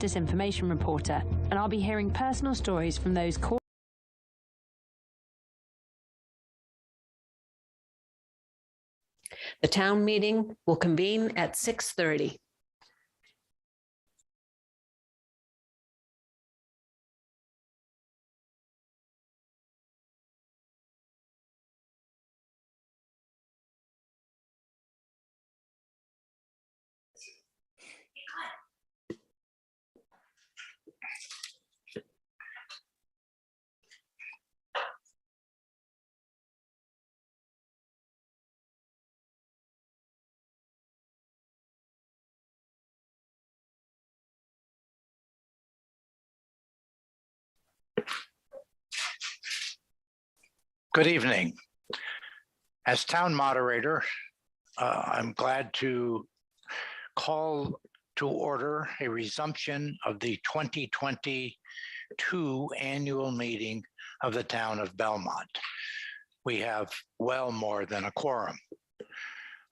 disinformation reporter, and I'll be hearing personal stories from those caught. The town meeting will convene at 6:30. Good evening. As town moderator, I'm glad to call to order a resumption of the 2022 annual meeting of the town of Belmont. We have well more than a quorum.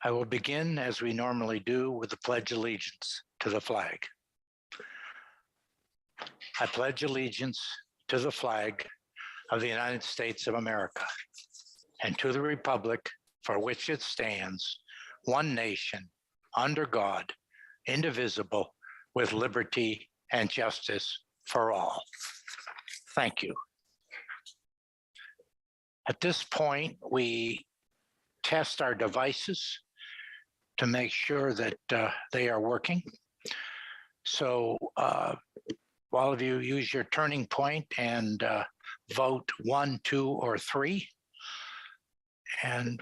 I will begin, as we normally do, with the Pledge of Allegiance to the flag. I pledge allegiance to the flag of the United States of America and to the republic for which it stands, one nation, under God, indivisible, with liberty and justice for all. Thank you. At this point, we test our devices to make sure that they are working. So all of you use your turning point and vote 1, 2, or 3. And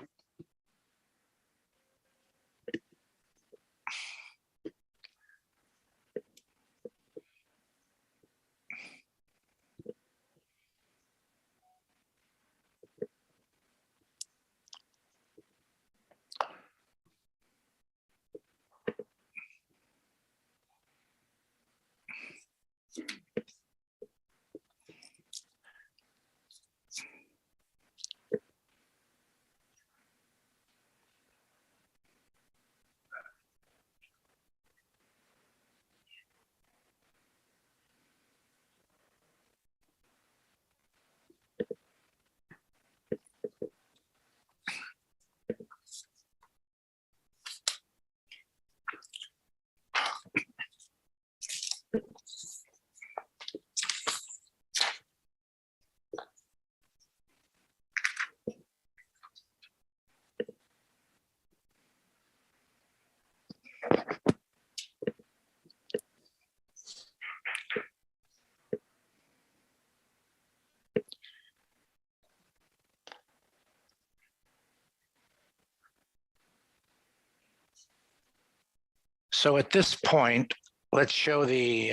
so at this point, let's show the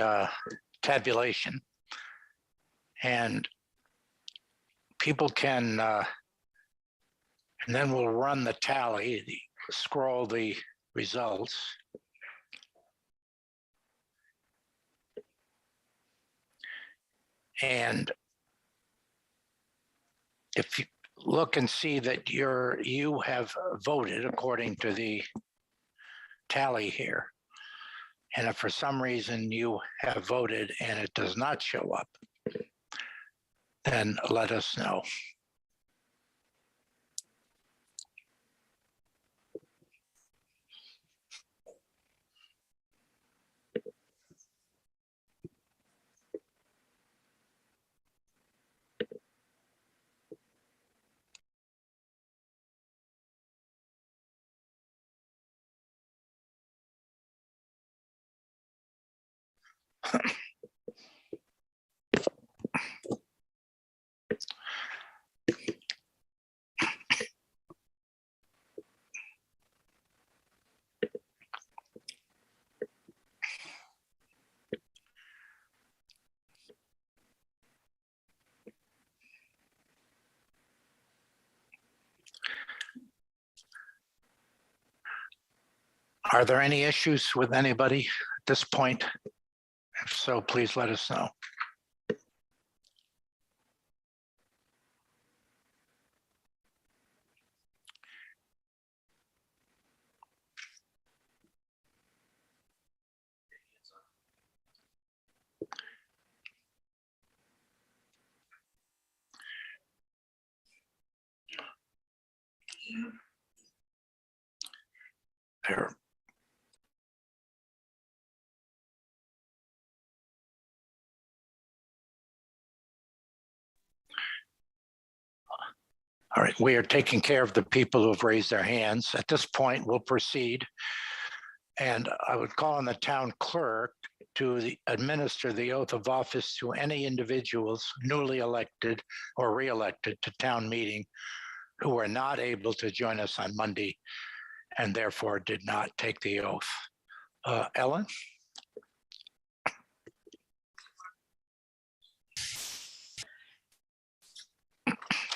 tabulation. And people can, and then we'll run the tally, scroll the results. And if you look and see that you have voted according to the tally here, and if for some reason you have voted and it does not show up, then let us know. Are there any issues with anybody at this point? If so, please let us know. There. All right, we are taking care of the people who have raised their hands. At this point, we'll proceed. And I would call on the town clerk to administer the oath of office to any individuals newly elected or re-elected to town meeting who were not able to join us on Monday and therefore did not take the oath. Ellen?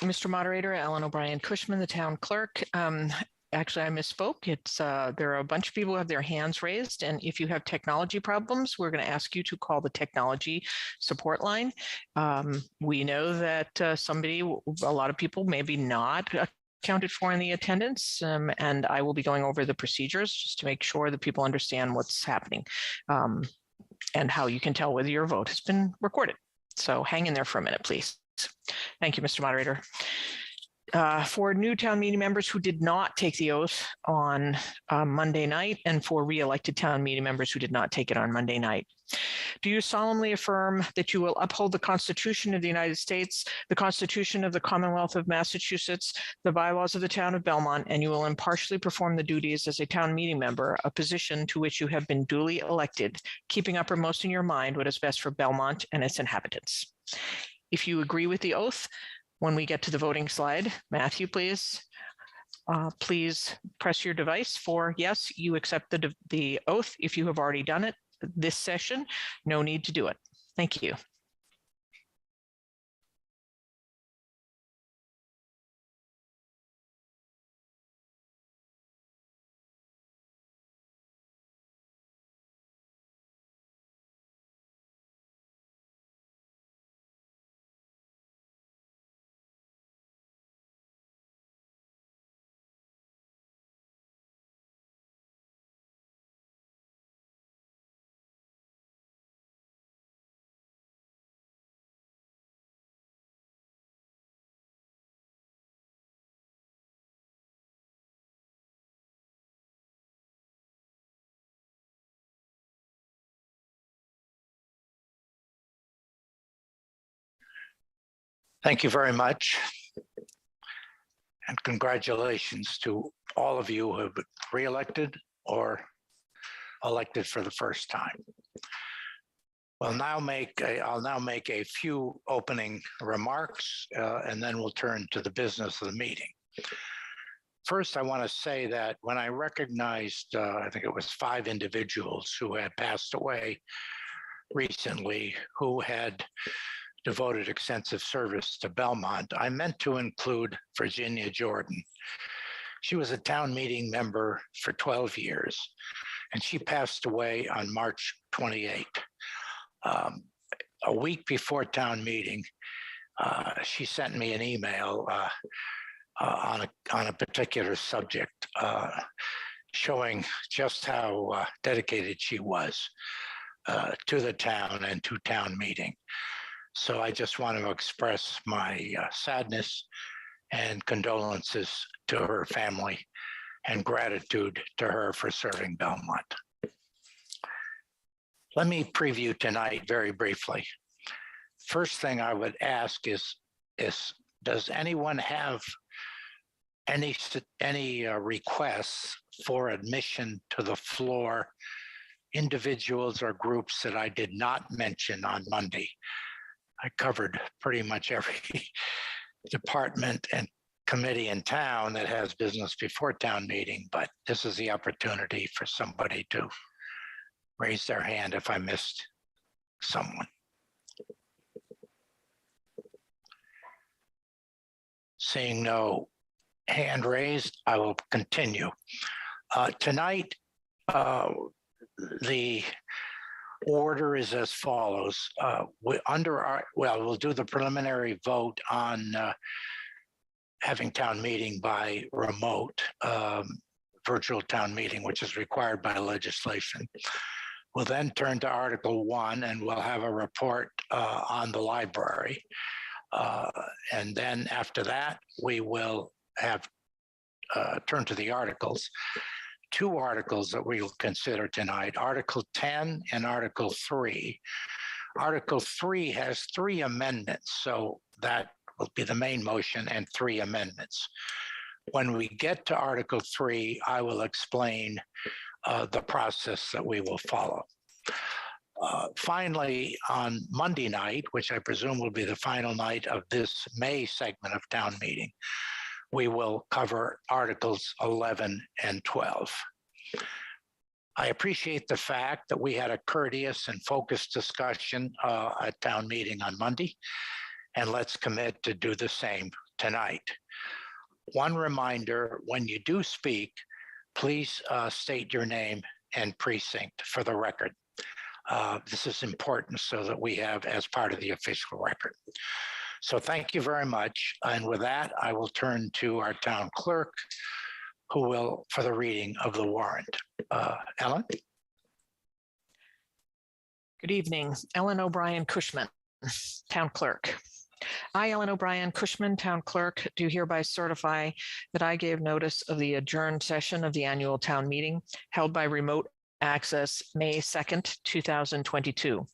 Mr. Moderator, Ellen O'Brien Cushman, the town clerk. Actually, I misspoke. It's there are a bunch of people who have their hands raised, and if you have technology problems, we're going to ask you to call the technology support line. We know that a lot of people maybe not accounted for in the attendance, and I will be going over the procedures just to make sure that people understand what's happening and how you can tell whether your vote has been recorded. So hang in there for a minute, please. Thank you, Mr. Moderator. For new town meeting members who did not take the oath on Monday night, and for re-elected town meeting members who did not take it on Monday night, do you solemnly affirm that you will uphold the Constitution of the United States, the Constitution of the Commonwealth of Massachusetts, the bylaws of the town of Belmont, and you will impartially perform the duties as a town meeting member, a position to which you have been duly elected, keeping uppermost in your mind what is best for Belmont and its inhabitants? If you agree with the oath, when we get to the voting slide, Matthew, please. Please press your device for yes, you accept the oath. If you have already done it this session, no need to do it. Thank you. Thank you very much. And congratulations to all of you who have been re-elected or elected for the first time. I'll now make a few opening remarks, and then we'll turn to the business of the meeting. First, I want to say that when I recognized, I think it was 5 individuals who had passed away recently who had devoted extensive service to Belmont, I meant to include Virginia Jordan. She was a town meeting member for 12 years, and she passed away on March 28th. A week before town meeting, she sent me an email on a particular subject, showing just how dedicated she was to the town and to town meeting. So I just want to express my sadness and condolences to her family and gratitude to her for serving Belmont. Let me preview tonight very briefly. First thing I would ask is does anyone have any requests for admission to the floor, individuals or groups that I did not mention on Monday? I covered pretty much every department and committee in town that has business before town meeting, but this is the opportunity for somebody to raise their hand if I missed someone. Seeing no hand raised, I will continue. Tonight, the order is as follows. We'll do the preliminary vote on having town meeting by remote, virtual town meeting, which is required by legislation. We'll then turn to Article 1, and we'll have a report on the library. And then after that, we will have turn to the articles. Two articles that we will consider tonight, Article 10 and Article 3. Article 3 has 3 amendments, so that will be the main motion and 3 amendments. When we get to Article 3, I will explain the process that we will follow. Finally, on Monday night, which I presume will be the final night of this May segment of town meeting, we will cover Articles 11 and 12. I appreciate the fact that we had a courteous and focused discussion at town meeting on Monday, and let's commit to do the same tonight. One reminder, when you do speak, please state your name and precinct for the record. This is important so that we have as part of the official record. So thank you very much. And with that, I will turn to our town clerk, who will, for the reading of the warrant. Ellen? Good evening. Ellen O'Brien Cushman, Town Clerk. I, Ellen O'Brien Cushman, Town Clerk, do hereby certify that I gave notice of the adjourned session of the annual town meeting held by remote access May 2nd, 2022,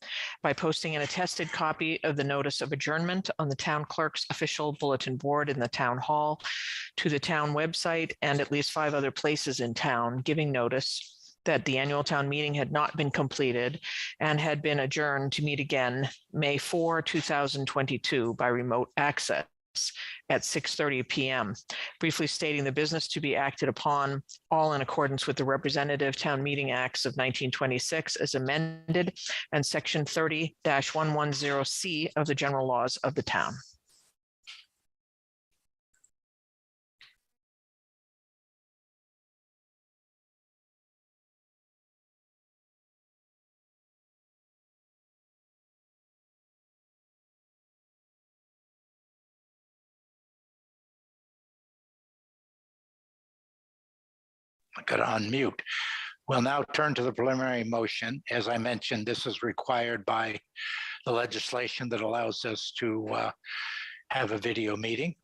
by posting an attested copy of the notice of adjournment on the town clerk's official bulletin board in the town hall, to the town website, and at least 5 other places in town, giving notice that the annual town meeting had not been completed and had been adjourned to meet again May 4, 2022 by remote access at 6:30 p.m., briefly stating the business to be acted upon, all in accordance with the Representative Town Meeting Acts of 1926 as amended, and Section 30-110C of the general laws of the town. I got to unmute. We'll now turn to the preliminary motion. As I mentioned, this is required by the legislation that allows us to have a video meeting.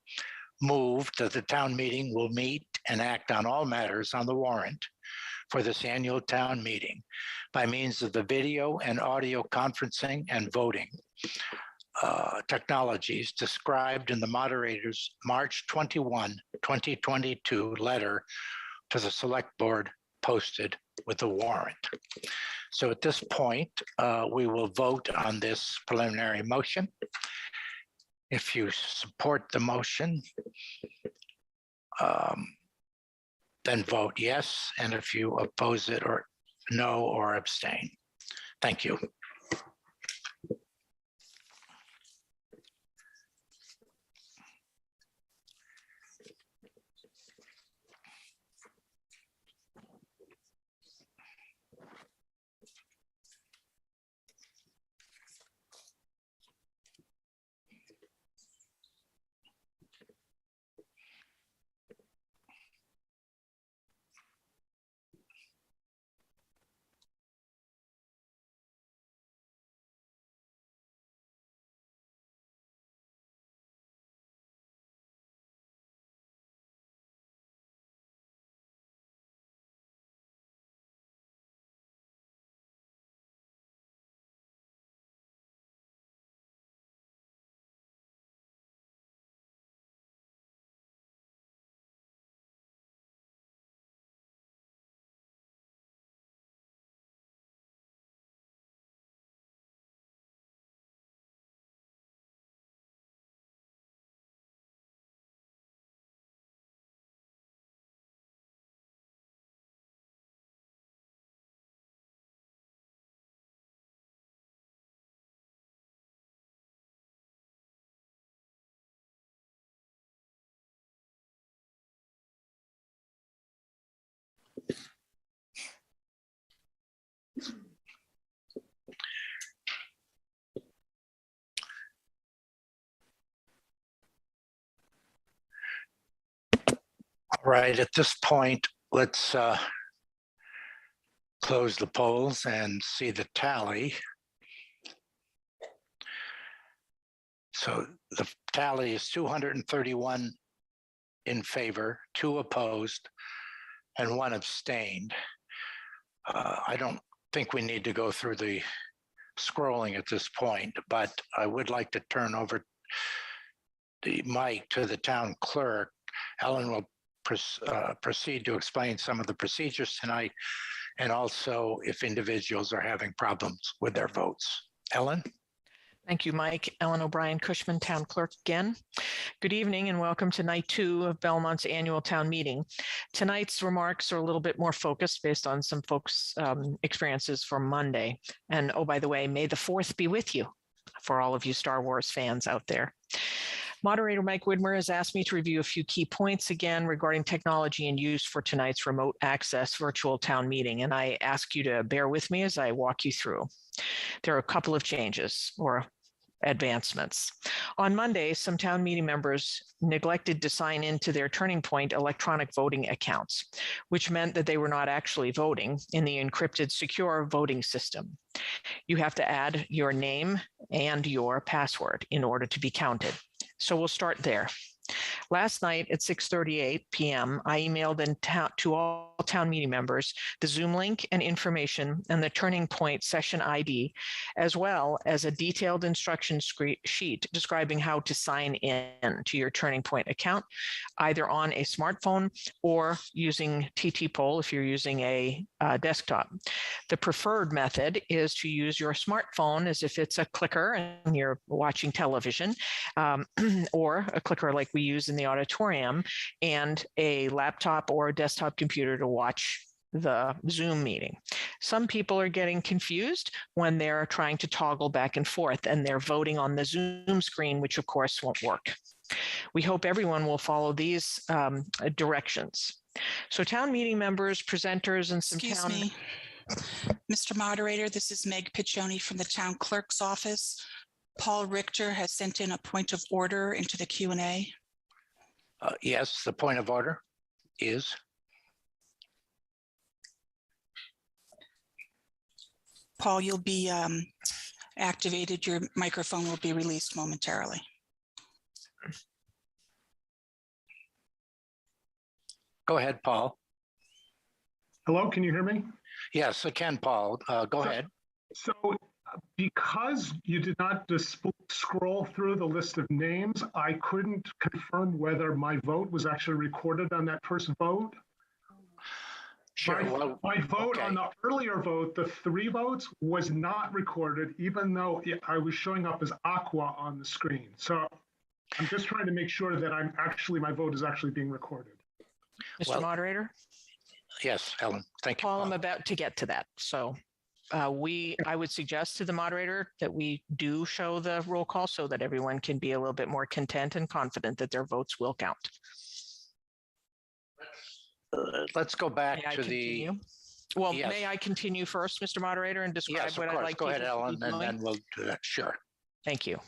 Moved that the town meeting will meet and act on all matters on the warrant for this annual town meeting by means of the video and audio conferencing and voting technologies described in the moderator's March 21, 2022 letter to the select board posted with the warrant. So at this point, we will vote on this preliminary motion. If you support the motion, then vote yes. And if you oppose it or no or abstain. Thank you. All right, at this point, let's close the polls and see the tally. So the tally is 231 in favor, 2 opposed, and 1 abstained. I don't think we need to go through the scrolling at this point, but I would like to turn over the mic to the town clerk. Ellen will proceed to explain some of the procedures tonight, and also if individuals are having problems with their votes. Ellen? Thank you, Mike. Ellen O'Brien Cushman, Town Clerk again. Good evening and welcome to night 2 of Belmont's annual town meeting. Tonight's remarks are a little bit more focused based on some folks' experiences from Monday. And oh, by the way, may the 4th be with you for all of you Star Wars fans out there. Moderator Mike Widmer has asked me to review a few key points again regarding technology and use for tonight's remote access virtual town meeting, and I ask you to bear with me as I walk you through. There are a couple of changes or advancements. On Monday, some town meeting members neglected to sign into their Turning Point electronic voting accounts, which meant that they were not actually voting in the encrypted secure voting system. You have to add your name and your password in order to be counted. So we'll start there. Last night at 6:38 p.m., I emailed to all town meeting members the Zoom link and information and the Turning Point session ID, as well as a detailed instruction sheet describing how to sign in to your Turning Point account, either on a smartphone or using TT Poll if you're using a desktop. The preferred method is to use your smartphone as if it's a clicker and you're watching television, or a clicker like we use in the auditorium, and a laptop or a desktop computer to watch the Zoom meeting. Some people are getting confused when they're trying to toggle back and forth and they're voting on the Zoom screen, which of course won't work. We hope everyone will follow these directions. So town meeting members, presenters, and some Excuse me, Mr. Moderator, this is Meg Piccioni from the Town Clerk's office. Paul Richter has sent in a point of order into the Q&A. Yes, the point of order is. Paul, you'll be activated. Your microphone will be released momentarily. Go ahead, Paul. Hello, can you hear me? Yes, I can, Paul. Go ahead. So because you did not scroll through the list of names, I couldn't confirm whether my vote was actually recorded on that first vote. Sure. My vote okay. on the earlier vote, the 3 votes, was not recorded, even though I was showing up as Aqua on the screen. So I'm just trying to make sure that my vote is actually being recorded. Mr. Moderator? Yes, Ellen, thank you. Paul, I'm about to get to that. So I would suggest to the moderator that we do show the roll call so that everyone can be a little bit more content and confident that their votes will count. Let's go back to continue? Well, yes. May I continue first, Mr. Moderator, and describe Yes, what of I'd course. like Go ahead, people to Ellen, be and doing? then we'll do that. Sure. Thank you.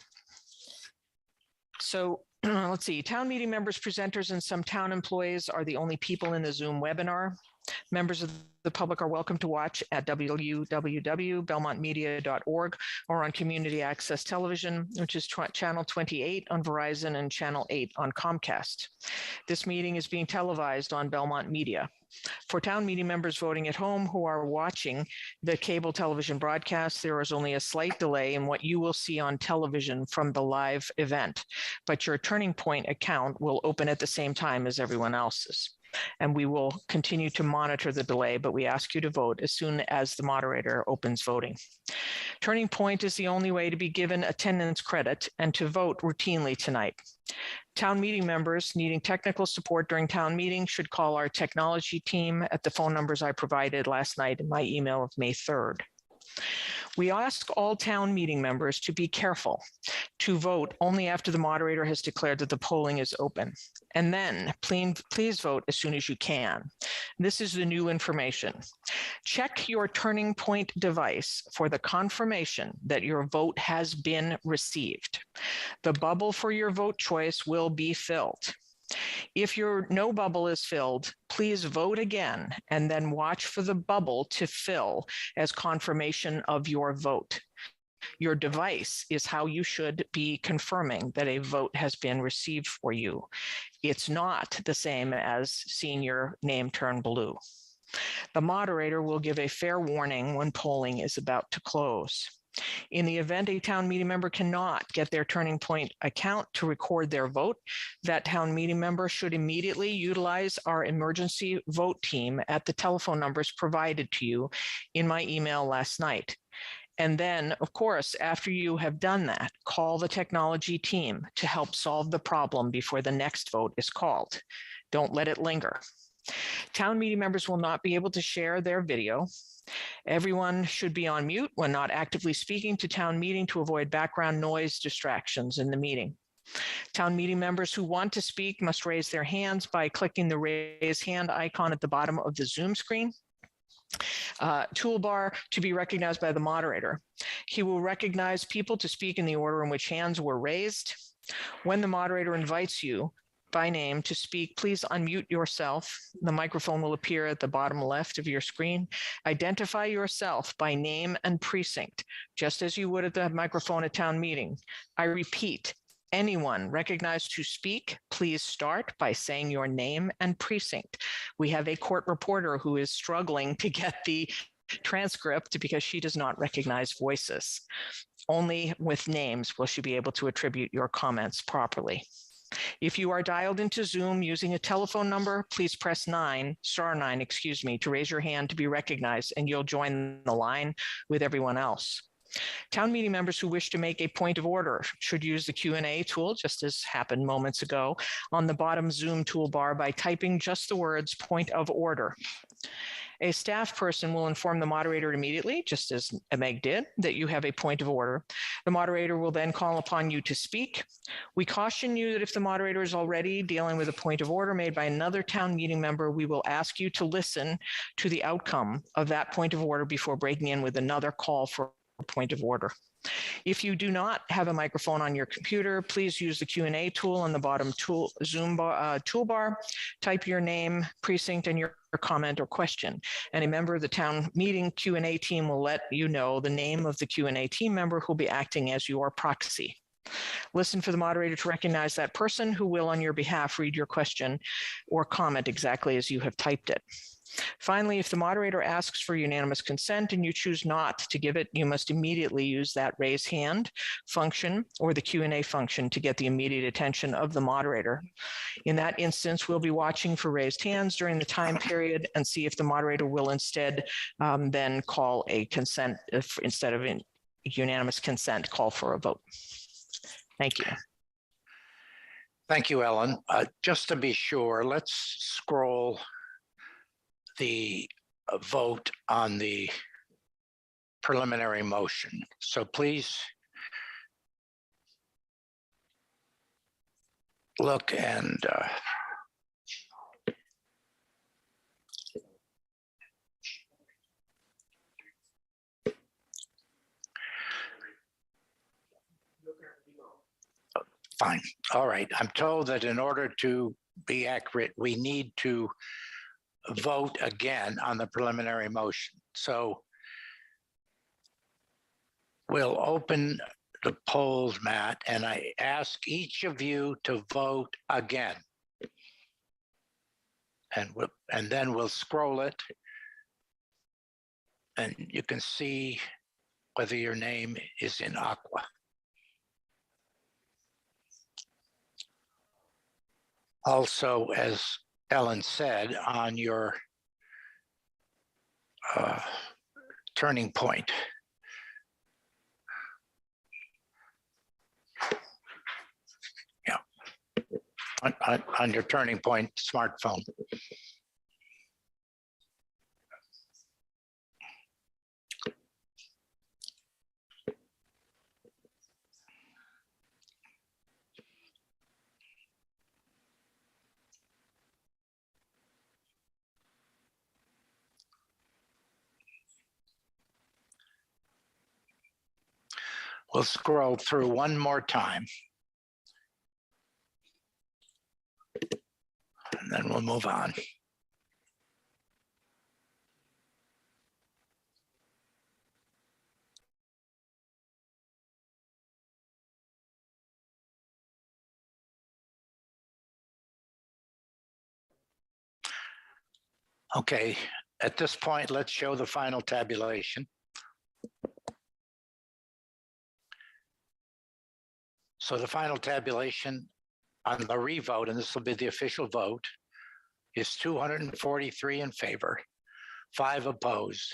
So let's see, town meeting members, presenters, and some town employees are the only people in the Zoom webinar. Members of the public are welcome to watch at www.belmontmedia.org or on Community Access Television, which is channel 28 on Verizon and channel 8 on Comcast. This meeting is being televised on Belmont Media. For town meeting members voting at home who are watching the cable television broadcast, there is only a slight delay in what you will see on television from the live event, but your Turning Point account will open at the same time as everyone else's. And we will continue to monitor the delay, but we ask you to vote as soon as the moderator opens voting. Turning Point is the only way to be given attendance credit and to vote routinely tonight. Town meeting members needing technical support during town meeting should call our technology team at the phone numbers I provided last night in my email of May 3rd. We ask all town meeting members to be careful to vote only after the moderator has declared that the polling is open. And then please vote as soon as you can. This is the new information. Check your Turning Point device for the confirmation that your vote has been received. The bubble for your vote choice will be filled. If your no bubble is filled, please vote again and then watch for the bubble to fill as confirmation of your vote. Your device is how you should be confirming that a vote has been received for you. It's not the same as seeing your name turn blue. The moderator will give a fair warning when polling is about to close. In the event a town meeting member cannot get their Turning Point account to record their vote, that town meeting member should immediately utilize our emergency vote team at the telephone numbers provided to you in my email last night. And then, of course, after you have done that, call the technology team to help solve the problem before the next vote is called. Don't let it linger. Town meeting members will not be able to share their video. Everyone should be on mute when not actively speaking to town meeting to avoid background noise distractions in the meeting. Town meeting members who want to speak must raise their hands by clicking the raise hand icon at the bottom of the Zoom screen. Toolbar to be recognized by the moderator. He will recognize people to speak in the order in which hands were raised. When the moderator invites you by name to speak, please unmute yourself. The microphone will appear at the bottom left of your screen. Identify yourself by name and precinct, just as you would at the microphone at town meeting. I repeat, anyone recognized to speak, please start by saying your name and precinct. We have a court reporter who is struggling to get the transcript because she does not recognize voices. Only with names will she be able to attribute your comments properly. If you are dialed into Zoom using a telephone number, please press star nine, to raise your hand to be recognized, and you'll join the line with everyone else. Town meeting members who wish to make a point of order should use the Q&A tool, just as happened moments ago, on the bottom Zoom toolbar by typing just the words "point of order." A staff person will inform the moderator immediately, just as Meg did, that you have a point of order. The moderator will then call upon you to speak. We caution you that if the moderator is already dealing with a point of order made by another town meeting member, we will ask you to listen to the outcome of that point of order before breaking in with another call for a point of order. If you do not have a microphone on your computer, please use the Q&A tool on the bottom Zoom toolbar. Type your name, precinct, and your comment or question, and a member of the town meeting Q&A team will let you know the name of the Q&A team member who will be acting as your proxy. Listen for the moderator to recognize that person who will, on your behalf, read your question or comment exactly as you have typed it. Finally, if the moderator asks for unanimous consent and you choose not to give it, you must immediately use that raise hand function or the Q&A function to get the immediate attention of the moderator. In that instance, we'll be watching for raised hands during the time period and see if the moderator will instead then call a consent, instead of unanimous consent, call for a vote. Thank you. Thank you, Ellen. Just to be sure, let's scroll the vote on the preliminary motion. So please look and fine. All right. I'm told that in order to be accurate, we need to vote again on the preliminary motion. So we'll open the polls, Matt, and I ask each of you to vote again. And then we'll scroll it and you can see whether your name is in aqua. Also, as Ellen said, on your turning point, yeah, on your turning point smartphone. We'll scroll through one more time. And then we'll move on. Okay, at this point, let's show the final tabulation. So the final tabulation on the revote, and this will be the official vote, is 243 in favor, 5 opposed,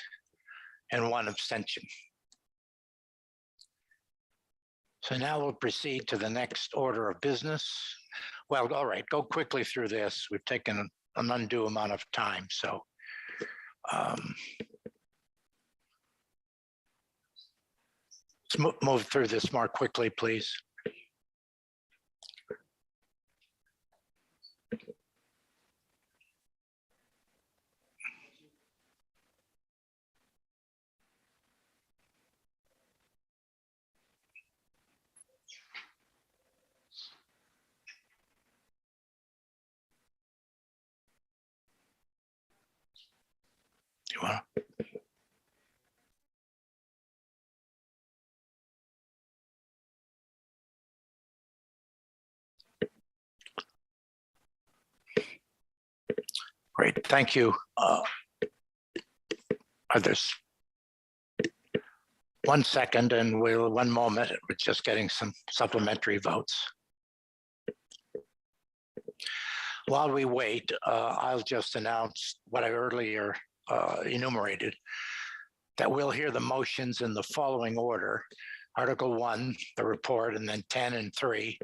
and 1 abstention. So now we'll proceed to the next order of business. Well, all right, go quickly through this. We've taken an undue amount of time, so let's move through this more quickly, please. You want to? Great, thank you. There's 1 second and 1 moment. We're just getting some supplementary votes. While we wait, I'll just announce what I earlier enumerated, that we'll hear the motions in the following order. Article 1, the report, and then 10 and 3,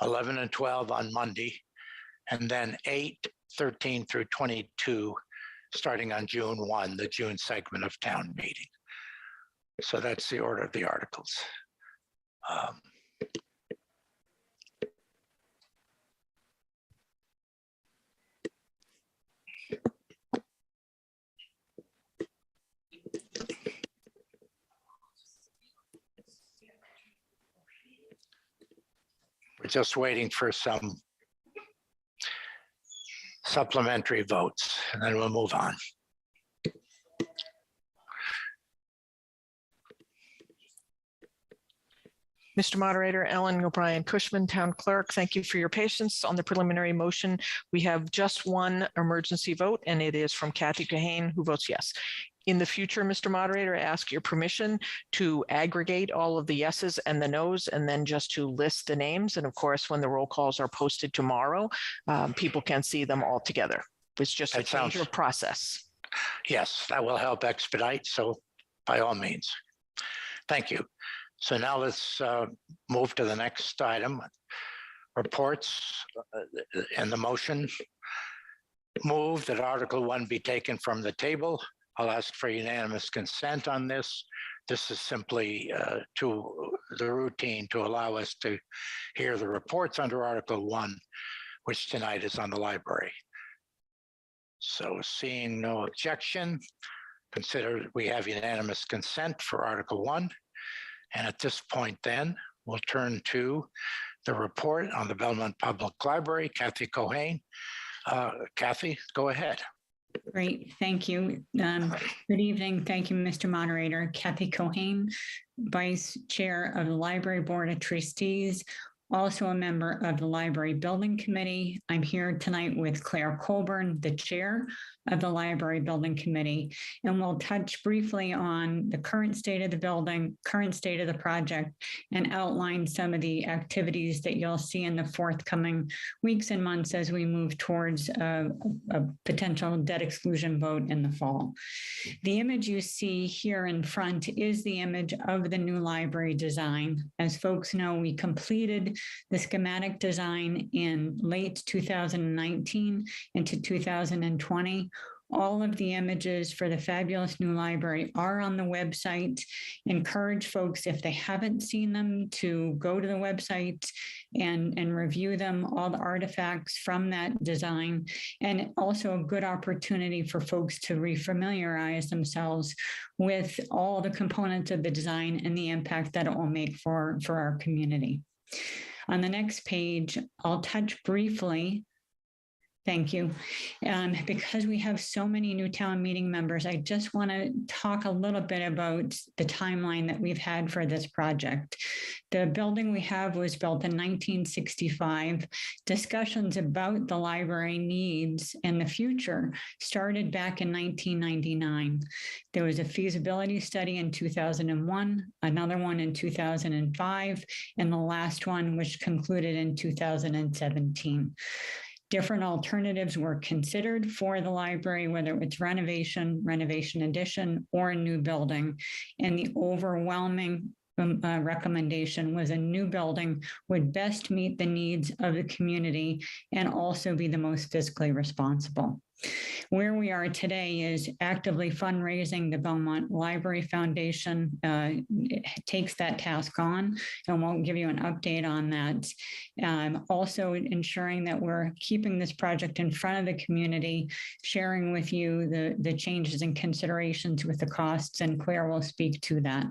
11 and 12 on Monday, and then 8, 13 through 22, starting on June 1, the June segment of town meeting. So that's the order of the articles. We're just waiting for some supplementary votes, and then we'll move on. Mr. Moderator, Ellen O'Brien Cushman, Town Clerk, thank you for your patience. On the preliminary motion, we have just 1 emergency vote, and it is from Kathy Kahane, who votes yes. In the future, Mr. Moderator, I ask your permission to aggregate all of the yeses and the nos, and then just to list the names. And of course, when the roll calls are posted tomorrow, people can see them all together. It's just a change of process. Yes, that will help expedite. So by all means, thank you. So now let's move to the next item, reports, and the motion. Move that Article 1 be taken from the table. I'll ask for unanimous consent on this. This is simply to the routine to allow us to hear the reports under Article 1, which tonight is on the library. So seeing no objection, consider we have unanimous consent for Article 1. And at this point then, we'll turn to the report on the Belmont Public Library. Kathy Kahane. Kathy, go ahead. Great, thank you. Good evening. Thank you, Mr. Moderator. Kathy Kahane, Vice Chair of the Library Board of Trustees, also a member of the Library Building Committee. I'm here tonight with Claire Colburn, the Chair of the Library Building Committee, and we'll touch briefly on the current state of the building, current state of the project, and outline some of the activities that you'll see in the forthcoming weeks and months as we move towards a potential debt exclusion vote in the fall. The image you see here in front is the image of the new library design. As folks know, we completed the schematic design in late 2019 into 2020. All of the images for the fabulous new library are on the website. Encourage folks, if they haven't seen them, to go to the website and review them, all the artifacts from that design, and also a good opportunity for folks to refamiliarize themselves with all the components of the design and the impact that it will make for our community. On the next page, I'll touch briefly Thank you. Because we have so many new town meeting members, I just want to talk a little bit about the timeline that we've had for this project. The building we have was built in 1965. Discussions about the library needs and the future started back in 1999. There was a feasibility study in 2001, another one in 2005, and the last one, which concluded in 2017. Different alternatives were considered for the library, whether it's renovation, renovation addition, or a new building. And the overwhelming recommendation was a new building would best meet the needs of the community and also be the most fiscally responsible. Where we are today is actively fundraising. The Belmont Library Foundation takes that task on, and we'll give you an update on that. Also ensuring that we're keeping this project in front of the community, sharing with you the changes and considerations with the costs, and Claire will speak to that.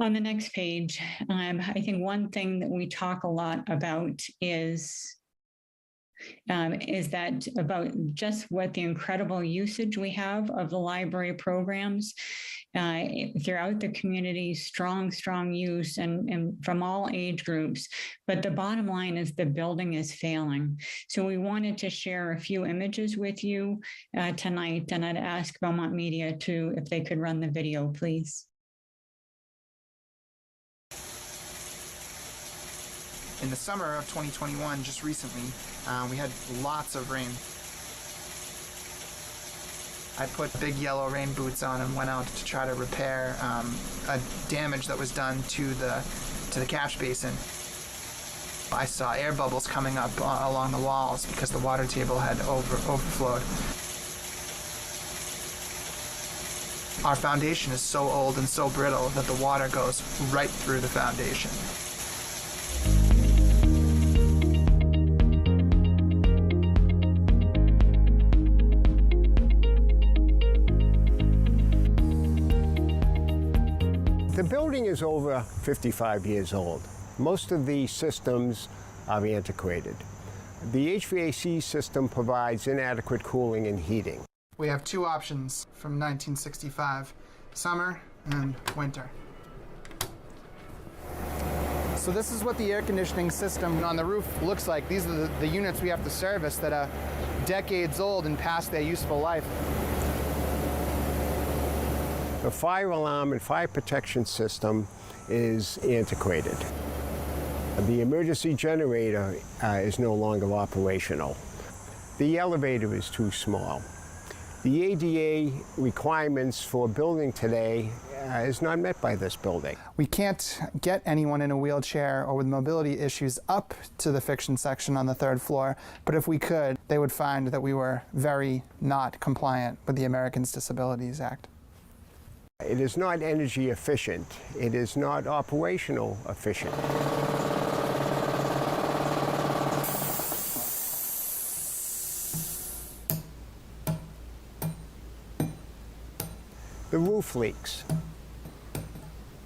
On the next page, I think one thing that we talk a lot about is that about just what the incredible usage we have of the library programs throughout the community, strong use and from all age groups. But the bottom line is the building is failing. So we wanted to share a few images with you tonight, and I'd ask Belmont Media to, if they could run the video, please. In the summer of 2021, just recently, we had lots of rain. I put big yellow rain boots on and went out to try to repair a damage that was done to the catch basin. I saw air bubbles coming up along the walls because the water table had overflowed. Our foundation is so old and so brittle that the water goes right through the foundation. The building is over 55 years old. Most of the systems are antiquated. The HVAC system provides inadequate cooling and heating. We have two options from 1965, summer and winter. So this is what the air conditioning system on the roof looks like. These are the units we have to service that are decades old and past their useful life. The fire alarm and fire protection system is antiquated. The emergency generator is no longer operational. The elevator is too small. The ADA requirements for a building today is not met by this building. We can't get anyone in a wheelchair or with mobility issues up to the fiction section on the third floor, but if we could, they would find that we were very not compliant with the Americans with Disabilities Act. It is not energy efficient. It is not operational efficient. The roof leaks.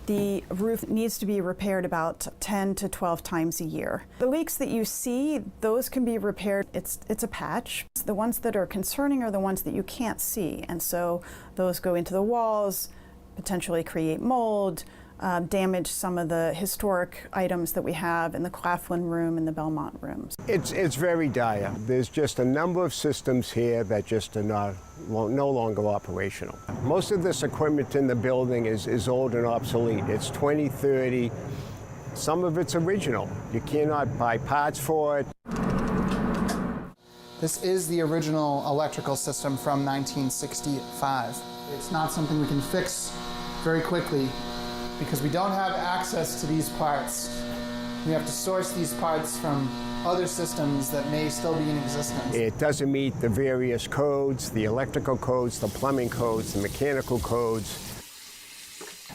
The roof needs to be repaired about 10 to 12 times a year. The leaks that you see, those can be repaired. It's a patch. The ones that are concerning are the ones that you can't see, and so those go into the walls, potentially create mold, damage some of the historic items that we have in the Claflin room and the Belmont rooms. It's very dire. There's just a number of systems here that just are no longer operational. Most of this equipment in the building is old and obsolete. It's 20, 30. Some of it's original. You cannot buy parts for it. This is the original electrical system from 1965. It's not something we can fix very quickly because we don't have access to these parts. We have to source these parts from other systems that may still be in existence. It doesn't meet the various codes, the electrical codes, the plumbing codes, the mechanical codes.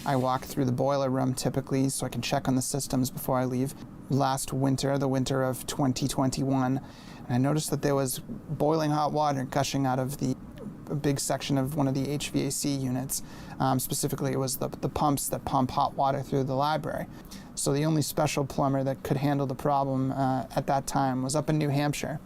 I walk through the boiler room typically so I can check on the systems before I leave. Last winter, the winter of 2021, and I noticed that there was boiling hot water gushing out of a big section of one of the HVAC units. Specifically, it was the pumps that pump hot water through the library. So the only special plumber that could handle the problem at that time was up in New Hampshire.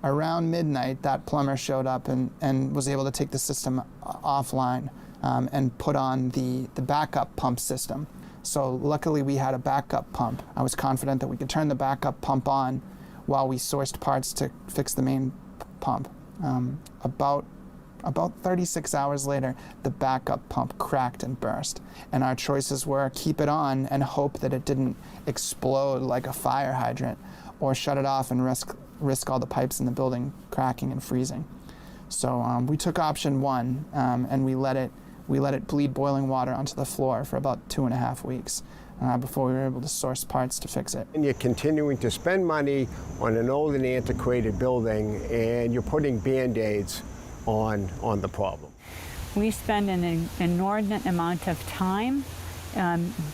Around midnight, that plumber showed up and was able to take the system offline and put on the backup pump system. So luckily we had a backup pump. I was confident that we could turn the backup pump on while we sourced parts to fix the main pump. About 36 hours later, the backup pump cracked and burst. And our choices were keep it on and hope that it didn't explode like a fire hydrant, or shut it off and risk all the pipes in the building cracking and freezing. So we took option one, and we let it bleed boiling water onto the floor for about 2.5 weeks before we were able to source parts to fix it. And you're continuing to spend money on an old and antiquated building, and you're putting Band-Aids on the problem. We spend an inordinate amount of time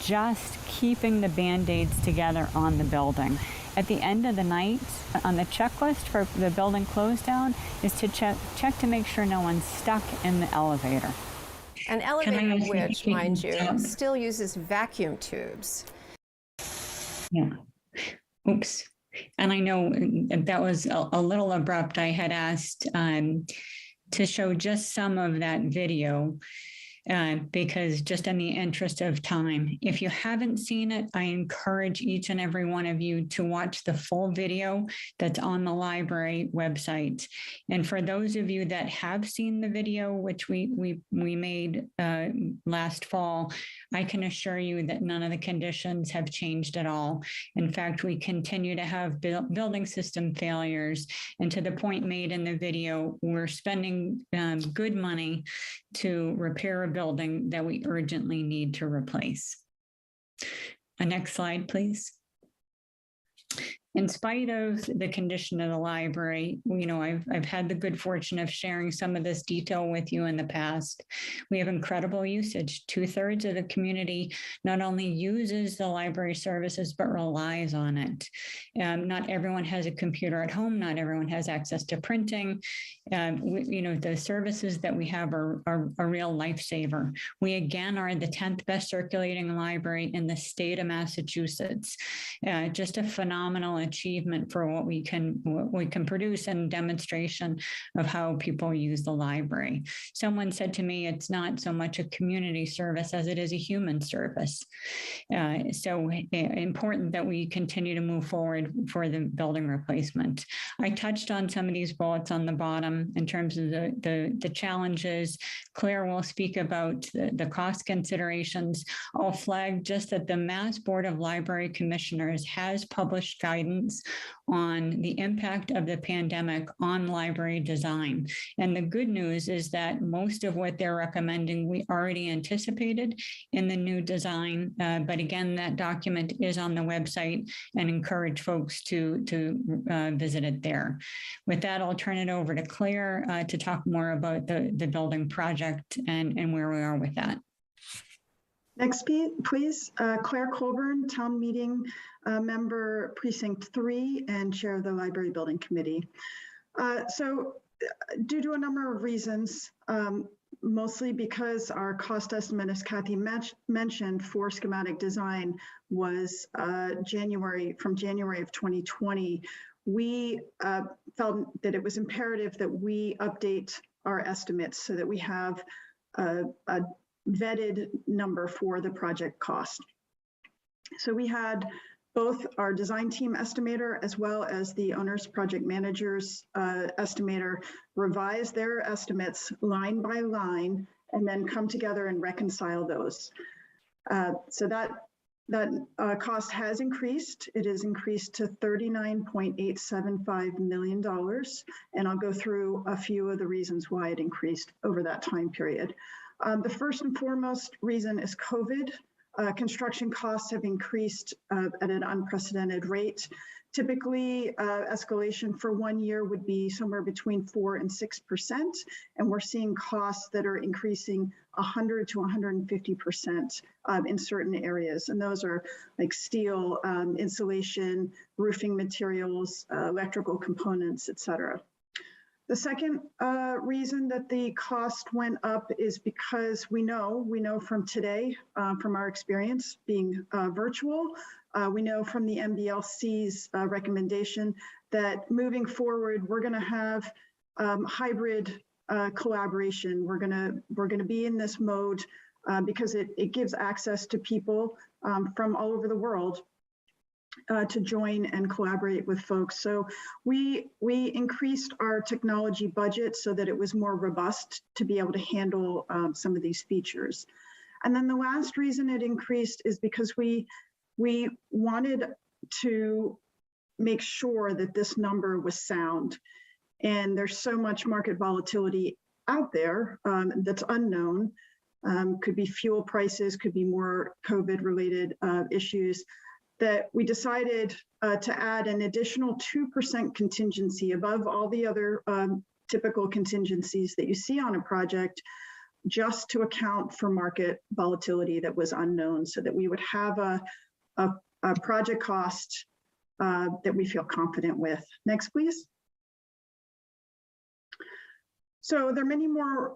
just keeping the Band-Aids together on the building. At the end of the night, on the checklist for the building close down is to check to make sure no one's stuck in the elevator. An elevator which, mind you, still uses vacuum tubes. Yeah. Oops. And I know that was a little abrupt. I had asked to show just some of that video because just in the interest of time, if you haven't seen it, I encourage each and every one of you to watch the full video that's on the library website. And for those of you that have seen the video, which we made last fall, I can assure you that none of the conditions have changed at all. In fact, we continue to have building system failures. And to the point made in the video, we're spending good money to repair a building that we urgently need to replace. Next slide, please. In spite of the condition of the library, I've had the good fortune of sharing some of this detail with you in the past. We have incredible usage. 2/3 of the community not only uses the library services, but relies on it. Not everyone has a computer at home. Not everyone has access to printing. The services that we have are a real lifesaver. We again are the 10th best circulating library in the state of Massachusetts. Just a phenomenal achievement for what we can produce and demonstration of how people use the library. Someone said to me, it's not so much a community service as it is a human service. So important that we continue to move forward for the building replacement. I touched on some of these bullets on the bottom in terms of the challenges. Claire will speak about the cost considerations. I'll flag just that the Mass Board of Library Commissioners has published guidance on the impact of the pandemic on library design. And the good news is that most of what they're recommending, we already anticipated in the new design. But again, that document is on the website and encourage folks to visit it there. With that, I'll turn it over to Claire to talk more about the building project and where we are with that. Next, please, Claire Colburn, Town Meeting Member Precinct 3 and Chair of the Library Building Committee. So due to a number of reasons, mostly because our cost estimate, as Kathy mentioned, for schematic design was from January of 2020, we felt that it was imperative that we update our estimates so that we have a vetted number for the project cost. So we had both our design team estimator as well as the owner's project manager's estimator revise their estimates line by line and then come together and reconcile those. So that cost has increased. It has increased to $39.875 million. And I'll go through a few of the reasons why it increased over that time period. The first and foremost reason is COVID. Construction costs have increased at an unprecedented rate. Typically, escalation for 1 year would be somewhere between 4% and 6%, and we're seeing costs that are increasing 100 to 150% in certain areas, and those are like steel, insulation, roofing materials, electrical components, et cetera. The second reason that the cost went up is because we know from today, from our experience being virtual, we know from the MBLC's recommendation that moving forward, we're going to have hybrid collaboration. We're going to be in this mode because it gives access to people from all over the world to join and collaborate with folks. So we increased our technology budget so that it was more robust to be able to handle some of these features. And then the last reason it increased is because we wanted to make sure that this number was sound. And there's so much market volatility out there that's unknown. Could be fuel prices, could be more COVID-related issues, that we decided to add an additional 2% contingency above all the other typical contingencies that you see on a project, just to account for market volatility that was unknown, so that we would have a project cost that we feel confident with. Next, please. So there are many more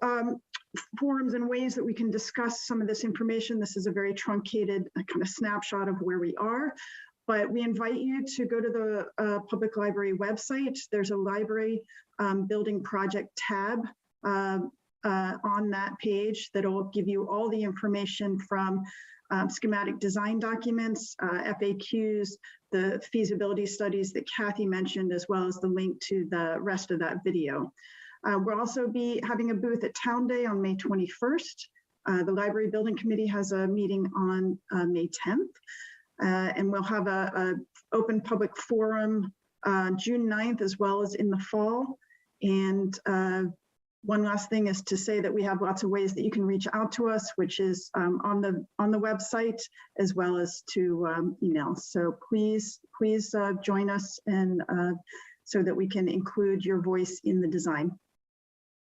forums and ways that we can discuss some of this information. This is a very truncated kind of snapshot of where we are, but we invite you to go to the public library website. There's a library building project tab on that page that'll give you all the information from schematic design documents, FAQs, the feasibility studies that Kathy mentioned, as well as the link to the rest of that video. We'll also be having a booth at Town Day on May 21st. The Library Building Committee has a meeting on May 10th. And we'll have a open public forum June 9th, as well as in the fall. And one last thing is to say that we have lots of ways that you can reach out to us, which is on the website, as well as to email. So please join us, and so that we can include your voice in the design.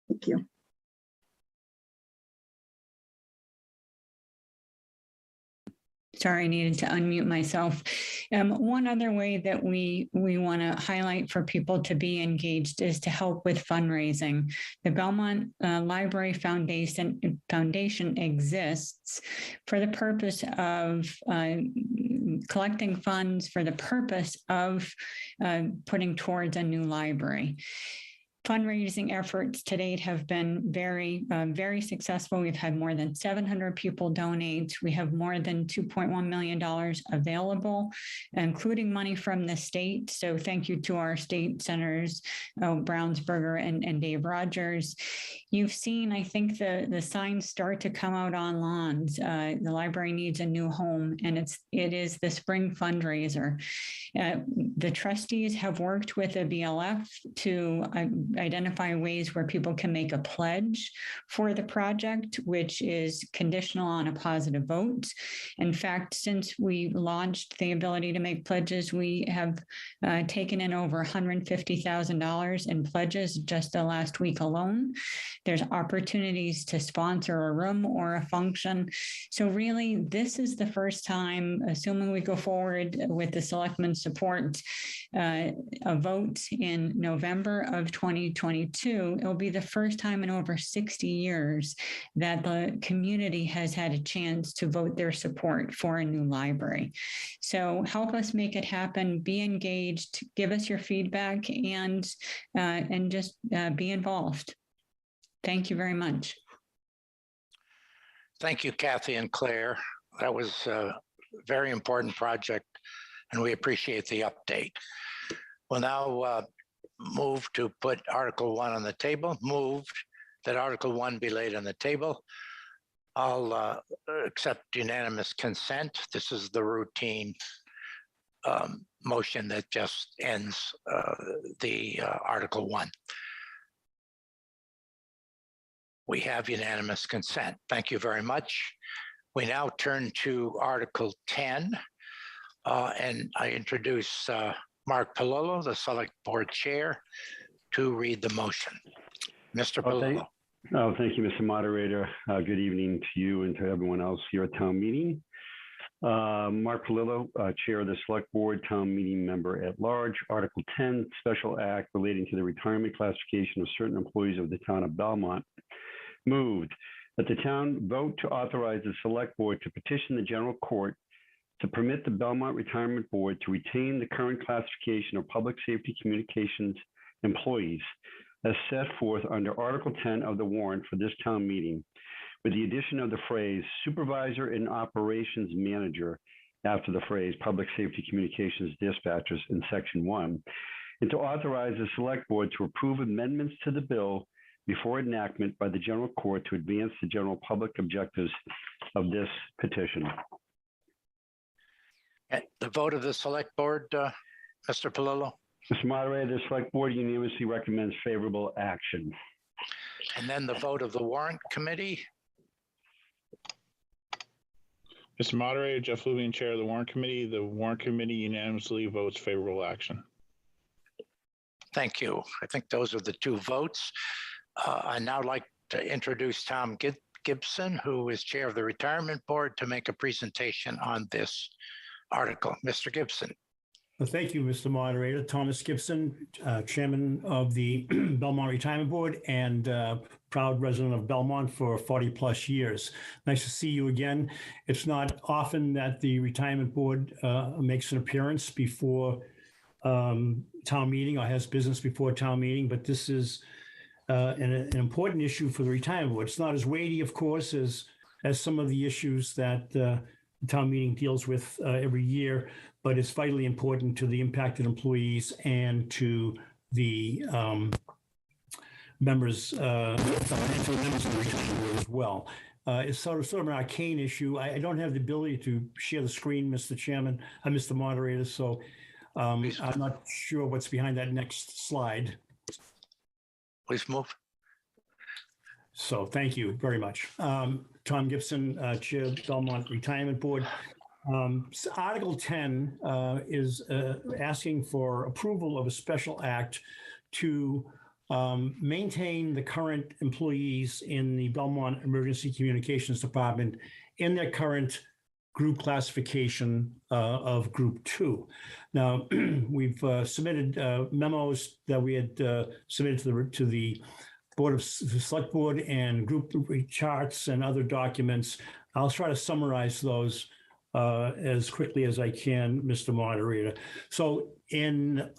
Thank you. Sorry, I needed to unmute myself. One other way that we want to highlight for people to be engaged is to help with fundraising. The Belmont Library Foundation exists for the purpose of collecting funds for the purpose of putting towards a new library. Fundraising efforts to date have been very, very successful. We've had more than 700 people donate. We have more than $2.1 million available, including money from the state. So thank you to our state senators, Brownsberger and Dave Rogers. You've seen, I think, the signs start to come out on lawns. The library needs a new home, and it is the spring fundraiser. The trustees have worked with the BLF to identify ways where people can make a pledge for the project, which is conditional on a positive vote. In fact, since we launched the ability to make pledges, we have taken in over $150,000 in pledges just the last week alone. There's opportunities to sponsor a room or a function. So really, this is the first time, assuming we go forward with the selectmen's support, a vote in November of 2022, it'll be the first time in over 60 years that the community has had a chance to vote their support for a new library. So help us make it happen, be engaged, give us your feedback, and just be involved. Thank you very much. Thank you, Kathy and Claire. That was a very important project, and we appreciate the update. We'll now move to put Article 1 on the table. Moved that Article 1 be laid on the table. I'll accept unanimous consent. This is the routine motion that just ends the Article 1. We have unanimous consent. Thank you very much. We now turn to Article 10, and I introduce Mark Palolo, the Select Board Chair, to read the motion. Mr. Palolo. Thank you, Mr. Moderator. Good evening to you and to everyone else here at town meeting. Mark Palillo, Chair of the Select Board, Town Meeting Member at Large. Article 10, Special Act relating to the retirement classification of certain employees of the Town of Belmont. Moved that the town vote to authorize the Select Board to petition the General Court to permit the Belmont Retirement Board to retain the current classification of public safety communications employees as set forth under Article 10 of the warrant for this town meeting, with the addition of the phrase supervisor and operations manager after the phrase public safety communications dispatchers in section 1, and to authorize the Select Board to approve amendments to the bill before enactment by the General Court to advance the general public objectives of this petition. The vote of the Select Board, Mr. Palillo? Mr. Moderator, the Select Board unanimously recommends favorable action. And then the vote of the Warrant Committee? Mr. Moderator, Jeff Lubian, Chair of the Warrant Committee. The Warrant Committee unanimously votes favorable action. Thank you. I think those are the two votes. I'd now like to introduce Tom Gibson, who is Chair of the Retirement Board, to make a presentation on this article. Mr. Gibson. Well, thank you, Mr. Moderator. Thomas Gibson, Chairman of the Belmont Retirement Board and proud resident of Belmont for 40 plus years. Nice to see you again. It's not often that the Retirement Board makes an appearance before town meeting or has business before town meeting, but this is an important issue for the Retirement Board. It's not as weighty, of course, as some of the issues that the town meeting deals with every year, but it's vitally important to the impacted employees and to the members, and to the members of the Retirement Board as well. It's sort of an arcane issue. I don't have the ability to share the screen, Mr. Chairman, Mr. Moderator, so I'm not sure what's behind that next slide. Please move. So thank you very much. Tom Gibson, Chair of the Belmont Retirement Board. Article 10 is asking for approval of a special act to maintain the current employees in the Belmont Emergency Communications Department in their current group classification of Group 2. Now, we've submitted memos that we had submitted to the Board of Select Board and group charts and other documents. I'll try to summarize those as quickly as I can, Mr. Moderator. So in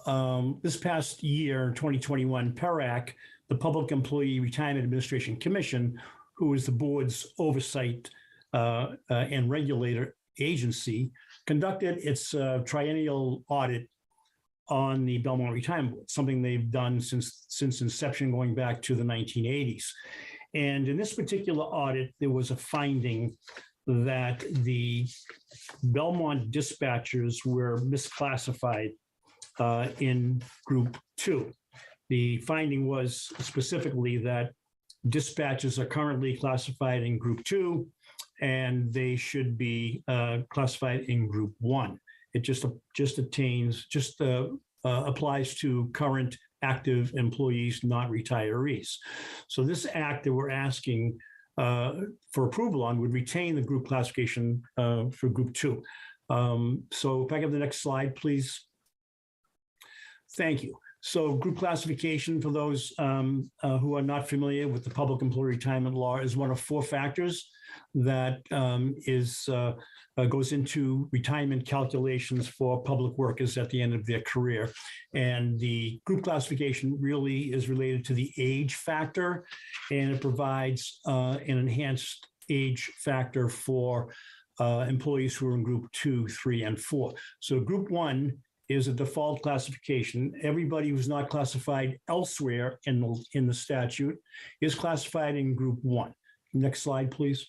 this past year, 2021, PERAC, the Public Employee Retirement Administration Commission, who is the board's oversight and regulator agency, conducted its triennial audit on the Belmont Retirement Board, something they've done since inception, going back to the 1980s. And in this particular audit, there was a finding that the Belmont dispatchers were misclassified in Group 2. The finding was specifically that dispatchers are currently classified in Group 2, and they should be classified in Group 1. It just applies to current active employees, not retirees. So this act that we're asking for approval on would retain the group classification for Group 2. So if I have the next slide, please. Thank you. So group classification, for those who are not familiar with the Public Employee Retirement Law, is one of 4 factors that goes into retirement calculations for public workers at the end of their career. And the group classification really is related to the age factor, and it provides an enhanced age factor for employees who are in Group 2, 3, and 4. So Group 1 is a default classification. Everybody who's not classified elsewhere in the statute is classified in Group 1. Next slide, please.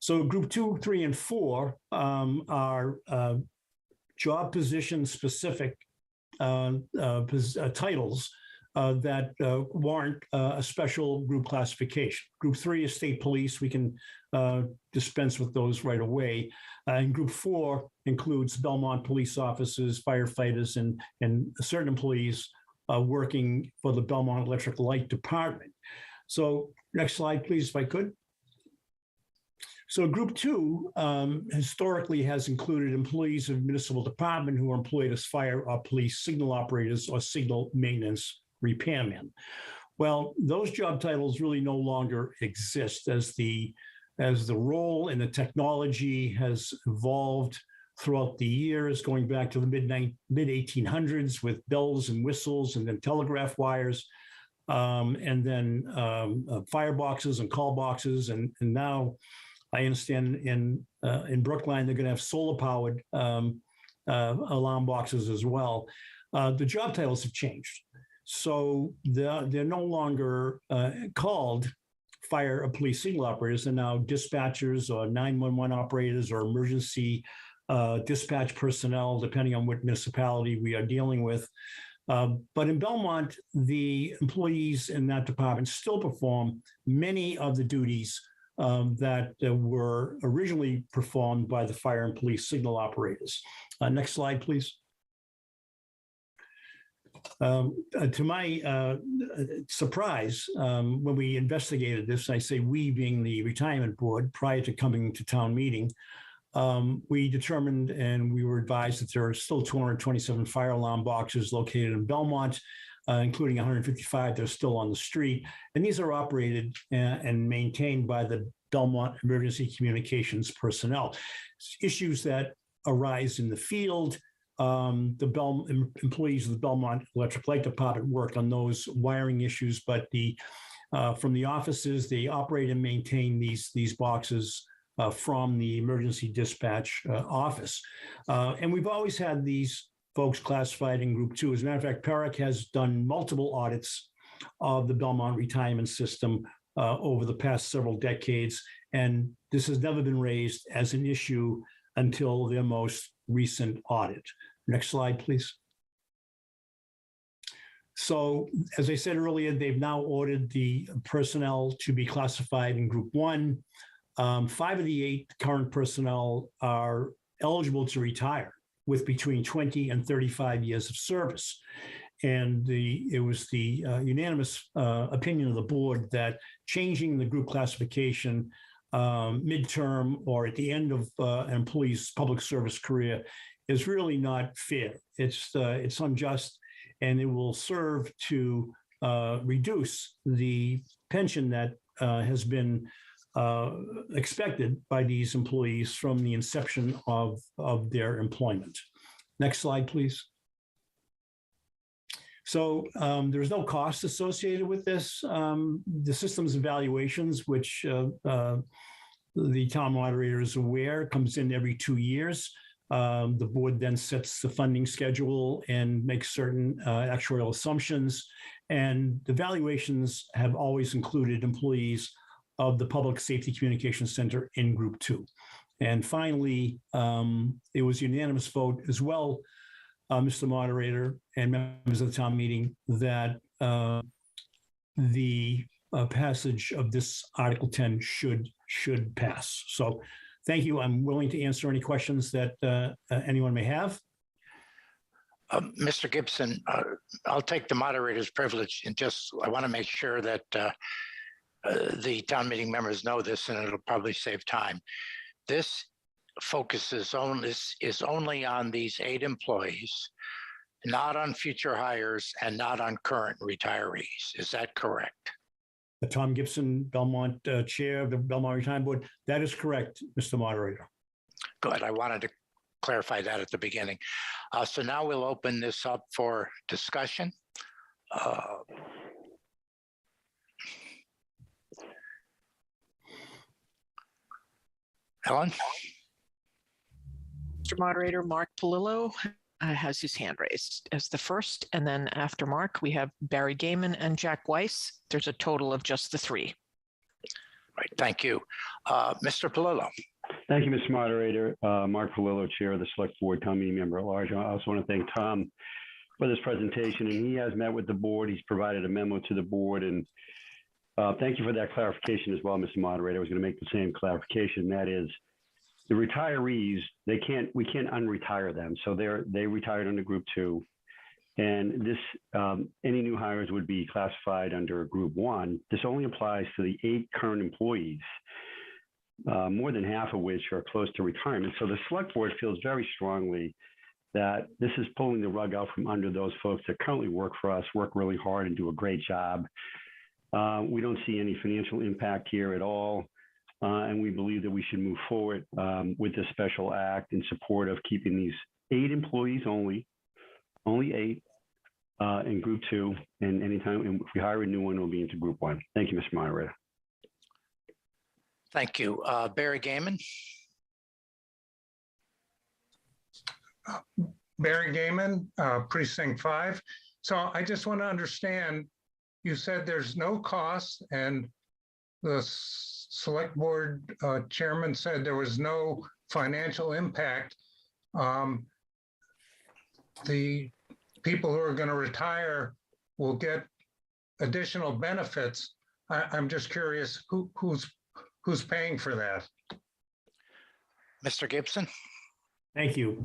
So Group 2, 3, and 4 are job position specific titles that warrant a special group classification. Group 3 is state police. We can dispense with those right away. And Group 4 includes Belmont police officers, firefighters, and certain employees working for the Belmont Electric Light Department. So next slide, please, if I could. So Group 2 historically has included employees of municipal department who are employed as fire or police signal operators or signal maintenance repairmen. Well, those job titles really no longer exist as the role and the technology has evolved throughout the years, going back to the mid 1800s with bells and whistles and then telegraph wires, and then fireboxes and call boxes, and now I understand in Brookline they're going to have solar powered alarm boxes as well. The job titles have changed, so they're no longer called fire or police signal operators. They're now dispatchers or 911 operators or emergency dispatch personnel, depending on what municipality we are dealing with. But in Belmont, the employees in that department still perform many of the duties that were originally performed by the fire and police signal operators. Next slide, please. To my surprise, when we investigated this, I say we being the retirement board prior to coming to town meeting, we determined and we were advised that there are still 227 fire alarm boxes located in Belmont, including 155 that are still on the street. And these are operated and maintained by the Belmont Emergency Communications personnel. Issues that arise in the field, the employees of the Belmont Electric Light Department work on those wiring issues, but from the offices, they operate and maintain these boxes from the emergency dispatch office. And we've always had these folks classified in Group 2. As a matter of fact, PERIC has done multiple audits of the Belmont retirement system over the past several decades, and this has never been raised as an issue until their most recent audit. Next slide, please. So, as I said earlier, they've now ordered the personnel to be classified in Group 1. 5 of the 8 current personnel are eligible to retire with between 20 and 35 years of service. And it was the unanimous opinion of the board that changing the group classification midterm or at the end of an employee's public service career is really not fair. It's unjust, and it will serve to reduce the pension that has been expected by these employees from the inception of their employment. Next slide, please. So there's no cost associated with this. The system's evaluations, which the town moderator is aware, comes in every 2 years. The board then sets the funding schedule and makes certain actuarial assumptions. And the valuations have always included employees of the Public Safety Communications Center in Group 2. And finally, it was unanimous vote as well, Mr. Moderator and members of the town meeting, that the passage of this Article 10 should pass. So thank you. I'm willing to answer any questions that anyone may have. Mr. Gibson, I'll take the moderator's privilege and I want to make sure that the town meeting members know this, and it'll probably save time. This focuses is only on these 8 employees, not on future hires and not on current retirees. Is that correct? Tom Gibson, Belmont Chair of the Belmont Retirement Board. That is correct, Mr. Moderator. Good. I wanted to clarify that at the beginning. So now we'll open this up for discussion. Ellen? Mr. Moderator, Mark Polillo has his hand raised as the first, and then after Mark, we have Barry Gaiman and Jack Weiss. There's a total of just the 3. Right, thank you. Mr. Polillo. Thank you, Mr. Moderator. Mark Polillo, Chair of the Select Board, Town Meeting Member at Large. I also want to thank Tom for this presentation, and he has met with the board. He's provided a memo to the board, and thank you for that clarification as well, Mr. Moderator. I was going to make the same clarification. That is, the retirees, we can't unretire them. So they retired under Group 2, and this any new hires would be classified under Group 1. This only applies to the 8 current employees more than half of which are close to retirement. So the select board feels very strongly that this is pulling the rug out from under those folks that currently work for us, work really hard and do a great job. We don't see any financial impact here at all. And we believe that we should move forward with this special act in support of keeping these 8 employees only 8 in group 2. And anytime if we hire a new one, it'll be into group 1. Thank you, Mr. Moderator. Thank you. Barry Gaiman. Barry Gaiman, Precinct 5. So I just want to understand, you said there's no cost, and the select board chairman said there was no financial impact. The people who are going to retire will get additional benefits. I'm just curious, who's paying for that? Mr. Gibson. Thank you.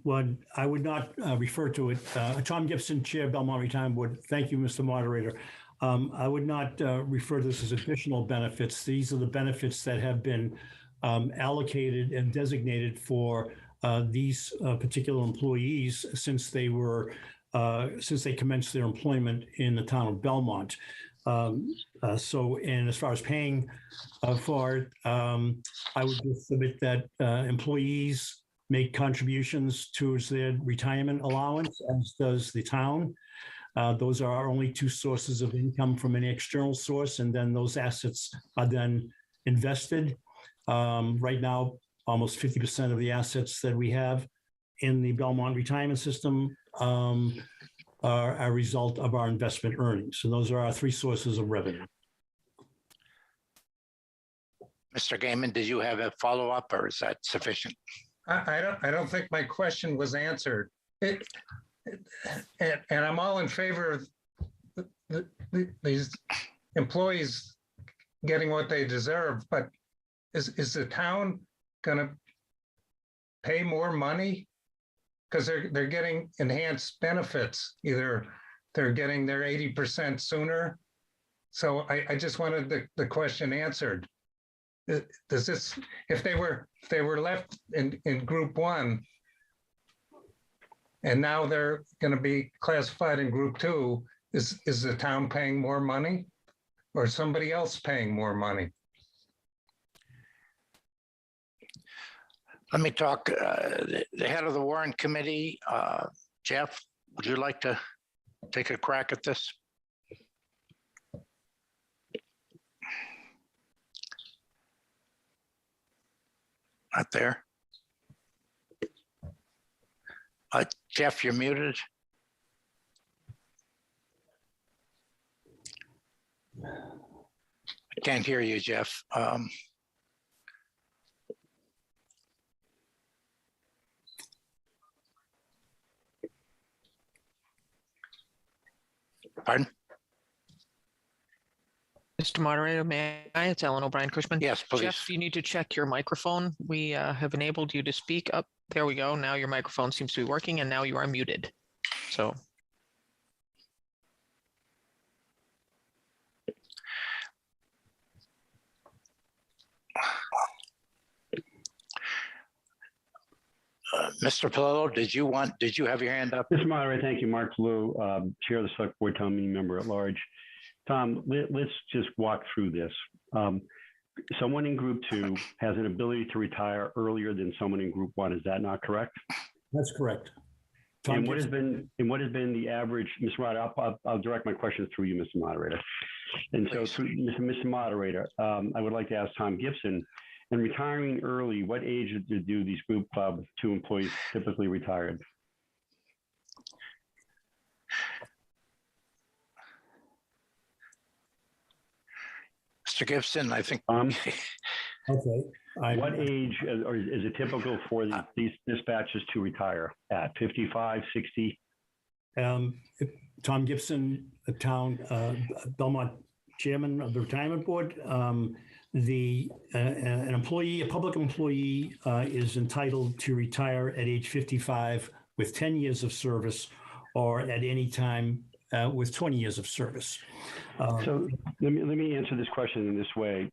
Well, I would not refer to it. Tom Gibson, Chair, Belmont Retirement Board. Thank you, Mr. Moderator. I would not refer to this as additional benefits. These are the benefits that have been allocated and designated for these particular employees since they commenced their employment in the town of Belmont. And as far as paying for it, I would just submit that employees make contributions towards their retirement allowance, as does the town. Those are our only 2 sources of income from any external source, and then those assets are then invested. Right now, almost 50% of the assets that we have in the Belmont retirement system are a result of our investment earnings. So those are our 3 sources of revenue. Mr. Gaiman, did you have a follow-up, or is that sufficient? I don't think my question was answered. And I'm all in favor of these employees getting what they deserve, but is the town going to pay more money? Because they're getting enhanced benefits. Either they're getting their 80% sooner. So I just wanted the question answered. Does this, if they were left in group 1 and now they're going to be classified in group 2, is the town paying more money or somebody else paying more money? Let me talk, the head of the Warrant Committee, Jeff, would you like to take a crack at this? Not there. Jeff, you're muted. I can't hear you, Jeff. Pardon? Mr. Moderator, may I? It's Ellen O'Brien Cushman. Yes, please. Jeff, you need to check your microphone. We have enabled you to speak up. There we go. Now your microphone seems to be working, and now you are muted. So. Mr. Palillo, did you have your hand up? Mr. Moderator, thank you. Mark Palillo, Chair of the Select Board, Town Meeting Member at Large. Tom, let's just walk through this. Someone in Group 2 has an ability to retire earlier than someone in Group 1. Is that not correct? That's correct. And what has been the average, Mr. Moderator, I'll direct my questions through you, Mr. Moderator. And so, Mr. Moderator, I would like to ask Tom Gibson, in retiring early, what age do these Group 2 employees typically retire? Mr. Gibson, I think. Okay. What age or is it typical for these dispatchers to retire at? 55, 60? Tom Gibson, the town Belmont chairman of the retirement board. An employee, a public employee, is entitled to retire at age 55 with 10 years of service, or at any time with 20 years of service. So let me answer this question in this way.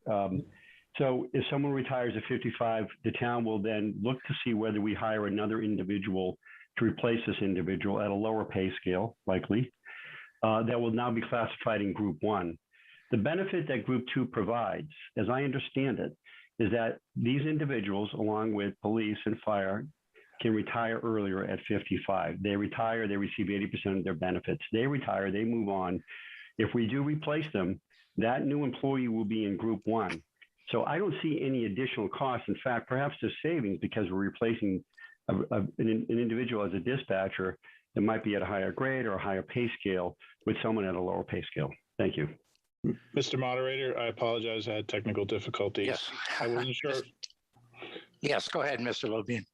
So if someone retires at 55, the town will then look to see whether we hire another individual to replace this individual at a lower pay scale, likely, that will now be classified in Group 1. The benefit that Group 2 provides, as I understand it, is that these individuals, along with police and fire, can retire earlier at 55. They retire, they receive 80% of their benefits. They retire, they move on. If we do replace them, that new employee will be in Group 1. So I don't see any additional costs. In fact, perhaps there's savings because we're replacing an individual as a dispatcher that might be at a higher grade or a higher pay scale with someone at a lower pay scale. Thank you. Mr. Moderator, I apologize. I had technical difficulties. Yes. I wasn't sure. Yes, go ahead, Mr. Levine.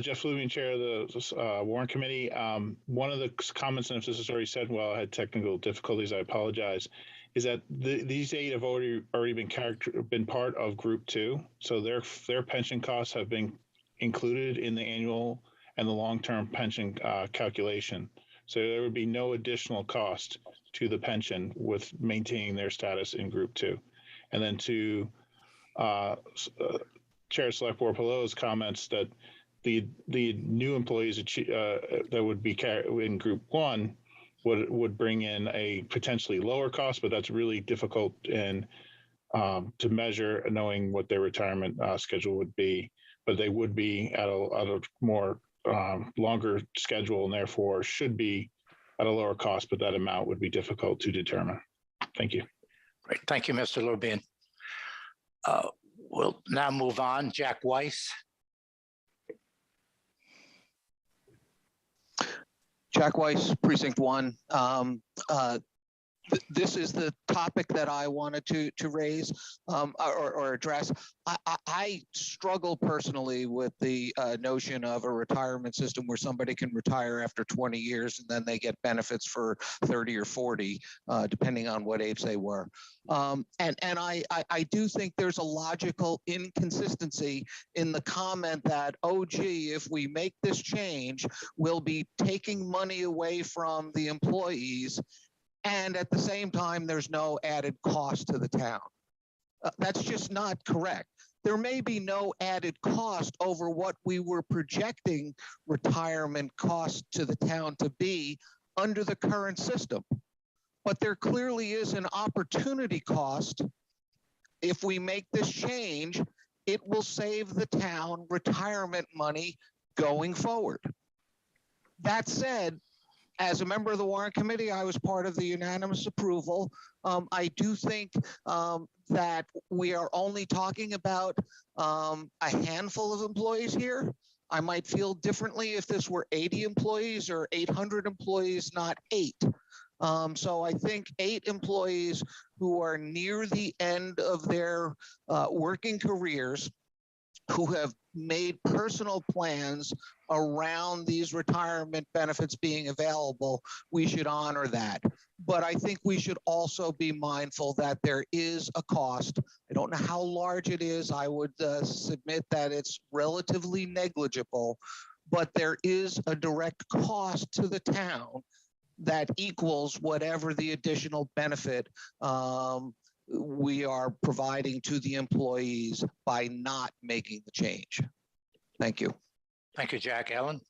Jeff Fluvian, Chair of the Warrant Committee. One of the comments, and if this is already said, well, I had technical difficulties, I apologize, is that these 8 have already been part of Group 2. So their pension costs have been included in the annual and the long-term pension calculation. So there would be no additional cost to the pension with maintaining their status in Group 2. And then to Chair Select Board Pallot's comments that the new employees that would be in Group 1 would bring in a potentially lower cost, but that's really difficult to measure, knowing what their retirement schedule would be. But they would be at a more longer schedule, and therefore should be at a lower cost, but that amount would be difficult to determine. Thank you. Great. Thank you, Mr. Lubin. We'll now move on. Jack Weiss. Jack Weiss, Precinct 1. This is the topic that I wanted to raise or address. I struggle personally with the notion of a retirement system where somebody can retire after 20 years and then they get benefits for 30 or 40, depending on what age they were. And I do think there's a logical inconsistency in the comment that, oh, gee, if we make this change, we'll be taking money away from the employees, and at the same time, there's no added cost to the town. That's just not correct. There may be no added cost over what we were projecting retirement cost to the town to be under the current system. But there clearly is an opportunity cost. If we make this change, it will save the town retirement money going forward. That said, as a member of the Warrant Committee, I was part of the unanimous approval. I do think that we are only talking about a handful of employees here. I might feel differently if this were 80 employees or 800 employees, not 8. So I think 8 employees who are near the end of their working careers, who have made personal plans around these retirement benefits being available, we should honor that. But I think we should also be mindful that there is a cost. I don't know how large it is. I would submit that it's relatively negligible, but there is a direct cost to the town that equals whatever the additional benefit we are providing to the employees by not making the change. Thank you. Thank you, Jack. Ellen?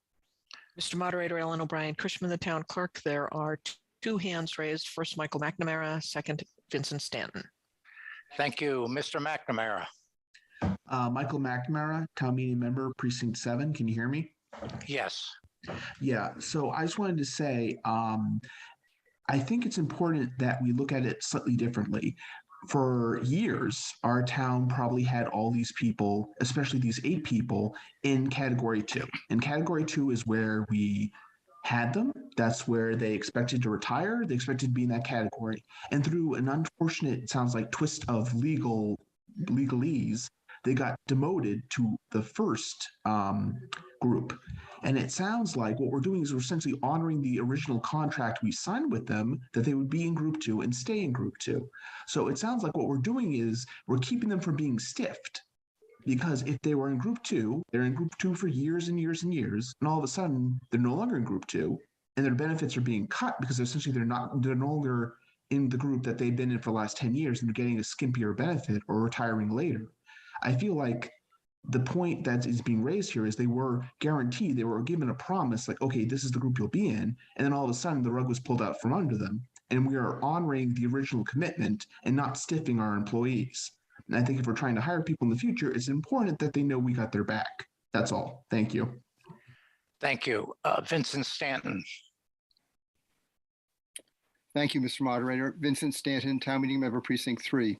Mr. Moderator, Ellen O'Brien Cushman, the town clerk. There are 2 hands raised. First, Michael McNamara. Second, Vincent Stanton. Thank you. Mr. McNamara. Michael McNamara, town meeting member, Precinct 7. Can you hear me? Yes. Yeah, so I just wanted to say, I think it's important that we look at it slightly differently. For years, our town probably had all these people, especially these 8 people, in Category 2. And Category 2 is where we had them. That's where they expected to retire. They expected to be in that category. And through an unfortunate, it sounds like, twist of legalese, they got demoted to the first group. And it sounds like what we're doing is we're essentially honoring the original contract we signed with them, that they would be in Group 2 and stay in Group 2. So it sounds like what we're doing is we're keeping them from being stiffed. Because if they were in Group 2, they're in Group 2 for years and years and years, and all of a sudden they're no longer in Group 2, and their benefits are being cut because essentially they're no longer in the group that they've been in for the last 10 years and they're getting a skimpier benefit or retiring later. I feel like the point that is being raised here is they were guaranteed, they were given a promise like, okay, this is the group you'll be in. And then all of a sudden the rug was pulled out from under them. And we are honoring the original commitment and not stiffing our employees. And I think if we're trying to hire people in the future, it's important that they know we got their back. That's all. Thank you. Thank you. Vincent Stanton. Thank you, Mr. Moderator. Vincent Stanton, Town Meeting Member, Precinct 3.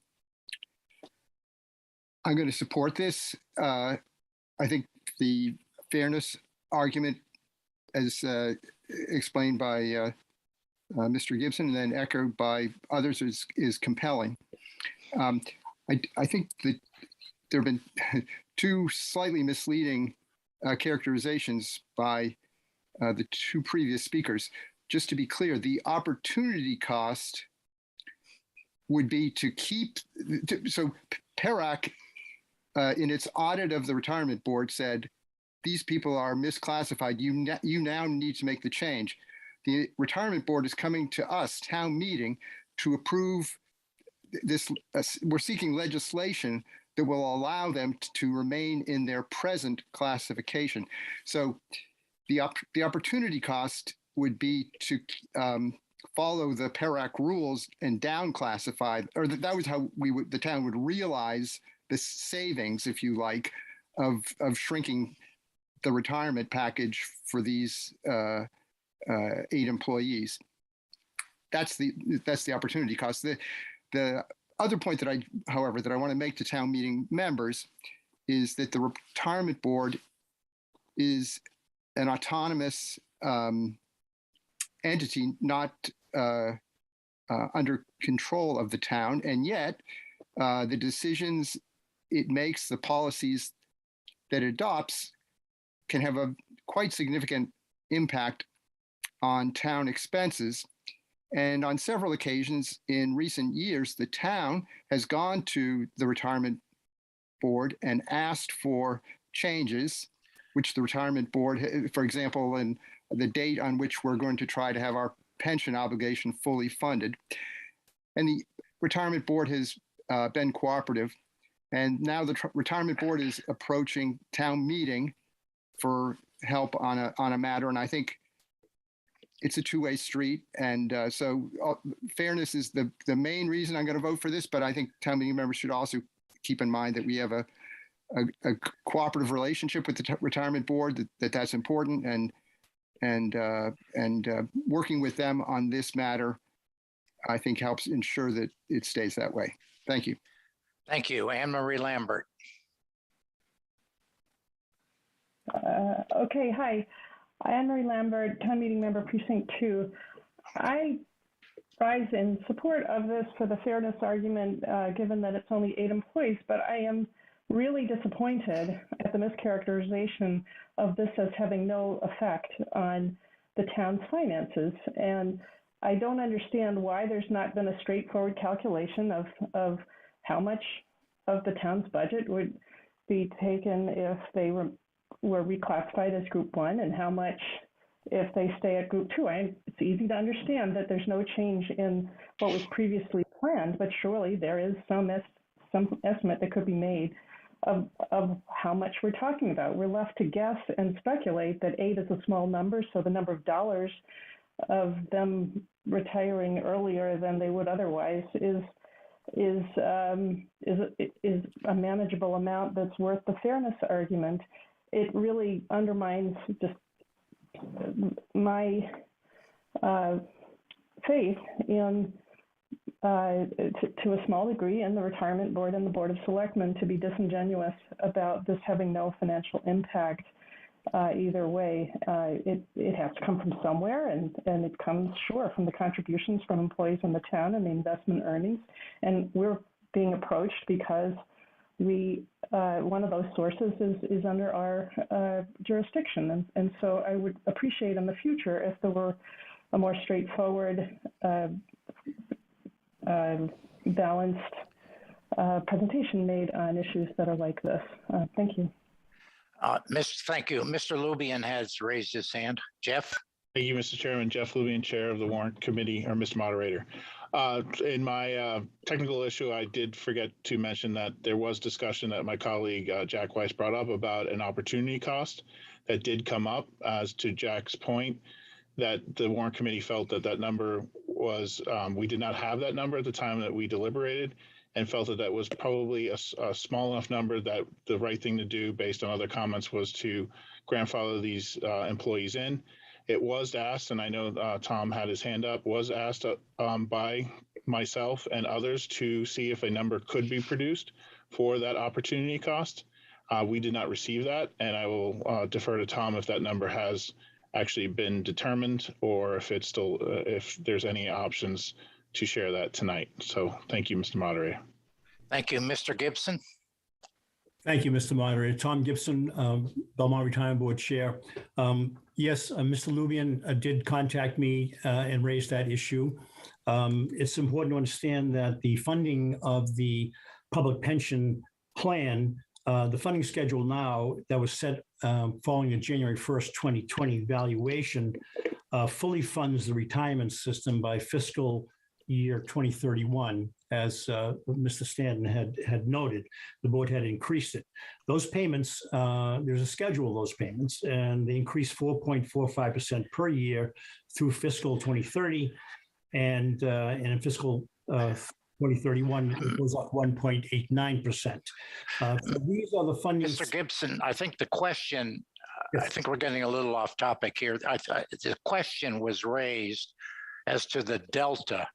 I'm going to support this. I think the fairness argument, as explained by Mr. Gibson and then echoed by others, is compelling. I think that there have been two slightly misleading characterizations by the two previous speakers. Just to be clear, the opportunity cost would be to keep, so PERAC in its audit of the retirement board said, these people are misclassified. You now need to make the change. The retirement board is coming to us, town meeting, to approve this. We're seeking legislation that will allow them to remain in their present classification. So the opportunity cost would be to follow the PERAC rules and down classify, or that was how the town would realize the savings, if you like, of shrinking the retirement package for these 8 employees. That's the opportunity cost. The other point that I want to make to town meeting members is that the retirement board is an autonomous entity, not under control of the town, and yet the decisions it makes, the policies that it adopts, can have a quite significant impact on town expenses. And on several occasions in recent years, the town has gone to the retirement board and asked for changes, which the retirement board, for example, in the date on which we're going to try to have our pension obligation fully funded. And the retirement board has been cooperative. And now the retirement board is approaching town meeting for help on a matter. And I think it's a two-way street. And so fairness is the main reason I'm going to vote for this. But I think town meeting members should also keep in mind that we have a cooperative relationship with the retirement board, that's important. And working with them on this matter, I think helps ensure that it stays that way. Thank you. Thank you. Anne-Marie Lambert. Okay, hi. Anne-Marie Lambert, Town Meeting Member, Precinct 2. I rise in support of this for the fairness argument, given that it's only 8 employees, but I am really disappointed at the mischaracterization of this as having no effect on the town's finances. And I don't understand why there's not been a straightforward calculation of how much of the town's budget would be taken if they were reclassified as Group 1 and how much if they stay at Group 2. It's easy to understand that there's no change in what was previously planned, but surely there is some estimate that could be made of how much we're talking about. We're left to guess and speculate that 8 is a small number, so the number of dollars of them retiring earlier than they would otherwise is a manageable amount that's worth the fairness argument. It really undermines just my faith in, to a small degree, in the retirement board and the board of selectmen to be disingenuous about this having no financial impact either way. It has to come from somewhere, and it comes, sure, from the contributions from employees in the town and the investment earnings. And we're being approached because one of those sources is under our jurisdiction. And so I would appreciate in the future if there were a more straightforward, balanced presentation made on issues that are like this. Thank you. Thank you. Mr. Lubian has raised his hand. Jeff? Thank you, Mr. Chairman. Jeff Lubian, Chair of the Warrant Committee, or Mr. Moderator. In my technical issue, I did forget to mention that there was discussion that my colleague Jack Weiss brought up about an opportunity cost that did come up. As to Jack's point, that the Warrant Committee felt that that number was, we did not have that number at the time that we deliberated, and felt that that was probably a small enough number that the right thing to do based on other comments was to grandfather these employees in. It was asked, and I know Tom had his hand up, was asked by myself and others to see if a number could be produced for that opportunity cost. We did not receive that, and I will defer to Tom if that number has actually been determined or if it's still, if there's any options to share that tonight. So thank you, Mr. Moderator. Thank you, Mr. Gibson. Thank you, Mr. Moderator. Tom Gibson, Belmont Retirement Board Chair. Yes, Mr. Lubian did contact me and raise that issue. It's important to understand that the funding of the public pension plan, the funding schedule now that was set following the January 1st, 2020 valuation, fully funds the retirement system by fiscal year 2031, as Mr. Stanton had noted. The board had increased it. Those payments, there's a schedule of those payments, and they increase 4.45% per year through fiscal 2030, and in fiscal 2031, it goes up 1.89%. So these are the funding. Mr. Gibson, I think the question, I think we're getting a little off topic here. The question was raised as to the delta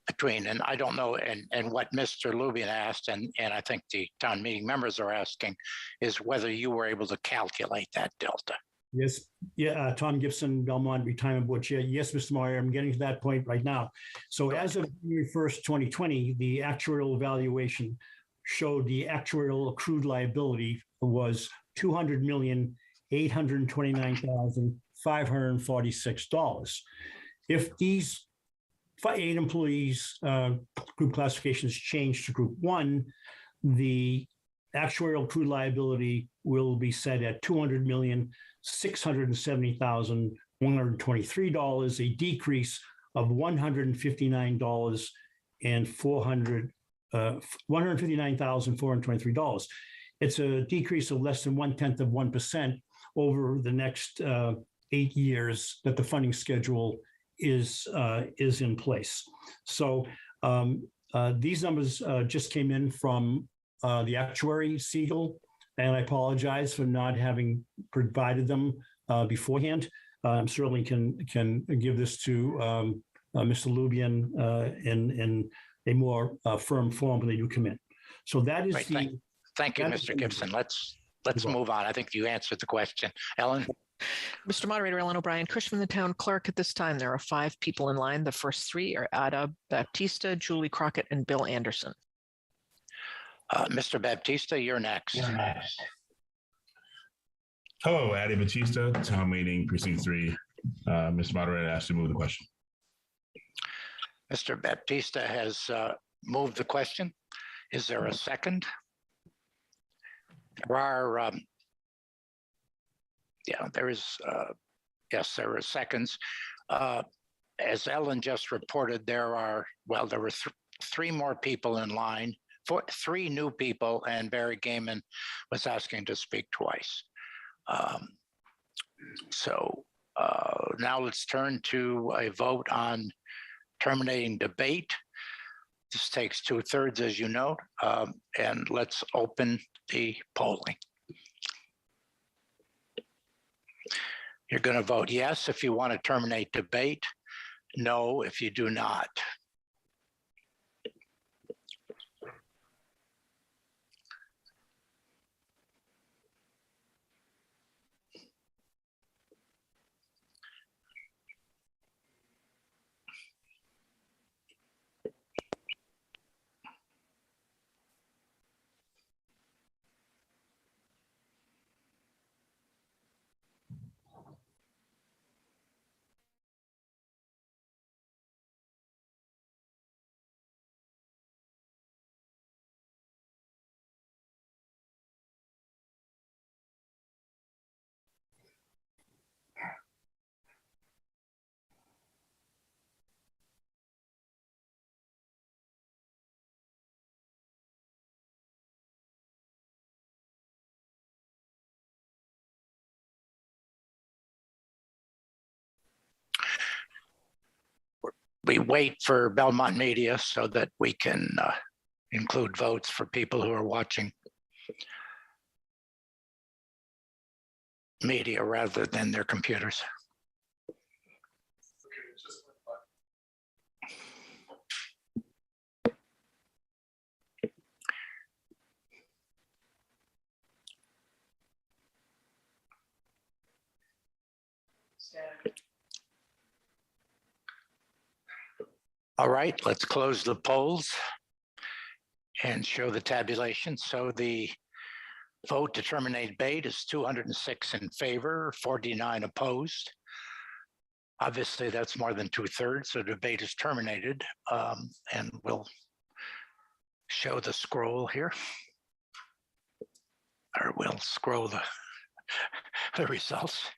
between, and I don't know, and what Mr. Lubian asked, and I think the town meeting members are asking, is whether you were able to calculate that delta. Yes, yeah, Tom Gibson, Belmont Retirement Board Chair. Yes, Mr. Meyer, I'm getting to that point right now. So as of January 1st, 2020, the actuarial evaluation showed the actuarial accrued liability was $200,829,546. If these 8 employees group classifications change to group 1, the actuarial accrued liability will be set at $200,670,123, a decrease of $159,423. It's a decrease of less than 0.1% over the next 8 years that the funding schedule is in place. So these numbers just came in from the actuary, Siegel, and I apologize for not having provided them beforehand. Certainly can give this to Mr. Lubian in a more firm form when they do come in. So that is Thank you, Mr. Gibson. Let's move on. I think you answered the question. Ellen? Mr. Moderator, Ellen O'Brien Cushman, the town clerk. At this time, there are 5 people in line. The first 3 are Ada Baptista, Julie Crockett, and Bill Anderson. Mr. Baptista, you're next. Hello, Ada Baptista, town meeting, precinct 3. Mr. Moderator, I ask you to move the question. Mr. Baptista has moved the question. Is there a second? There are, there is, yes, there are seconds. As Ellen just reported, there were 3 more people in line, 3 new people, and Barry Gaiman was asking to speak twice. So now let's turn to a vote on terminating debate. This takes 2/3, as you know, and let's open the polling. You're going to vote yes if you want to terminate debate, no if you do not. we wait for Belmont Media so that we can include votes for people who are watching media rather than their computers. All right, let's close the polls and show the tabulation. So the vote to terminate debate is 206 in favor, 49 opposed. Obviously, that's more than 2/3, so debate is terminated. And we'll show the scroll here, or we'll scroll the results.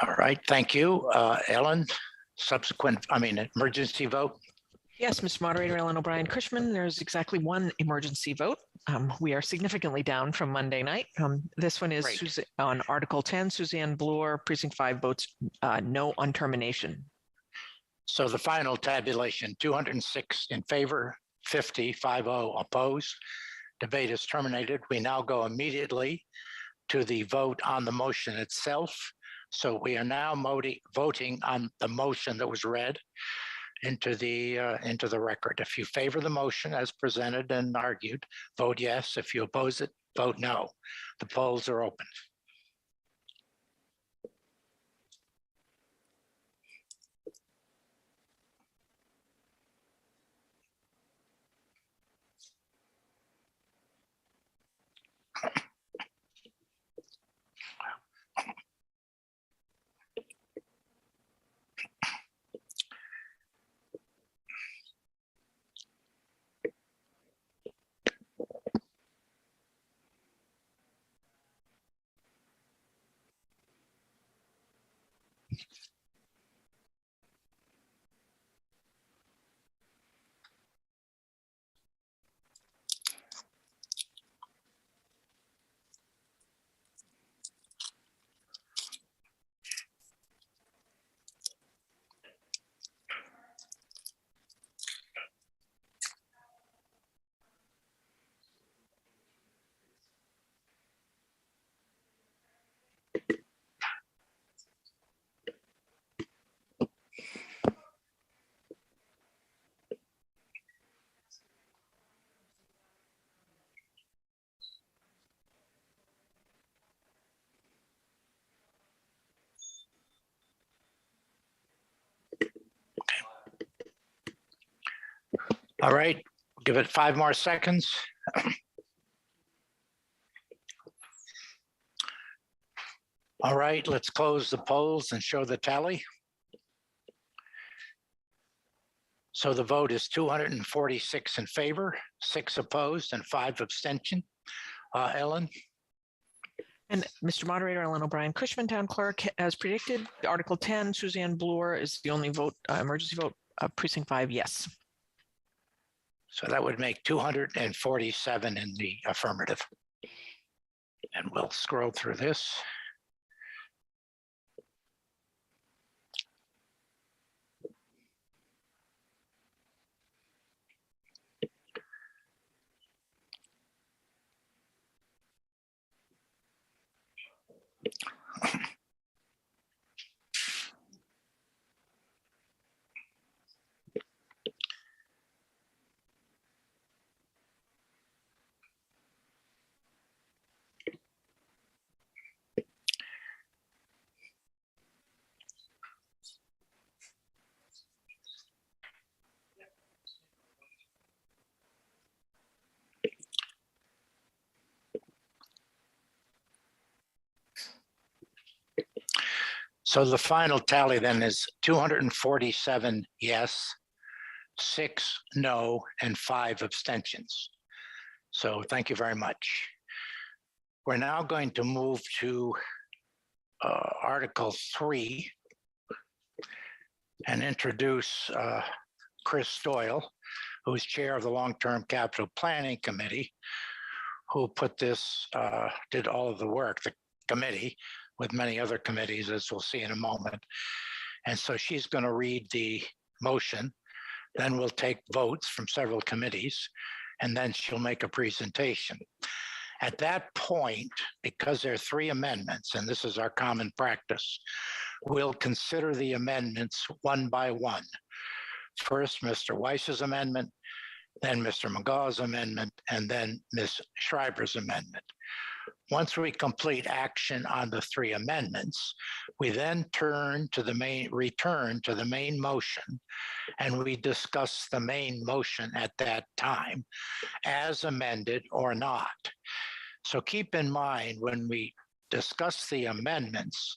All right, thank you. Ellen, emergency vote? Yes, Mr. Moderator, Ellen O'Brien Cushman, there's exactly one emergency vote. We are significantly down from Monday night. This one is on Article 10, Suzanne Bloor, Precinct 5 votes no on termination. So the final tabulation, 206 in favor, 50 opposed. Debate is terminated. We now go immediately to the vote on the motion itself. So we are now voting on the motion that was read into the record. If you favor the motion as presented and argued, vote yes. If you oppose it, vote no. The polls are open. All right, give it 5 more seconds. All right, let's close the polls and show the tally. So the vote is 246 in favor, 6 opposed, and 5 abstention. Ellen? And Mr. Moderator, Ellen O'Brien Cushman, Town Clerk, as predicted, Article 10, Suzanne Bloor is the only vote, emergency vote, Precinct 5, yes. So that would make 247 in the affirmative. And we'll scroll through this. So the final tally then is 247 yes, 6 no, and 5 abstentions. So thank you very much. We're now going to move to Article 3 and introduce Chris Doyle, who's chair of the Long-Term Capital Planning Committee, who put this, did all of the work, the committee, with many other committees, as we'll see in a moment. And so she's going to read the motion, then we'll take votes from several committees, and then she'll make a presentation. At that point, because there are 3 amendments, and this is our common practice, we'll consider the amendments one by one. First, Mr. Weiss's amendment, then Mr. McGaw's amendment, and then Ms. Schreiber's amendment. Once we complete action on the 3 amendments, we then return to the main motion, and we discuss the main motion at that time, as amended or not. So keep in mind, when we discuss the amendments,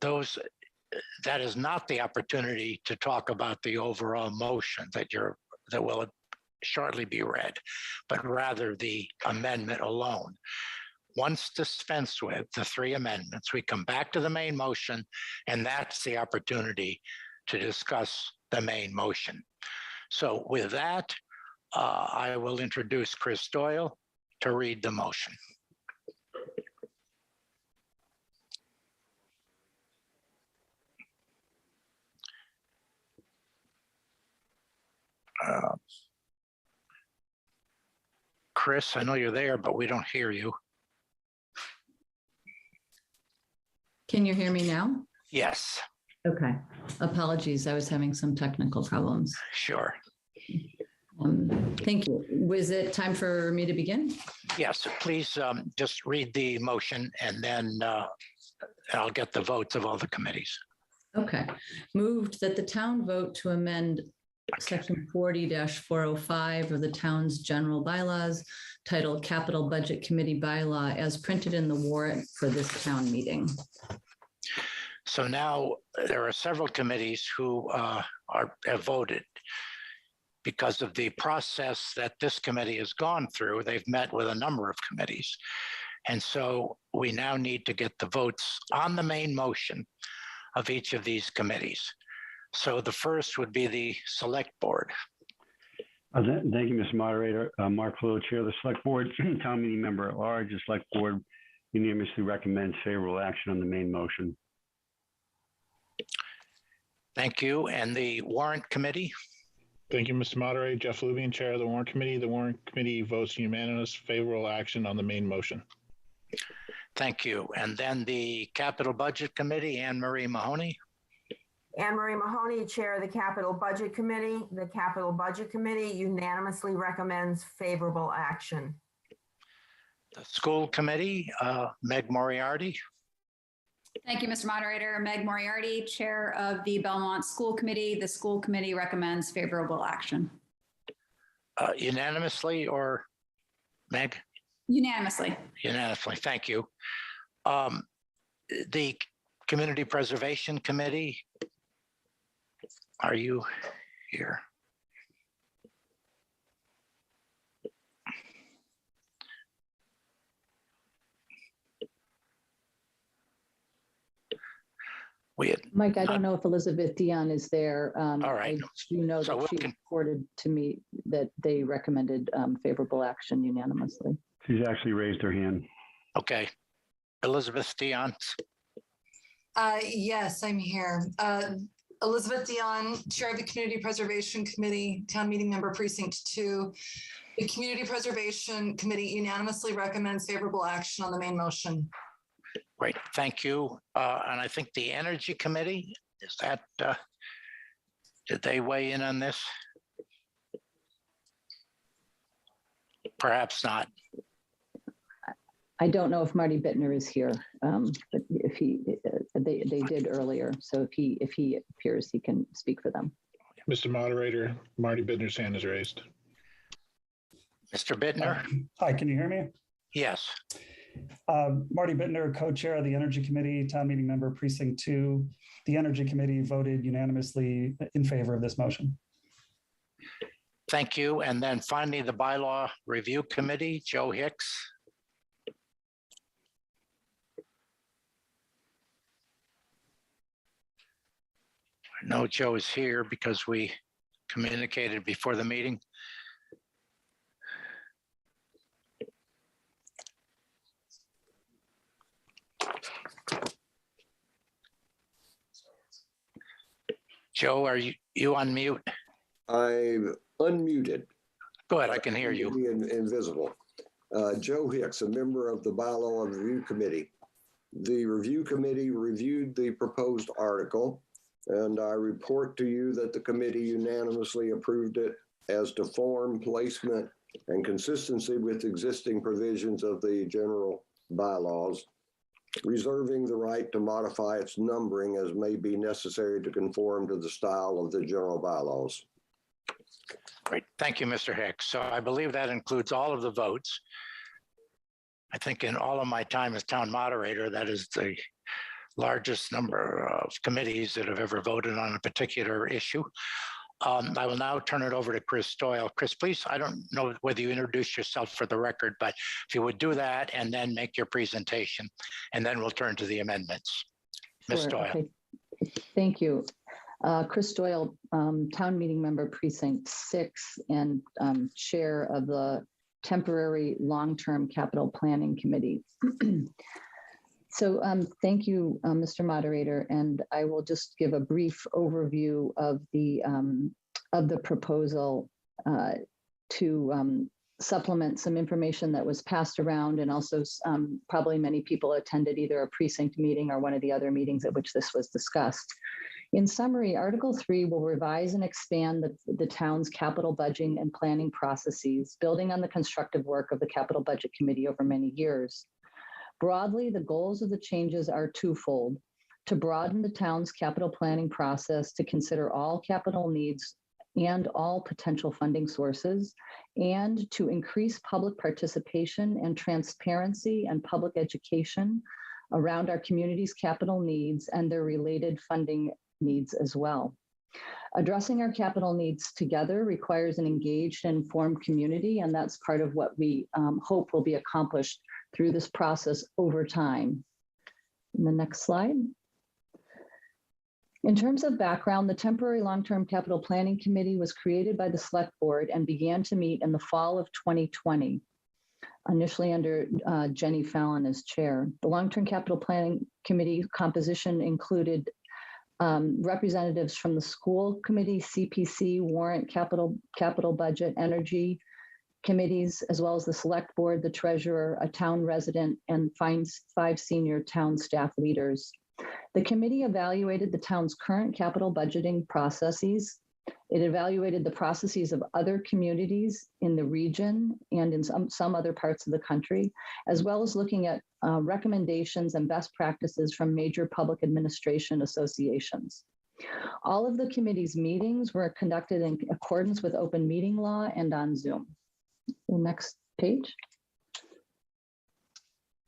that is not the opportunity to talk about the overall motion that will shortly be read, but rather the amendment alone. Once dispensed with the 3 amendments, we come back to the main motion, and that's the opportunity to discuss the main motion. So with that, I will introduce Chris Doyle to read the motion. Chris, I know you're there, but we don't hear you. Can you hear me now? Yes. Okay. Apologies. I was having some technical problems. Sure. Thank you. Was it time for me to begin? Yes, please just read the motion, and then I'll get the votes of all the committees. Okay. Moved that the town vote to amend Section 40-405 of the town's general bylaws titled Capital Budget Committee Bylaw as printed in the warrant for this town meeting. So now there are several committees who have voted. Because of the process that this committee has gone through, they've met with a number of committees. And so we now need to get the votes on the main motion of each of these committees. So the first would be the Select Board. Thank you, Mr. Moderator. Mark Flo, Chair of the Select Board, Town Meeting Member at Large. The Select Board unanimously recommends favorable action on the main motion. Thank you. And the Warrant Committee? Thank you, Mr. Moderator. Jeff Lubian, Chair of the Warrant Committee. The Warrant Committee votes unanimous favorable action on the main motion. Thank you. And then the Capital Budget Committee, Anne Marie Mahoney. Anne Marie Mahoney, Chair of the Capital Budget Committee. The Capital Budget Committee unanimously recommends favorable action. The School Committee, Meg Moriarty. Thank you, Mr. Moderator. Meg Moriarty, Chair of the Belmont School Committee. The School Committee recommends favorable action. Unanimously, or Meg? Unanimously. Unanimously, thank you. The Community Preservation Committee, are you here? Mike, I don't know if Elizabeth Dion is there. All right. I do know So that she reported to me that they recommended favorable action unanimously. She's actually raised her hand. Okay. Elizabeth Dion. Yes, I'm here. Elizabeth Dion, Chair of the Community Preservation Committee, Town Meeting Member Precinct 2. The Community Preservation Committee unanimously recommends favorable action on the main motion. Great, thank you. And I think the Energy Committee, is that, did they weigh in on this? Perhaps not. I don't know if Marty Bittner is here, but if they did earlier. So if he appears, he can speak for them. Mr. Moderator, Marty Bittner's hand is raised. Mr. Bittner? Hi, can you hear me? Yes. Marty Bittner, co-chair of the Energy Committee, town meeting member, precinct 2. The Energy Committee voted unanimously in favor of this motion. Thank you. And then finally, the Bylaw Review Committee, Joe Hicks. I know Joe is here because we communicated before the meeting. Joe, are you on mute? I'm unmuted. Good, I can hear you. Invisible. Joe Hicks, a member of the Bylaw Review Committee. The review committee reviewed the proposed article, and I report to you that the committee unanimously approved it as to form, placement, and consistency with existing provisions of the general bylaws, reserving the right to modify its numbering as may be necessary to conform to the style of the general bylaws. Great. Thank you, Mr. Hicks. So I believe that includes all of the votes. I think in all of my time as town moderator, that is the largest number of committees that have ever voted on a particular issue. I will now turn it over to Chris Doyle. Chris, please, I don't know whether you introduced yourself for the record, but if you would do that and then make your presentation, and then we'll turn to the amendments. Ms. Sure, Doyle. okay. Thank you. Chris Doyle, town meeting member, precinct 6, and chair of the temporary long-term capital planning committee. So thank you, Mr. Moderator, and I will just give a brief overview of the proposal to supplement some information that was passed around, and also probably many people attended either a precinct meeting or one of the other meetings at which this was discussed. In summary, Article 3 will revise and expand the town's capital budgeting and planning processes, building on the constructive work of the Capital Budget Committee over many years. Broadly, the goals of the changes are twofold: to broaden the town's capital planning process to consider all capital needs and all potential funding sources, and to increase public participation and transparency and public education around our community's capital needs and their related funding needs as well. Addressing our capital needs together requires an engaged and informed community, and that's part of what we hope will be accomplished through this process over time. In the next slide. In terms of background, the Temporary Long-Term Capital Planning Committee was created by the Select Board and began to meet in the fall of 2020, initially under Jenny Fallon as chair. The Long-Term Capital Planning Committee composition included representatives from the school committee, CPC, warrant, capital budget, energy committees, as well as the select board, the treasurer, a town resident, and 5 senior town staff leaders. The committee evaluated the town's current capital budgeting processes. It evaluated the processes of other communities in the region and in some other parts of the country, as well as looking at recommendations and best practices from major public administration associations. All of the committee's meetings were conducted in accordance with open meeting law and on Zoom. The next page.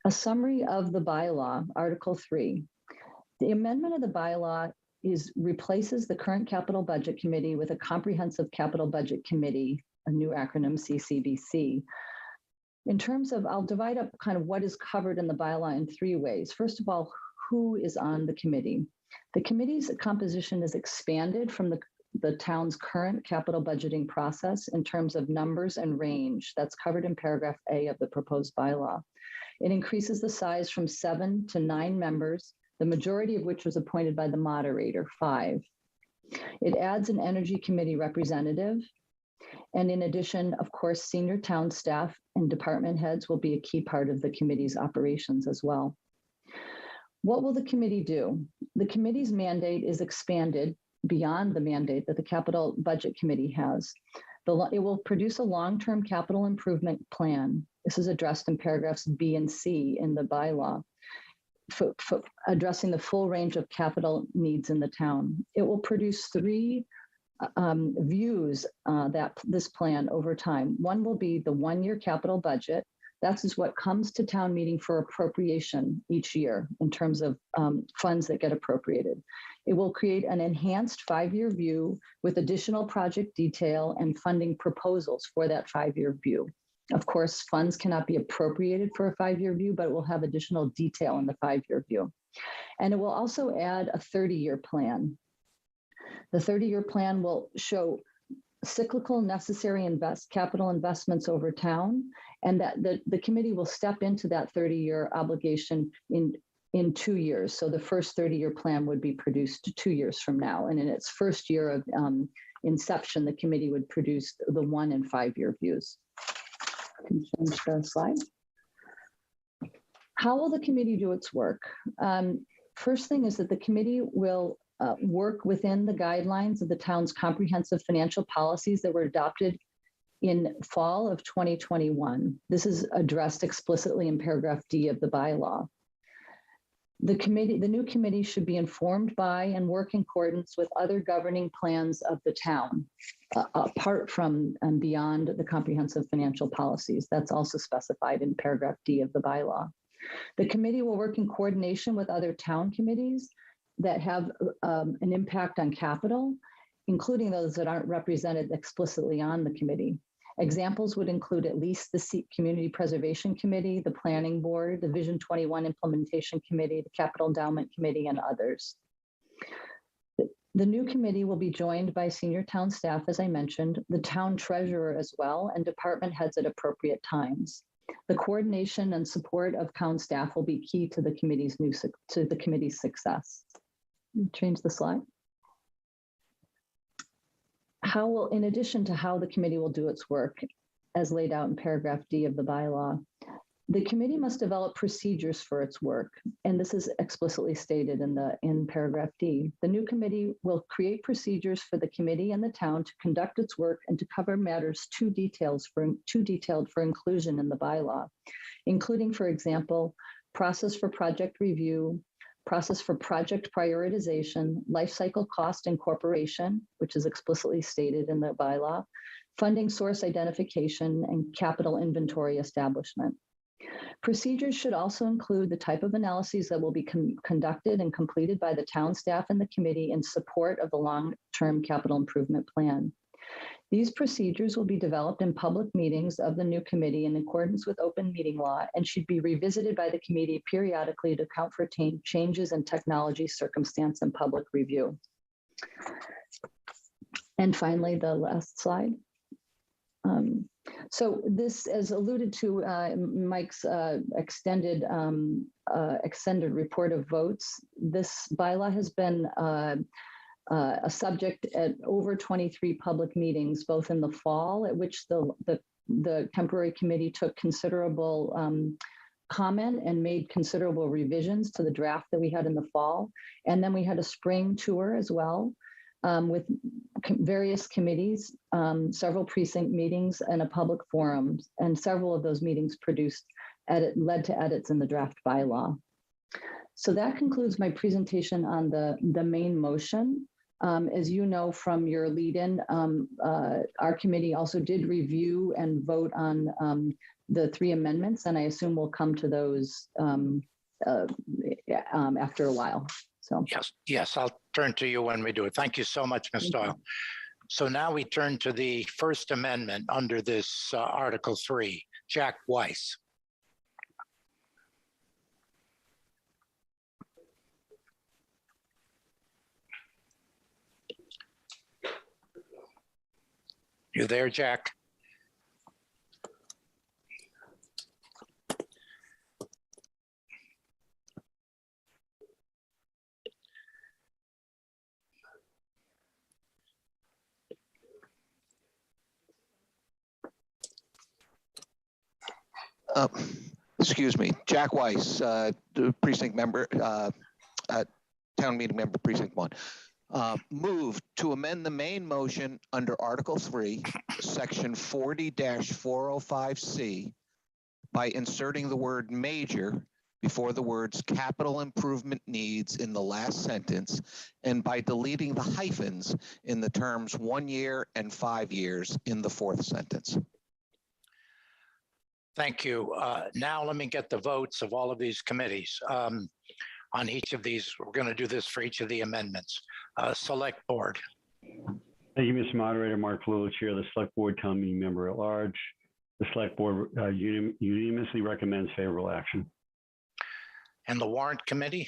A summary of the bylaw, Article 3. The amendment of the bylaw replaces the current Capital Budget Committee with a Comprehensive Capital Budget Committee, a new acronym, CCBC. In terms of, I'll divide up kind of what is covered in the bylaw in 3 ways. First of all, who is on the committee? The committee's composition is expanded from the town's current capital budgeting process in terms of numbers and range. That's covered in paragraph A of the proposed bylaw. It increases the size from 7 to 9 members, the majority of which was appointed by the moderator, 5. It adds an energy committee representative. And in addition, of course, senior town staff and department heads will be a key part of the committee's operations as well. What will the committee do? The committee's mandate is expanded beyond the mandate that the Capital Budget Committee has. It will produce a long-term capital improvement plan. This is addressed in paragraphs B and C in the bylaw, for addressing the full range of capital needs in the town. It will produce 3 views that this plan over time. One will be the 1-year capital budget, That is what comes to town meeting for appropriation each year in terms of funds that get appropriated. It will create an enhanced 5-year view with additional project detail and funding proposals for that 5-year view. Of course, funds cannot be appropriated for a 5-year view, but it will have additional detail in the 5-year view. And it will also add a 30-year plan. The 30-year plan will show cyclical necessary capital investments over town, and that the committee will step into that 30-year obligation in 2 years. So the first 30-year plan would be produced 2 years from now. And in its first year of inception, the committee would produce the 1- and 5-year views. Can change the slide. How will the committee do its work? First thing is that the committee will work within the guidelines of the town's comprehensive financial policies that were adopted in fall of 2021. This is addressed explicitly in paragraph D of the bylaw. The new committee should be informed by and work in accordance with other governing plans of the town, apart from and beyond the comprehensive financial policies. That's also specified in paragraph D of the bylaw. The committee will work in coordination with other town committees that have an impact on capital, including those that aren't represented explicitly on the committee. Examples would include at least the Community Preservation Committee, the Planning Board, the Vision 21 Implementation Committee, the Capital Endowment Committee, and others. The new committee will be joined by senior town staff, as I mentioned, the town treasurer as well, and department heads at appropriate times. The coordination and support of town staff will be key to the committee's success. Change the slide. In addition to how the committee will do its work, as laid out in paragraph D of the bylaw, the committee must develop procedures for its work, and this is explicitly stated in paragraph D. The new committee will create procedures for the committee and the town to conduct its work and to cover matters too detailed for inclusion in the bylaw, including, for example, process for project review, process for project prioritization, life cycle cost incorporation, which is explicitly stated in the bylaw, funding source identification, and capital inventory establishment. Procedures should also include the type of analyses that will be conducted and completed by the town staff and the committee in support of the long-term capital improvement plan. These procedures will be developed in public meetings of the new committee in accordance with open meeting law and should be revisited by the committee periodically to account for changes in technology, circumstance, and public review. And finally, the last slide. So this, as alluded to Mike's extended report of votes, this bylaw has been a subject at over 23 public meetings, both in the fall, at which the temporary committee took considerable comment and made considerable revisions to the draft that we had in the fall. And then we had a spring tour as well with various committees, several precinct meetings and a public forum. And several of those meetings led to edits in the draft bylaw. So that concludes my presentation on the main motion. As you know from your lead-in, our committee also did review and vote on the 3 amendments, and I assume we'll come to those after a while. So yes, I'll turn to you when we do it. Thank you so much, Ms. Doyle. So now we turn to the First Amendment under this Article 3. Jack Weiss. You there, Jack? Excuse me, Jack Weiss, precinct member, town meeting member, precinct 1. Move to amend the main motion under Article 3, Section 40-405C by inserting the word major before the words capital improvement needs in the last sentence and by deleting the hyphens in the terms 1 year and 5 years in the 4th sentence. Thank you. Now let me get the votes of all of these committees. On each of these, we're going to do this for each of the amendments. Select Board. Thank you, Mr. Moderator. Mark Palullo, Chair of the Select Board, Town Meeting Member at Large. The Select Board unanimously recommends favorable action. And the Warrant Committee.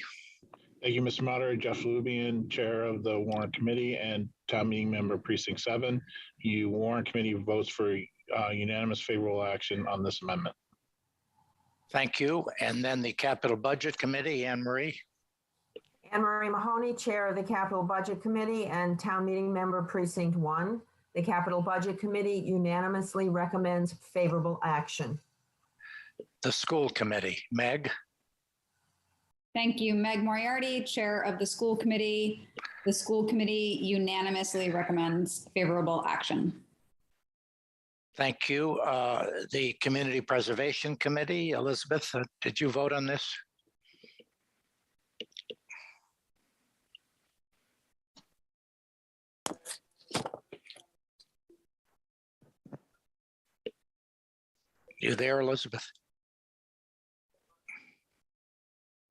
Thank you, Mr. Moderator. Jeff Lubian, Chair of the Warrant Committee and Town Meeting Member Precinct 7. Warrant Committee votes for unanimous favorable action on this amendment. Thank you. And then the Capital Budget Committee, Anne Marie. Anne Marie Mahoney, Chair of the Capital Budget Committee and Town Meeting Member Precinct 1. The Capital Budget Committee unanimously recommends favorable action. The School Committee, Meg. Thank you. Meg Moriarty, Chair of the School Committee. The School Committee unanimously recommends favorable action. Thank you. The Community Preservation Committee, Elizabeth, did you vote on this? You there, Elizabeth?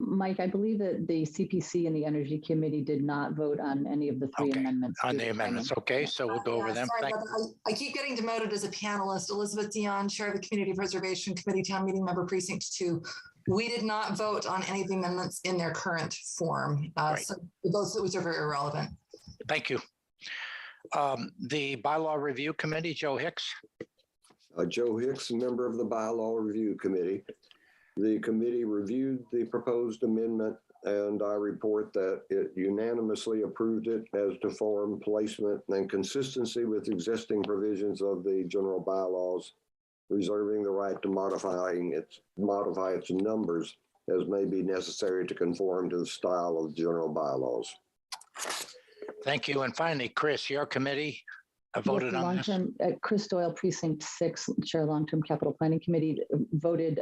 Mike, I believe that the CPC and the Energy Committee did not vote on any of the three amendments. On the amendments. Okay, so we'll go over them. Sorry about that. I keep getting demoted as a panelist. Elizabeth Dion, Chair of the Community Preservation Committee, Town Meeting Member Precinct 2. We did not vote on any of the amendments in their current form. So those are very irrelevant. Thank you. The Bylaw Review Committee, Joe Hicks. Joe Hicks, member of the Bylaw Review Committee. The committee reviewed the proposed amendment, and I report that it unanimously approved it as to form, placement, and consistency with existing provisions of the general bylaws, reserving the right to modify its numbers as may be necessary to conform to the style of general bylaws. Thank you. And finally, Chris, your committee voted on this. Chris Doyle, Precinct 6, Chair Long-Term Capital Planning Committee, voted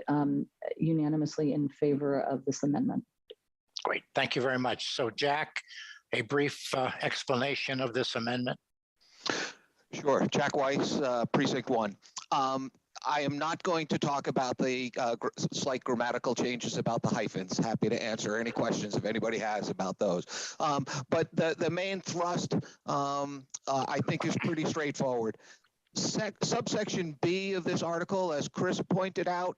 unanimously in favor of this amendment. Great. Thank you very much. So, Jack, a brief explanation of this amendment. Sure. Jack Weiss, Precinct 1. I am not going to talk about the slight grammatical changes about the hyphens. Happy to answer any questions if anybody has about those. But the main thrust, I think, is pretty straightforward. Subsection B of this article, as Chris pointed out,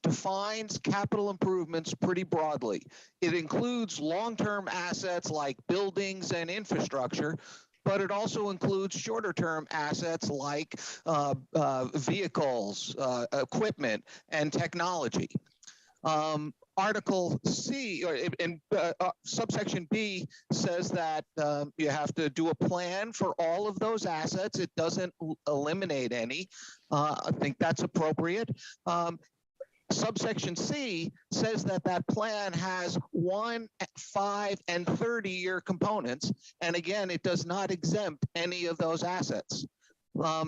defines capital improvements pretty broadly. It includes long-term assets like buildings and infrastructure, but it also includes shorter-term assets like vehicles, equipment, and technology. Article C, in subsection B, says that you have to do a plan for all of those assets. It doesn't eliminate any. I think that's appropriate. Subsection C says that that plan has 1, 5, and 30-year components. And again, it does not exempt any of those assets.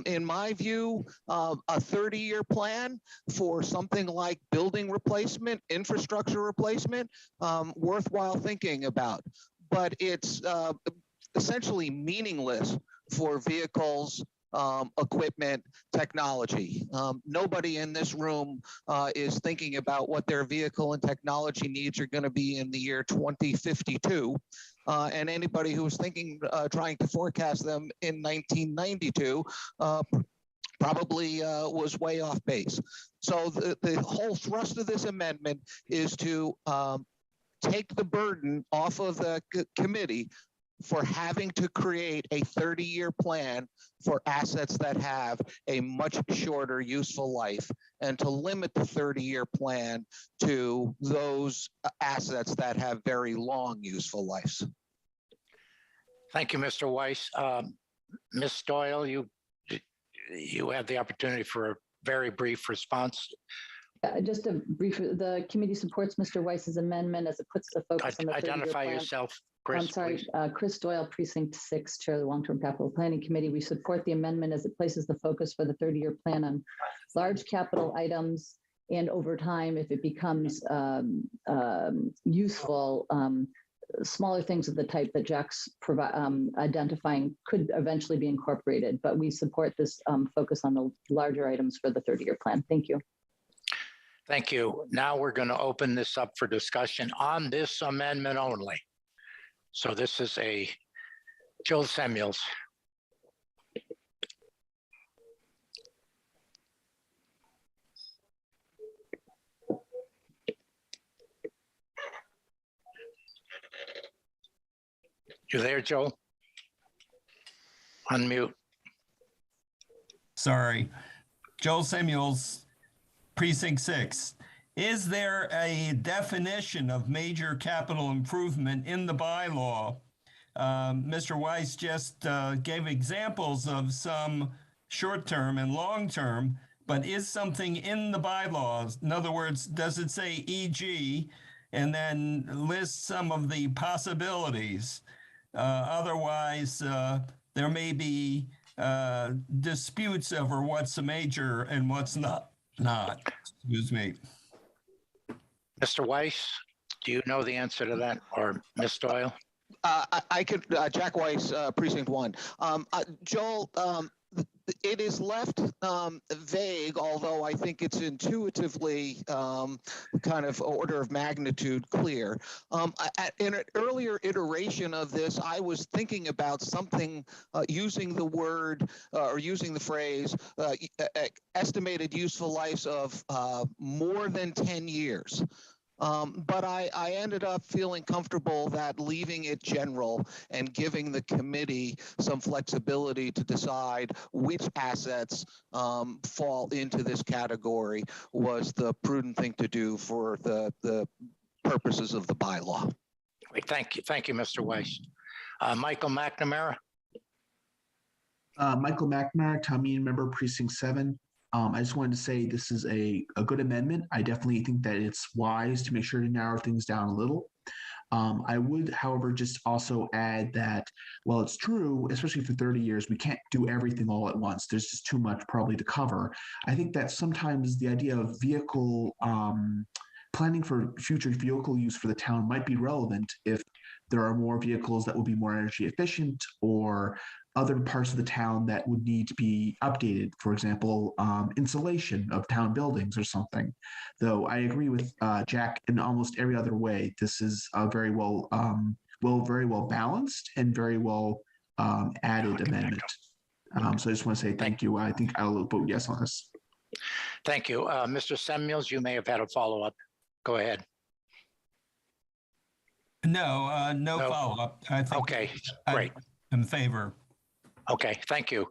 In my view, a 30-year plan for something like building replacement, infrastructure replacement, worthwhile thinking about. But it's essentially meaningless for vehicles, equipment, technology. Nobody in this room is thinking about what their vehicle and technology needs are going to be in the year 2052. And anybody who was thinking, trying to forecast them in 1992, probably was way off base. So the whole thrust of this amendment is to take the burden off of the committee for having to create a 30-year plan for assets that have a much shorter useful life, and to limit the 30-year plan to those assets that have very long useful lives. Thank you, Mr. Weiss. Ms. Doyle, you have the opportunity for a very brief response. Just a brief, the committee supports Mr. Weiss's amendment as it puts the focus on the 30-year plan. Identify yourself, Chris. I'm sorry, Chris Doyle, Precinct 6, Chair of the Long-Term Capital Planning Committee. We support the amendment as it places the focus for the 30-year plan on large capital items, and over time, if it becomes useful, smaller things of the type that Jack's identifying could eventually be incorporated. But we support this focus on the larger items for the 30-year plan. Thank you. Thank you. Now we're going to open this up for discussion on this amendment only. So this is a Jill Samuels. You there, Joel? Unmute. Sorry. Joel Samuels, Precinct 6. Is there a definition of major capital improvement in the bylaw? Mr. Weiss just gave examples of some short-term and long-term, but is something in the bylaws? In other words, does it say EG and then list some of the possibilities? Otherwise, there may be disputes over what's a major and what's not. Excuse me. Mr. Weiss, do you know the answer to that, or Ms. Doyle? I could, Jack Weiss, Precinct 1. Joel, it is left vague, although I think it's intuitively kind of order of magnitude clear. In an earlier iteration of this, I was thinking about something using the word or using the phrase estimated useful lives of more than 10 years. But I ended up feeling comfortable that leaving it general and giving the committee some flexibility to decide which assets fall into this category was the prudent thing to do for the purposes of the bylaw. Great, thank you, Mr. Weiss. Michael McNamara. Michael McNamara, town meeting member, Precinct 7. I just wanted to say this is a good amendment. I definitely think that it's wise to make sure to narrow things down a little. I would, however, just also add that, well, it's true, especially for 30 years, we can't do everything all at once. There's just too much probably to cover. I think that sometimes the idea of vehicle planning for future vehicle use for the town might be relevant if there are more vehicles that will be more energy efficient or other parts of the town that would need to be updated, for example, insulation of town buildings or something. Though I agree with Jack in almost every other way. This is a very well balanced and very well added amendment. So I just want to say thank you. I think I'll vote yes on this. Thank you. Mr. Samuels, you may have had a follow-up. Go ahead. No, no follow-up. I think okay, great. I'm in favor. Okay, thank you.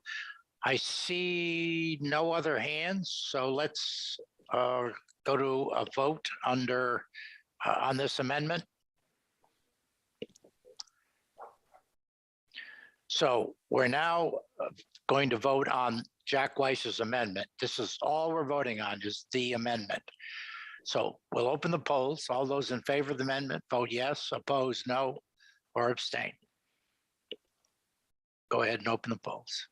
I see no other hands, so let's go to a vote on this amendment. So we're now going to vote on Jack Weiss's amendment. This is all we're voting on is the amendment. So we'll open the polls. All those in favor of the amendment, vote yes, oppose no, or abstain. Go ahead and open the polls.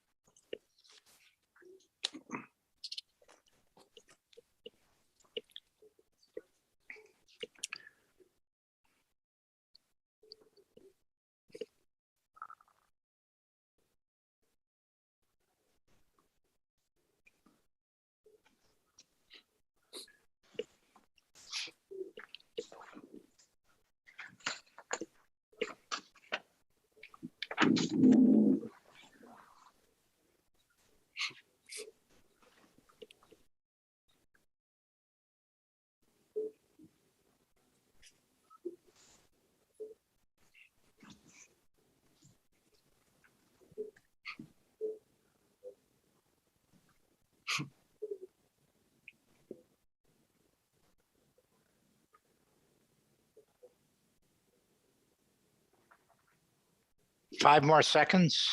Five more seconds.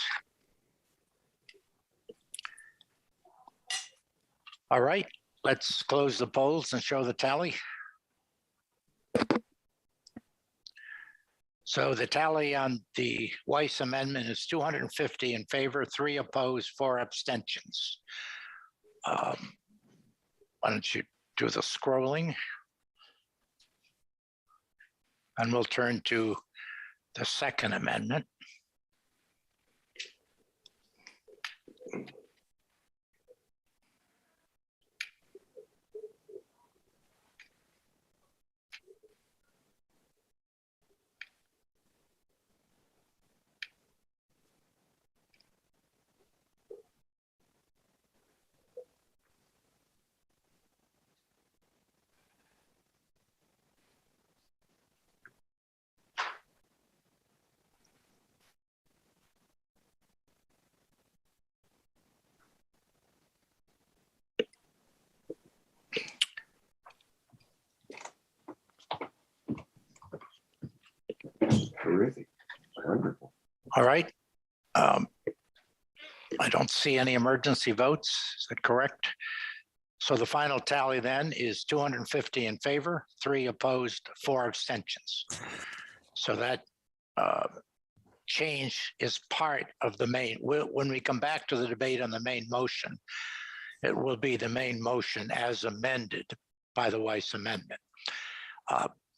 All right, let's close the polls and show the tally. So the tally on the Weiss amendment is 250 in favor, 3 opposed, 4 abstentions. Why don't you do the scrolling? And we'll turn to the second amendment. Terrific. Wonderful. All right. I don't see any emergency votes. Is that correct? So the final tally then is 250 in favor, 3 opposed, 4 abstentions. So that change is part of the main. When we come back to the debate on the main motion, it will be the main motion as amended by the Weiss amendment.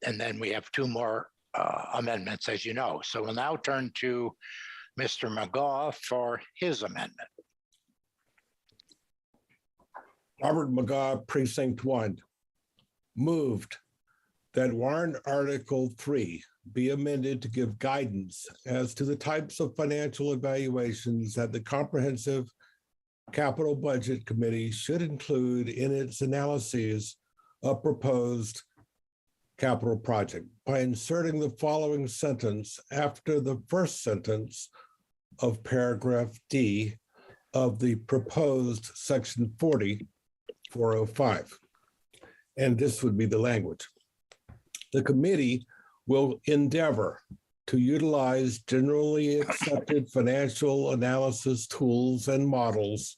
And then we have 2 more amendments, as you know. So we'll now turn to Mr. McGaugh for his amendment. Robert McGaugh, Precinct 1, moved that warrant Article 3 be amended to give guidance as to the types of financial evaluations that the Comprehensive Capital Budget Committee should include in its analyses of proposed capital project by inserting the following sentence after the first sentence of paragraph D of the proposed section 405. And this would be the language. The committee will endeavor to utilize generally accepted financial analysis tools and models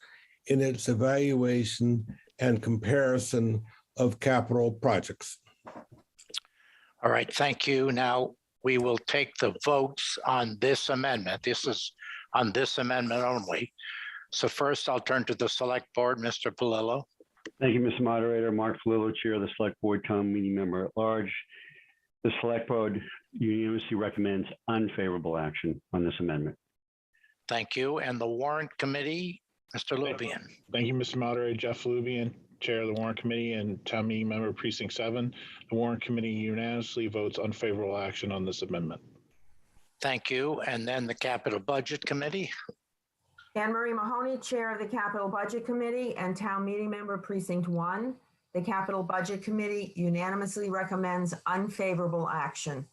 in its evaluation and comparison of capital projects. All right, thank you. Now we will take the votes on this amendment. This is on this amendment only. So first I'll turn to the select board, Mr. Palillo. Thank you, Mr. Moderator. Mark Palillo, Chair of the Select Board, Town Meeting Member at Large. The Select Board unanimously recommends unfavorable action on this amendment. Thank you. And the Warrant Committee, Mr. Lubian. Thank you, Mr. Moderator. Jeff Lubian, Chair of the Warrant Committee and Town Meeting Member Precinct 7. The Warrant Committee unanimously votes unfavorable action on this amendment. Thank you. And then the Capital Budget Committee. Anne Marie Mahoney, Chair of the Capital Budget Committee and Town Meeting Member Precinct 1. The Capital Budget Committee unanimously recommends unfavorable action.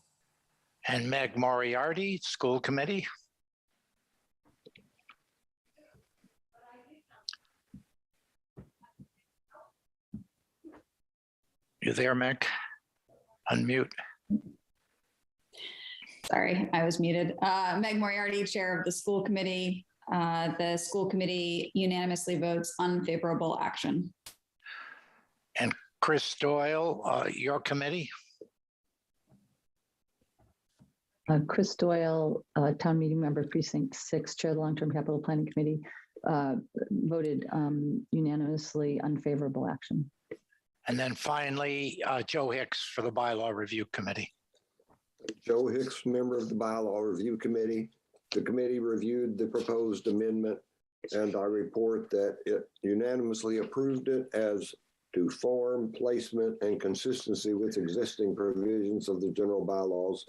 And Meg Moriarty, School Committee. You there, Meg? Unmute. Sorry, I was muted. Meg Moriarty, Chair of the School Committee. The School Committee unanimously votes unfavorable action. And Chris Doyle, your committee. Chris Doyle, Town Meeting Member Precinct 6, Chair of the Long-Term Capital Planning Committee, voted unanimously unfavorable action. And then finally, Joe Hicks for the Bylaw Review Committee. Joe Hicks, member of the Bylaw Review Committee. The committee reviewed the proposed amendment, and I report that it unanimously approved it as to form, placement, and consistency with existing provisions of the general bylaws,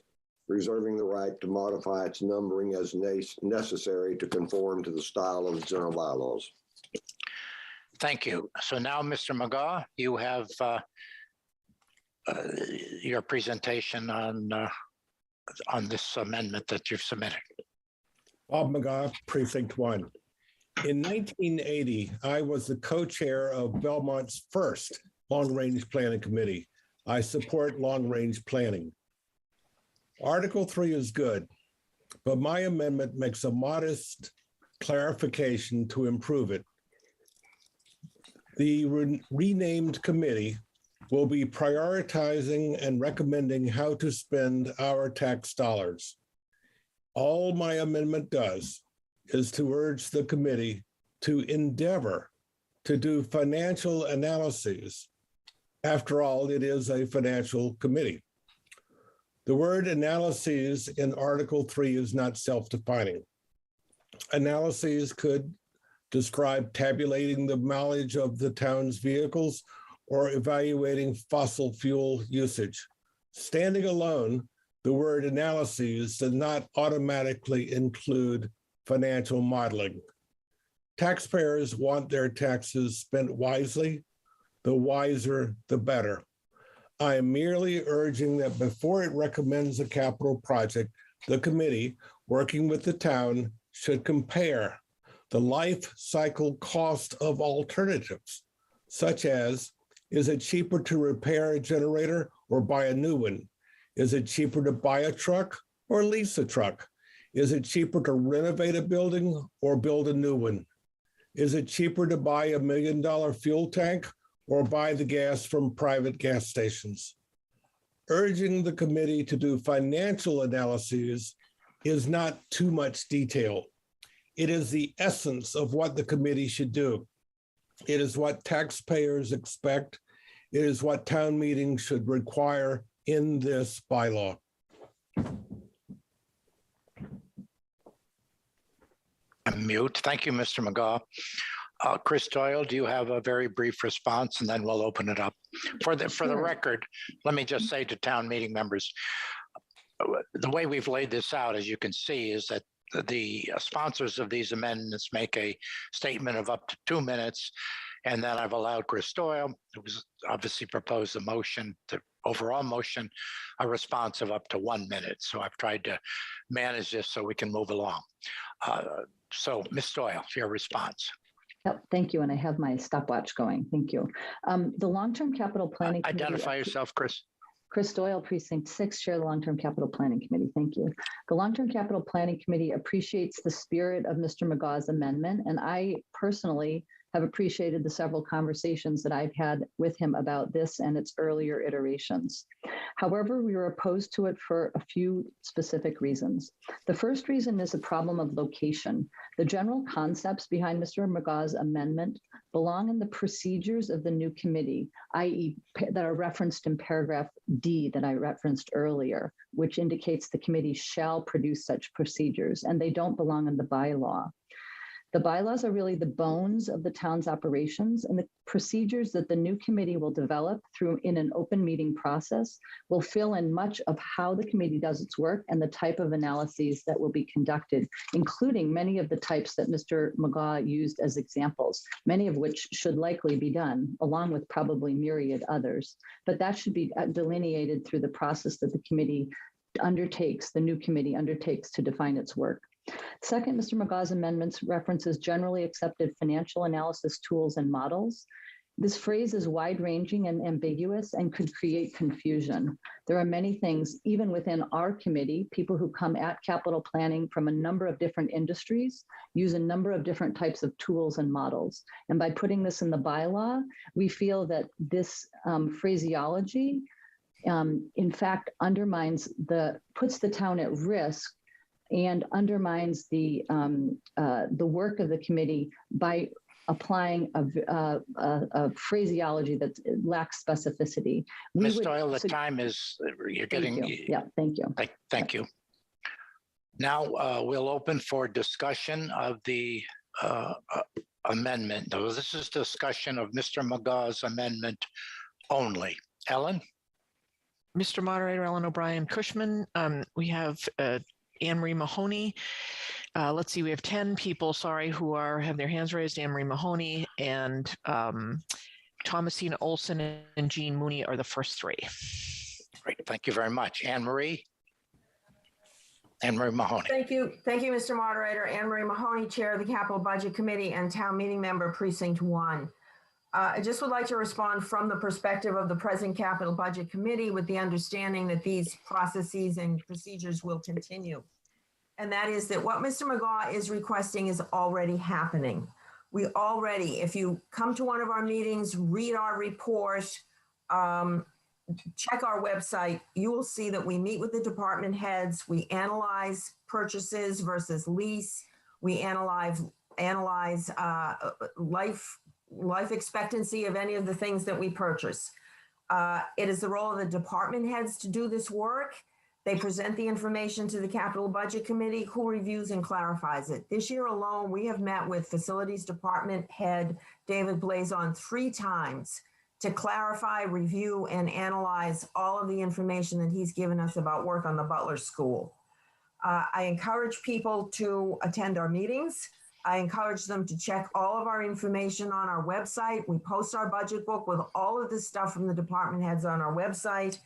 reserving the right to modify its numbering as necessary to conform to the style of the general bylaws. Thank you. So now, Mr. McGaugh, you have your presentation on this amendment that you've submitted. Bob McGaugh, Precinct 1. In 1980, I was the co-chair of Belmont's first long-range planning committee. I support long-range planning. Article 3 is good, but my amendment makes a modest clarification to improve it. The renamed committee will be prioritizing and recommending how to spend our tax dollars. All my amendment does is to urge the committee to endeavor to do financial analyses. After all, it is a financial committee. The word analyses in Article 3 is not self-defining. Analyses could describe tabulating the mileage of the town's vehicles or evaluating fossil fuel usage. Standing alone, the word analyses does not automatically include financial modeling. Taxpayers want their taxes spent wisely. The wiser, the better. I am merely urging that before it recommends a capital project, the committee, working with the town, should compare the life cycle cost of alternatives, such as, is it cheaper to repair a generator or buy a new one? Is it cheaper to buy a truck or lease a truck? Is it cheaper to renovate a building or build a new one? Is it cheaper to buy $1 million fuel tank or buy the gas from private gas stations? Urging the committee to do financial analyses is not too much detail. It is the essence of what the committee should do. It is what taxpayers expect. It is what town meetings should require in this bylaw. Mute. Thank you, Mr. McGaugh. Chris Doyle, do you have a very brief response, and then we'll open it up. For the record, let me just say to town meeting members, the way we've laid this out, as you can see, is that the sponsors of these amendments make a statement of up to 2 minutes, and then I've allowed Chris Doyle, who's obviously proposed the motion, the overall motion, a response of up to 1 minute. So I've tried to manage this so we can move along. So Ms. Doyle, your response. Yep, thank you. And I have my stopwatch going. Thank you. The long-term capital planning. Identify yourself, Chris. Chris Doyle, Precinct 6, Chair of the Long-Term Capital Planning Committee. Thank you. The Long-Term Capital Planning Committee appreciates the spirit of Mr. McGaugh's amendment, and I personally have appreciated the several conversations that I've had with him about this and its earlier iterations. However, we were opposed to it for a few specific reasons. The first reason is a problem of location. The general concepts behind Mr. McGaugh's amendment belong in the procedures of the new committee, i.e. that are referenced in paragraph D that I referenced earlier, which indicates the committee shall produce such procedures, and they don't belong in the bylaw. The bylaws are really the bones of the town's operations, and the procedures that the new committee will develop in an open meeting process will fill in much of how the committee does its work and the type of analyses that will be conducted, including many of the types that Mr. McGaugh used as examples, many of which should likely be done, along with probably myriad others. But that should be delineated through the process that the committee undertakes, the new committee undertakes to define its work. Second, Mr. McGaugh's amendments references generally accepted financial analysis tools and models. This phrase is wide-ranging and ambiguous and could create confusion. There are many things, even within our committee, people who come at capital planning from a number of different industries use a number of different types of tools and models. And by putting this in the bylaw, we feel that this phraseology, in fact, puts the town at risk and undermines the work of the committee by applying a phraseology that lacks specificity. Ms. Doyle, the time is, you're getting. Thank you. Yeah, thank you. Thank you. Now we'll open for discussion of the amendment. This is discussion of Mr. McGaugh's amendment only. Ellen? Mr. Moderator, Ellen O'Brien Cushman. We have Anne Marie Mahoney. Let's see, we have 10 people, who have their hands raised. Anne Marie Mahoney and Thomasina Olson and Jean Mooney are the first three. Great, thank you very much. Anne Marie Mahoney. Thank you, Mr. Moderator. Anne Marie Mahoney, Chair of the Capital Budget Committee and Town Meeting Member, Precinct 1. I just would like to respond from the perspective of the present Capital Budget Committee with the understanding that these processes and procedures will continue. And that is that what Mr. McGaugh is requesting is already happening. We already, if you come to one of our meetings, read our report, check our website, you will see that we meet with the department heads, we analyze purchases versus lease, we analyze life expectancy of any of the things that we purchase. It is the role of the department heads to do this work. They present the information to the Capital Budget Committee, who reviews and clarifies it. This year alone, we have met with Facilities Department Head David Blazon 3 times to clarify, review, and analyze all of the information that he's given us about work on the Butler School. I encourage people to attend our meetings. I encourage them to check all of our information on our website. We post our budget book with all of this stuff from the department heads on our website.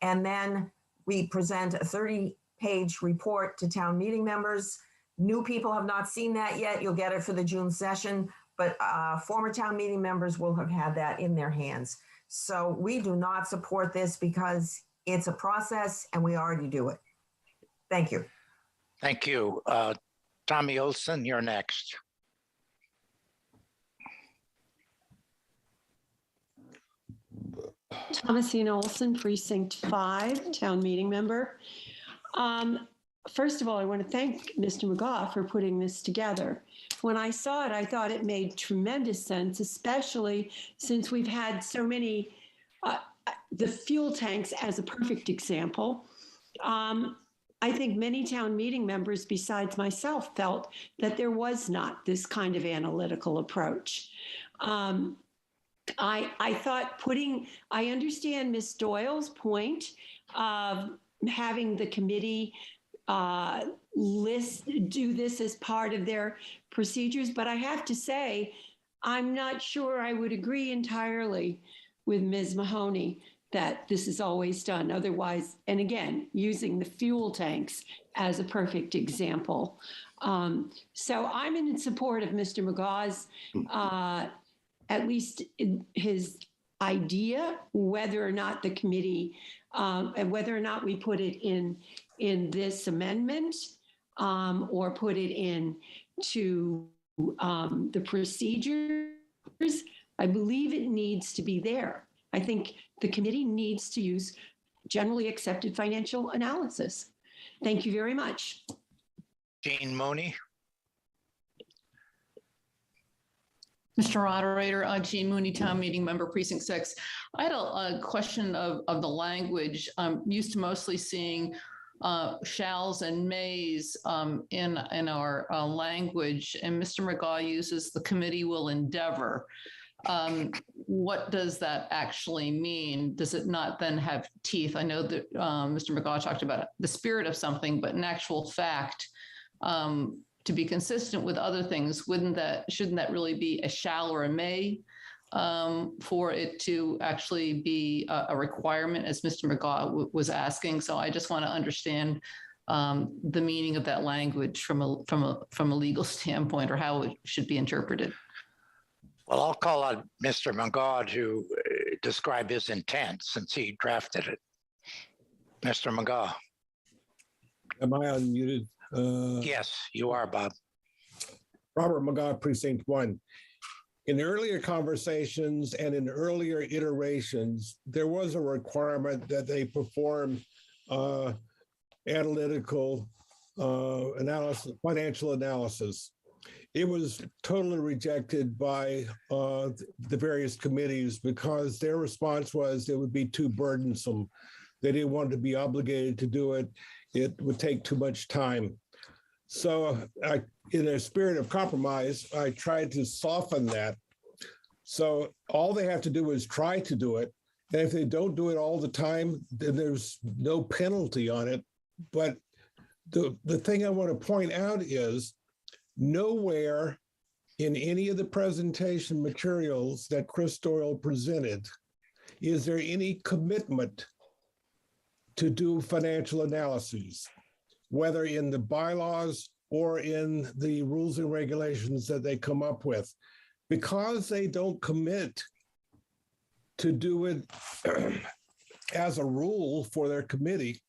And then we present a 30-page report to town meeting members. New people have not seen that yet. You'll get it for the June session, but former town meeting members will have had that in their hands. So we do not support this because it's a process and we already do it. Thank you. Thank you. Tommy Olson, you're next. Thomasina Olson, Precinct 5, Town Meeting Member. First of all, I want to thank Mr. McGaugh for putting this together. When I saw it, I thought it made tremendous sense, especially since we've had so many, the fuel tanks as a perfect example. I think many town meeting members besides myself felt that there was not this kind of analytical approach. I thought I understand Ms. Doyle's point of having the committee do this as part of their procedures, but I have to say, I'm not sure I would agree entirely with Ms. Mahoney that this is always done otherwise. And again, using the fuel tanks as a perfect example. So I'm in support of Mr. McGaugh's, at least his idea, whether or not the committee, and whether or not we put it in this amendment or put it in to the procedures. I believe it needs to be there. I think the committee needs to use generally accepted financial analysis. Thank you very much. Jean Mooney. Mr. Moderator, Jean Mooney, Town Meeting Member, Precinct 6. I had a question of the language. I'm used to mostly seeing shalls and mays in our language, and Mr. McGaugh uses the committee will endeavor. What does that actually mean? Does it not then have teeth? I know that Mr. McGaugh talked about the spirit of something, but in actual fact, to be consistent with other things, shouldn't that really be a shall or a may for it to actually be a requirement, as Mr. McGaugh was asking? So I just want to understand the meaning of that language from a legal standpoint, or how it should be interpreted. Well, I'll call on Mr. McGaugh to describe his intent since he drafted it. Mr. McGaugh. Am I unmuted? Yes, you are, Bob. Robert McGaugh, Precinct 1. In earlier conversations and in earlier iterations, there was a requirement that they perform analytical analysis, financial analysis. It was totally rejected by the various committees because their response was it would be too burdensome. They didn't want to be obligated to do it. It would take too much time. So in a spirit of compromise, I tried to soften that. So all they have to do is try to do it. And if they don't do it all the time, then there's no penalty on it. But the thing I want to point out is nowhere in any of the presentation materials that Chris Doyle presented is there any commitment to do financial analyses, whether in the bylaws or in the rules and regulations that they come up with. Because they don't commit to do it as a rule for their committee,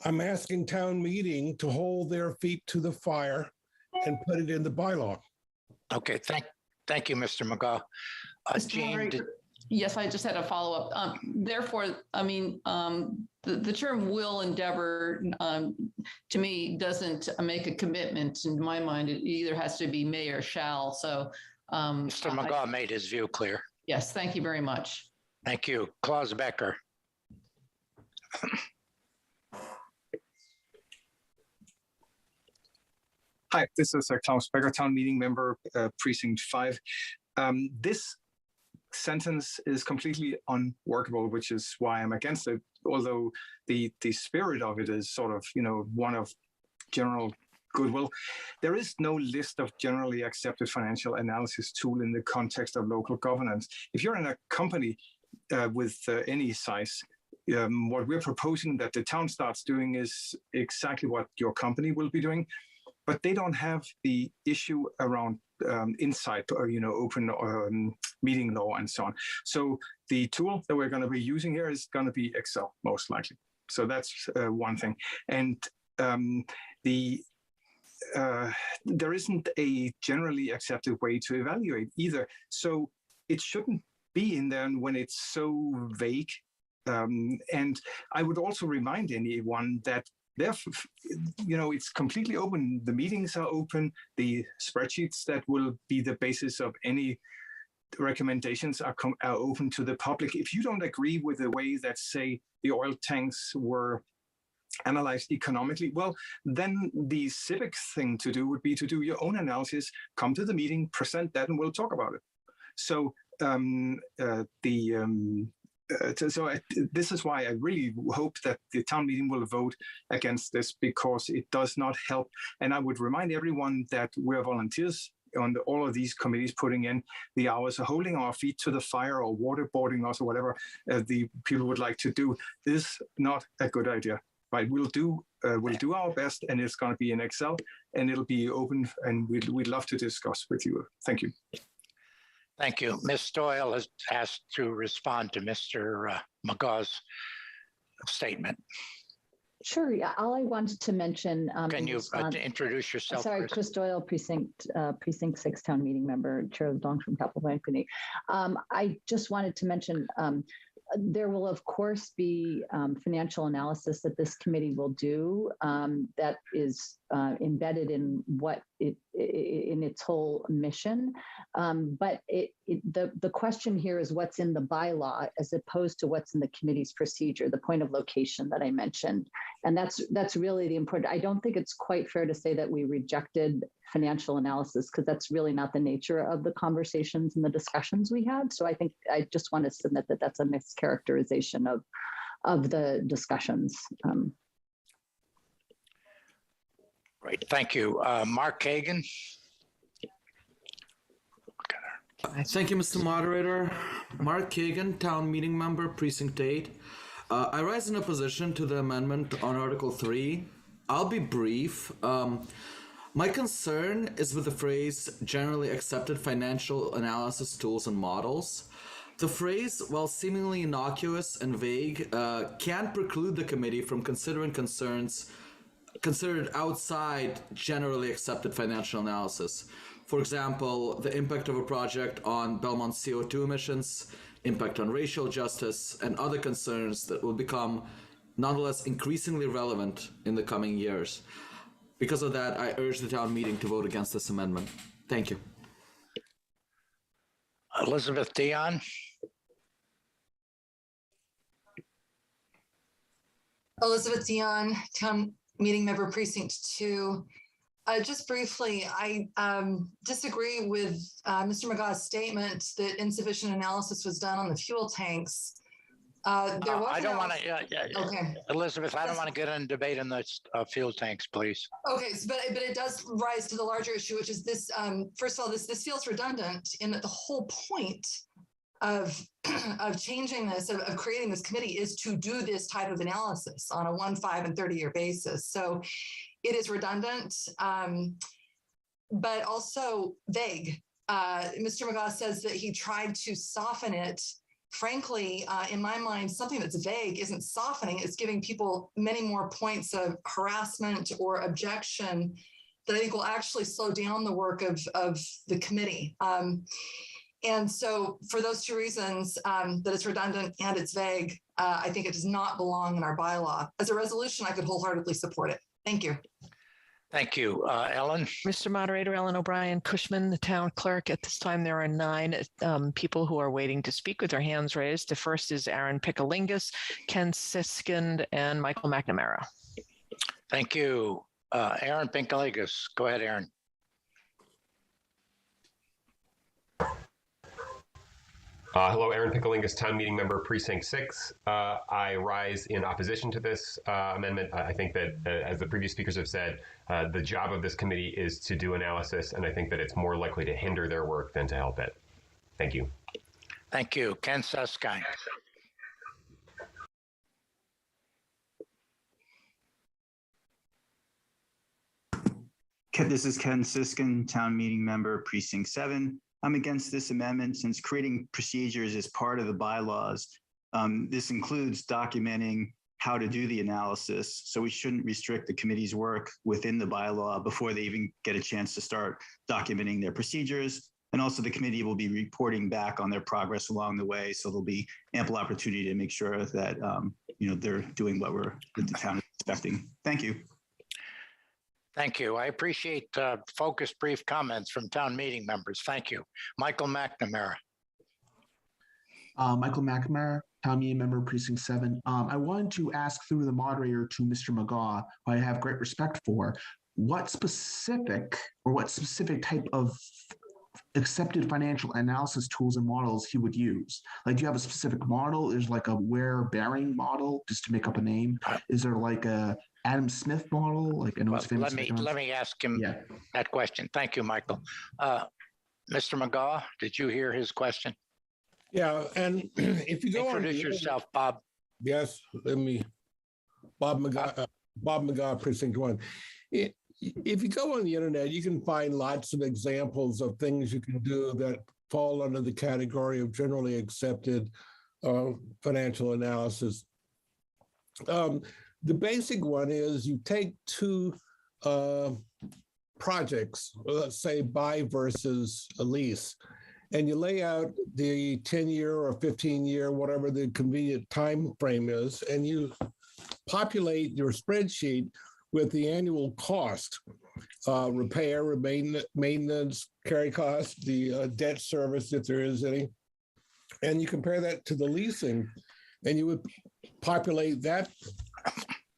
I'm asking town meeting to hold their feet to the fire and put it in the bylaw. Okay, thank you, Mr. McGaugh. Jean, Yes, I just had a follow-up. Therefore, I mean, the term will endeavor to me doesn't make a commitment. In my mind, it either has to be may or shall. So Mr. McGaugh made his view clear. Yes, thank you very much. Thank you. Klaus Becker. Hi, this is Klaus Becker, Town Meeting Member, Precinct 5. This sentence is completely unworkable, which is why I'm against it, although the spirit of it is sort of, one of general goodwill. There is no list of generally accepted financial analysis tool in the context of local governance. If you're in a company with any size, what we're proposing that the town starts doing is exactly what your company will be doing, but they don't have the issue around insight or, open meeting law and so on. So the tool that we're going to be using here is going to be Excel, most likely. So that's one thing. And there isn't a generally accepted way to evaluate either. So it shouldn't be in there when it's so vague. And I would also remind anyone that it's completely open. The meetings are open. The spreadsheets that will be the basis of any recommendations are open to the public. If you don't agree with the way that, say, the oil tanks were analyzed economically, well, then the civic thing to do would be to do your own analysis, come to the meeting, present that, and we'll talk about it. So this is why I really hope that the town meeting will vote against this, because it does not help. And I would remind everyone that we're volunteers on all of these committees, putting in the hours of holding our feet to the fire or waterboarding us or whatever the people would like to do is not a good idea. Right? We'll do our best, and it's going to be in Excel, and it'll be open, and we'd love to discuss with you. Thank you. Thank you. Ms. Doyle has asked to respond to Mr. McGaw's statement. Sure. Yeah. All I wanted to mention. Can you introduce yourself? Sorry, Chris Doyle, Precinct 6 Town Meeting Member, Chair of the Long-Term Capital Planning Committee. I just wanted to mention there will, of course, be financial analysis that this committee will do that is embedded in in its whole mission. But the question here is what's in the bylaw as opposed to what's in the committee's procedure, the point of location that I mentioned. And that's really the important. I don't think it's quite fair to say that we rejected financial analysis, because that's really not the nature of the conversations and the discussions we had. So I think I just want to submit that that's a mischaracterization of the discussions. Great, thank you. Mark Kagan. Thank you, Mr. Moderator. Mark Kagan, Town Meeting Member, Precinct 8. I rise in opposition to the amendment on Article 3. I'll be brief. My concern is with the phrase generally accepted financial analysis tools and models. The phrase, while seemingly innocuous and vague, can preclude the committee from considering concerns considered outside generally accepted financial analysis. For example, the impact of a project on Belmont's CO2 emissions, impact on racial justice, and other concerns that will become nonetheless increasingly relevant in the coming years. Because of that, I urge the town meeting to vote against this amendment. Thank you. Elizabeth Dion. Elizabeth Dion, Town Meeting Member, Precinct 2. Just briefly, I disagree with Mr. McGaw's statement that insufficient analysis was done on the fuel tanks. I don't want to, okay. Elizabeth, I don't want to get in debate on the fuel tanks, please. Okay, but it does rise to the larger issue, which is this, first of all, this feels redundant in that the whole point of changing this, of creating this committee is to do this type of analysis on a 1, 5, and 30-year basis. So it is redundant, but also vague. Mr. McGaw says that he tried to soften it. Frankly, in my mind, something that's vague isn't softening, it's giving people many more points of harassment or objection that I think will actually slow down the work of the committee. And so for those two reasons, that it's redundant and it's vague, I think it does not belong in our bylaw. As a resolution, I could wholeheartedly support it. Thank you. Thank you. Ellen? Mr. Moderator, Ellen O'Brien Cushman, the town clerk. At this time, there are 9 people who are waiting to speak with their hands raised. The first is Aaron Picalingus, Ken Siskind, and Michael McNamara. Thank you. Aaron Picalingus. Go ahead, Aaron. Hello, Aaron Picalingus, Town Meeting Member, Precinct 6. I rise in opposition to this amendment. I think that, as the previous speakers have said, the job of this committee is to do analysis, and I think that it's more likely to hinder their work than to help it. Thank you. Thank you. Ken Siskind. This is Ken Siskind, Town Meeting Member, Precinct 7. I'm against this amendment since creating procedures is part of the bylaws. This includes documenting how to do the analysis. So we shouldn't restrict the committee's work within the bylaw before they even get a chance to start documenting their procedures. And also the committee will be reporting back on their progress along the way. So there'll be ample opportunity to make sure that they're doing what the town is expecting. Thank you. Thank you. I appreciate focused, brief comments from town meeting members. Thank you. Michael McNamara. Michael McNamara, town meeting member, precinct 7. I wanted to ask through the moderator to Mr. McGaugh, who I have great respect for, what specific type of accepted financial analysis tools and models he would use. Like, do you have a specific model? Is like a Ware Baring model, just to make up a name? Is there like a Adam Smith model? Like, I know it's famous. Let me ask him that question. Thank you, Michael. Mr. McGaugh, did you hear his question? Yeah, and if you go introduce yourself, Bob. Yes, Bob McGaugh, precinct 1. If you go on the internet, you can find lots of examples of things you can do that fall under the category of generally accepted financial analysis. The basic one is you take two projects, let's say buy versus a lease, and you lay out the 10-year or 15-year, whatever the convenient time frame is, and you populate your spreadsheet with the annual cost, repair, maintenance, carry cost, the debt service, if there is any, and you compare that to the leasing, and you would populate that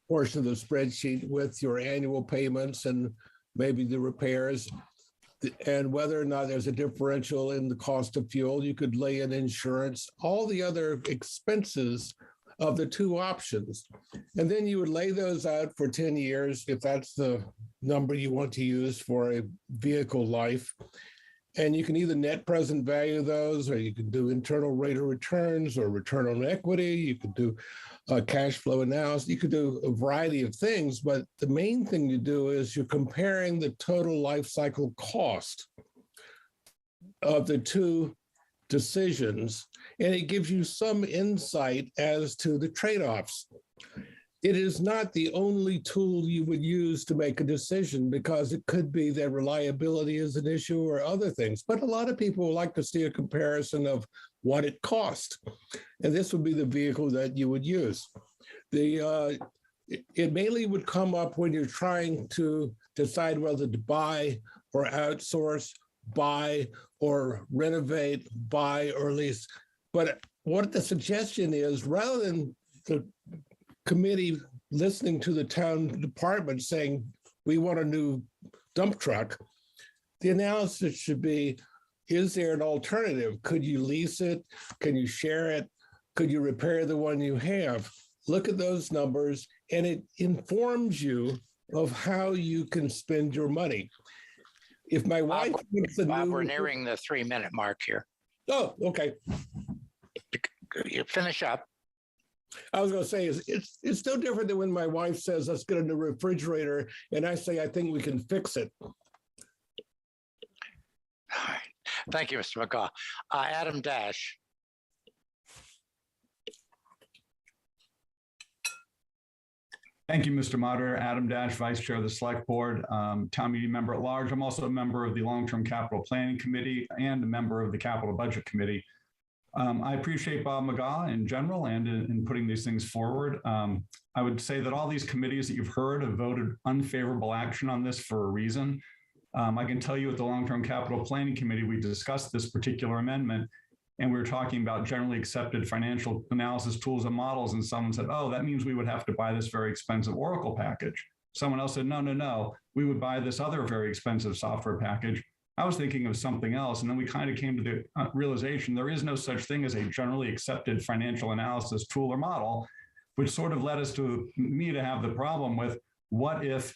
portion of the spreadsheet with your annual payments and maybe the repairs, and whether or not there's a differential in the cost of fuel. You could lay in insurance, all the other expenses of the two options. And then you would lay those out for 10 years, if that's the number you want to use for a vehicle life. And you can either net present value those, or you can do internal rate of returns or return on equity. You could do cash flow analysis. You could do a variety of things, but the main thing you do is you're comparing the total life cycle cost of the two decisions, and it gives you some insight as to the trade-offs. It is not the only tool you would use to make a decision, because it could be that reliability is an issue or other things. But a lot of people like to see a comparison of what it cost. And this would be the vehicle that you would use. It mainly would come up when you're trying to decide whether to buy or outsource, buy or renovate, buy or lease. But what the suggestion is, rather than the committee listening to the town department saying, we want a new dump truck, the analysis should be, is there an alternative? Could you lease it? Can you share it? Could you repair the one you have? Look at those numbers, and it informs you of how you can spend your money. If my wife thinks Bob, we're nearing the 3-minute mark here. Oh, okay. You finish up. I was going to say, it's no different than when my wife says, let's get a new refrigerator, and I say, I think we can fix it. All right. Thank you, Mr. McGaugh. Adam Dash. Thank you, Mr. Moderator. Adam Dash, Vice Chair of the Select Board, Town Meeting Member at Large. I'm also a member of the Long-Term Capital Planning Committee and a member of the Capital Budget Committee. I appreciate Bob McGaugh in general and in putting these things forward. I would say that all these committees that you've heard have voted unfavorable action on this for a reason. I can tell you at the Long-Term Capital Planning Committee, we discussed this particular amendment, and we were talking about generally accepted financial analysis tools and models, and someone said, oh, that means we would have to buy this very expensive Oracle package. Someone else said, no, we would buy this other very expensive software package. I was thinking of something else, and then we kind of came to the realization there is no such thing as a generally accepted financial analysis tool or model, which sort of led us to me to have the problem with, what if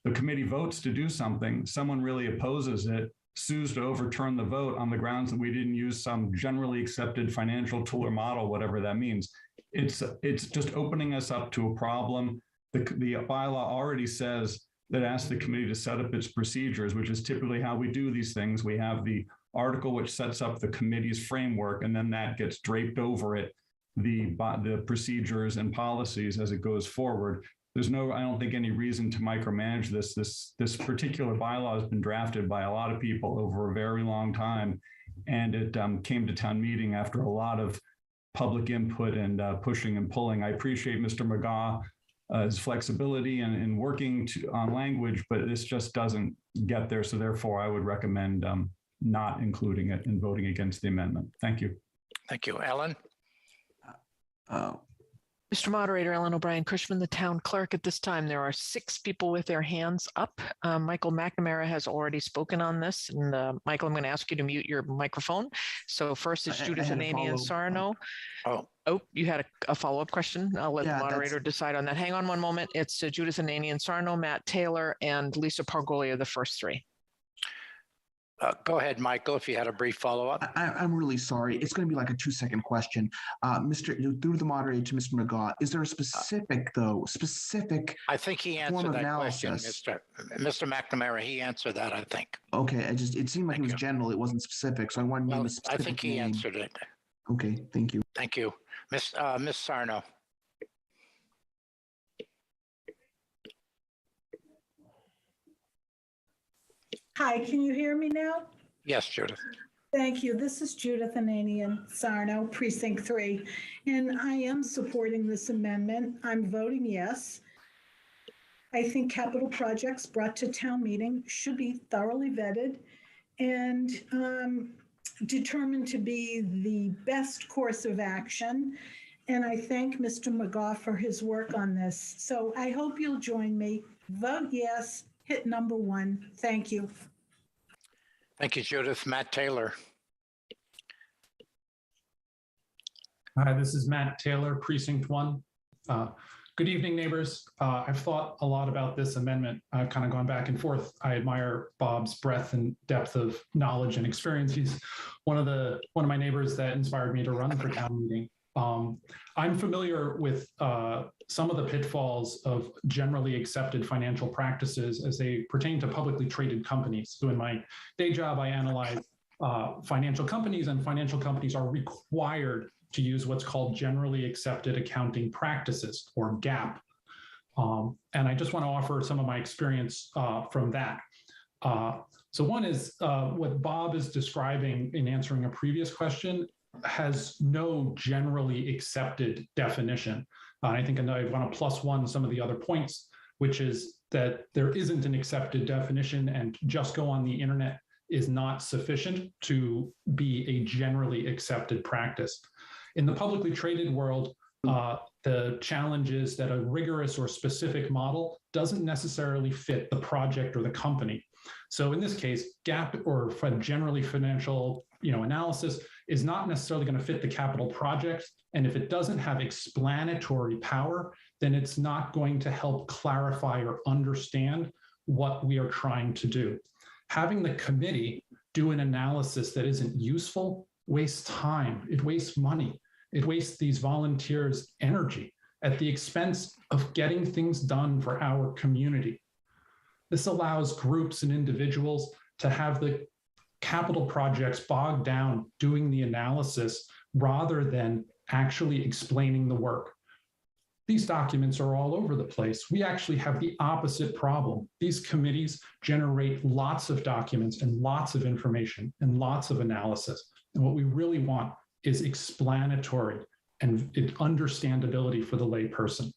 the committee votes to do something, someone really opposes it, sues to overturn the vote on the grounds that we didn't use some generally accepted financial tool or model, whatever that means. It's just opening us up to a problem. The bylaw already says that asks the committee to set up its procedures, which is typically how we do these things. We have the article which sets up the committee's framework, and then that gets draped over it the procedures and policies as it goes forward. There's no, I don't think, any reason to micromanage this. This particular bylaw has been drafted by a lot of people over a very long time, and it came to town meeting after a lot of public input and pushing and pulling. I appreciate Mr. McGaw's flexibility and working on language, but this just doesn't get there. So therefore, I would recommend not including it and voting against the amendment. Thank you. Thank you. Ellen? Mr. Moderator, Ellen O'Brien Cushman, the town clerk. At this time, there are 6 people with their hands up. Michael McNamara has already spoken on this. And Michael, I'm going to ask you to mute your microphone. So first is Judith Ananian Sarno. Oh, you had a follow-up question? I'll let the moderator decide on that. Hang on one moment. It's Judith Ananian Sarno, Matt Taylor, and Lisa Pargolia, the first 3. Go ahead, Michael, if you had a brief follow-up. I'm really sorry. It's going to be like a 2-second question. Through the moderator to Mr. McGaw, is there a specific I think he answered that question, Mr. McNamara. He answered that, I think. Okay, it seemed like it was general. It wasn't specific, so I wanted to name a specific I think he answered it. Okay, thank you. Thank you. Miss Sarno. Hi, can you hear me now? Yes, Judith. Thank you. This is Judith Ananian Sarno, Precinct 3, and I am supporting this amendment. I'm voting yes. I think capital projects brought to town meeting should be thoroughly vetted and determined to be the best course of action. And I thank Mr. McGaw for his work on this. So I hope you'll join me. Vote yes. Hit number 1. Thank you. Thank you, Judith. Matt Taylor. Hi, this is Matt Taylor, Precinct 1. Good evening, neighbors. I've thought a lot about this amendment. I've kind of gone back and forth. I admire Bob's breadth and depth of knowledge and experience. He's one of my neighbors that inspired me to run for town meeting. I'm familiar with some of the pitfalls of generally accepted financial practices as they pertain to publicly traded companies. So in my day job, I analyze financial companies, and financial companies are required to use what's called generally accepted accounting practices, or GAAP. And I just want to offer some of my experience from that. So one is what Bob is describing in answering a previous question has no generally accepted definition. I think I want to +1 some of the other points, which is that there isn't an accepted definition, and just go on the internet is not sufficient to be a generally accepted practice. In the publicly traded world, the challenge is that a rigorous or specific model doesn't necessarily fit the project or the company. So in this case, GAAP, or generally financial analysis, is not necessarily going to fit the capital project. And if it doesn't have explanatory power, then it's not going to help clarify or understand what we are trying to do. Having the committee do an analysis that isn't useful wastes time, it wastes money, it wastes these volunteers' energy at the expense of getting things done for our community. This allows groups and individuals to have the capital projects bogged down doing the analysis rather than actually explaining the work. These documents are all over the place. We actually have the opposite problem. These committees generate lots of documents and lots of information and lots of analysis. And what we really want is explanatory and understandability for the layperson.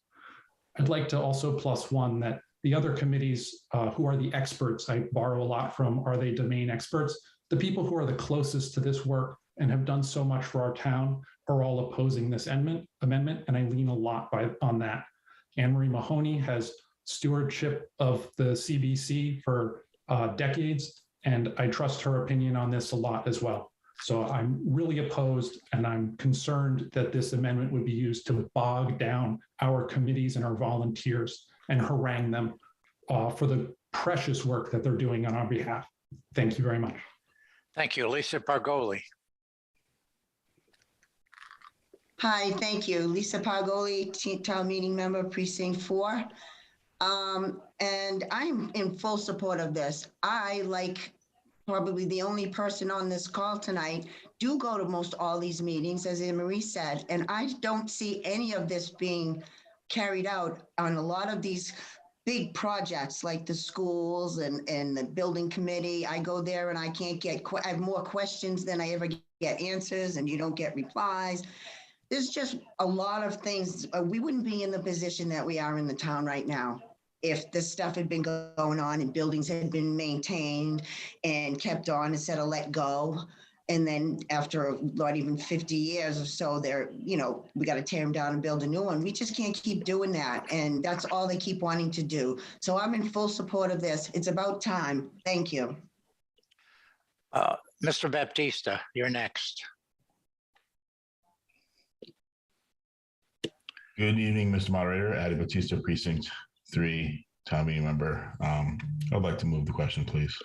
I'd like to also +1 that the other committees who are the experts I borrow a lot from, are they domain experts? The people who are the closest to this work and have done so much for our town are all opposing this amendment, and I lean a lot on that. Anne Marie Mahoney has stewardship of the CBC for decades, and I trust her opinion on this a lot as well. So I'm really opposed, and I'm concerned that this amendment would be used to bog down our committees and our volunteers and harangue them for the precious work that they're doing on our behalf. Thank you very much. Thank you. Lisa Pargoli. Hi, thank you. Lisa Pargoli, Town Meeting Member, Precinct 4. And I'm in full support of this. I, like probably the only person on this call tonight, do go to most all these meetings, as Anne Marie said, and I don't see any of this being carried out on a lot of these big projects like the schools and the building committee. I go there and I can't get, I have more questions than I ever get answers, and you don't get replies. There's just a lot of things. We wouldn't be in the position that we are in the town right now if this stuff had been going on and buildings had been maintained and kept on instead of let go. And then after not even 50 years or so, they're, you know, we got to tear them down and build a new one. We just can't keep doing that. And that's all they keep wanting to do. So I'm in full support of this. It's about time. Thank you. Mr. Baptista, you're next. Good evening, Mr. Moderator. Adi Batista, Precinct 3, town meeting member. I'd like to move the question, please.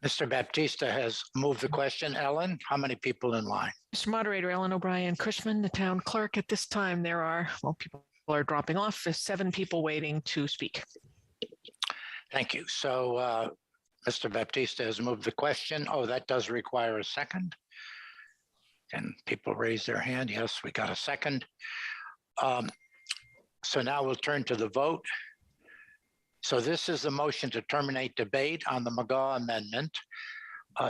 Mr. Baptista has moved the question. Ellen, how many people in line? Mr. Moderator, Ellen O'Brien Cushman, the town clerk. At this time, there are, well, people are dropping off. There's 7 people waiting to speak. Thank you. So Mr. Baptista has moved the question. Oh, that does require a second. Can people raise their hand? Yes, we got a second. So now we'll turn to the vote. So this is the motion to terminate debate on the McGaw amendment.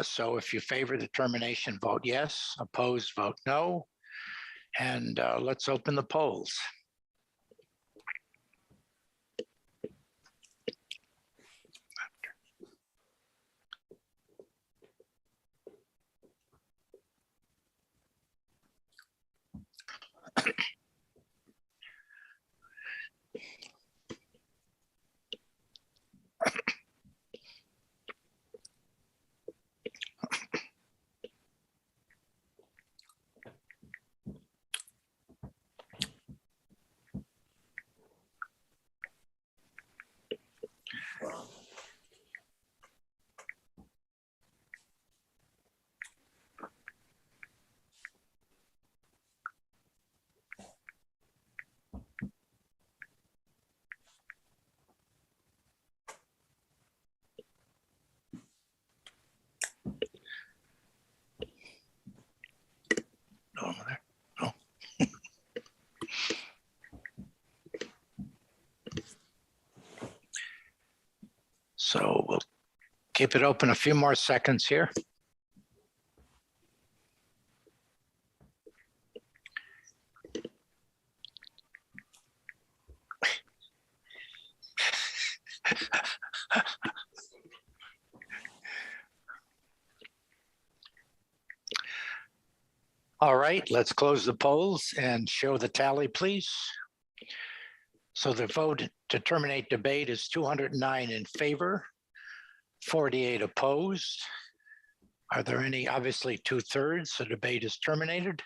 So if you favor the termination, vote yes. Opposed, vote no. And let's open the polls. No, over there. No. So we'll keep it open a few more seconds here. All right, let's close the polls and show the tally, please. So the vote to terminate debate is 209 in favor, 48 opposed. Are there any, obviously 2/3, the debate is terminated.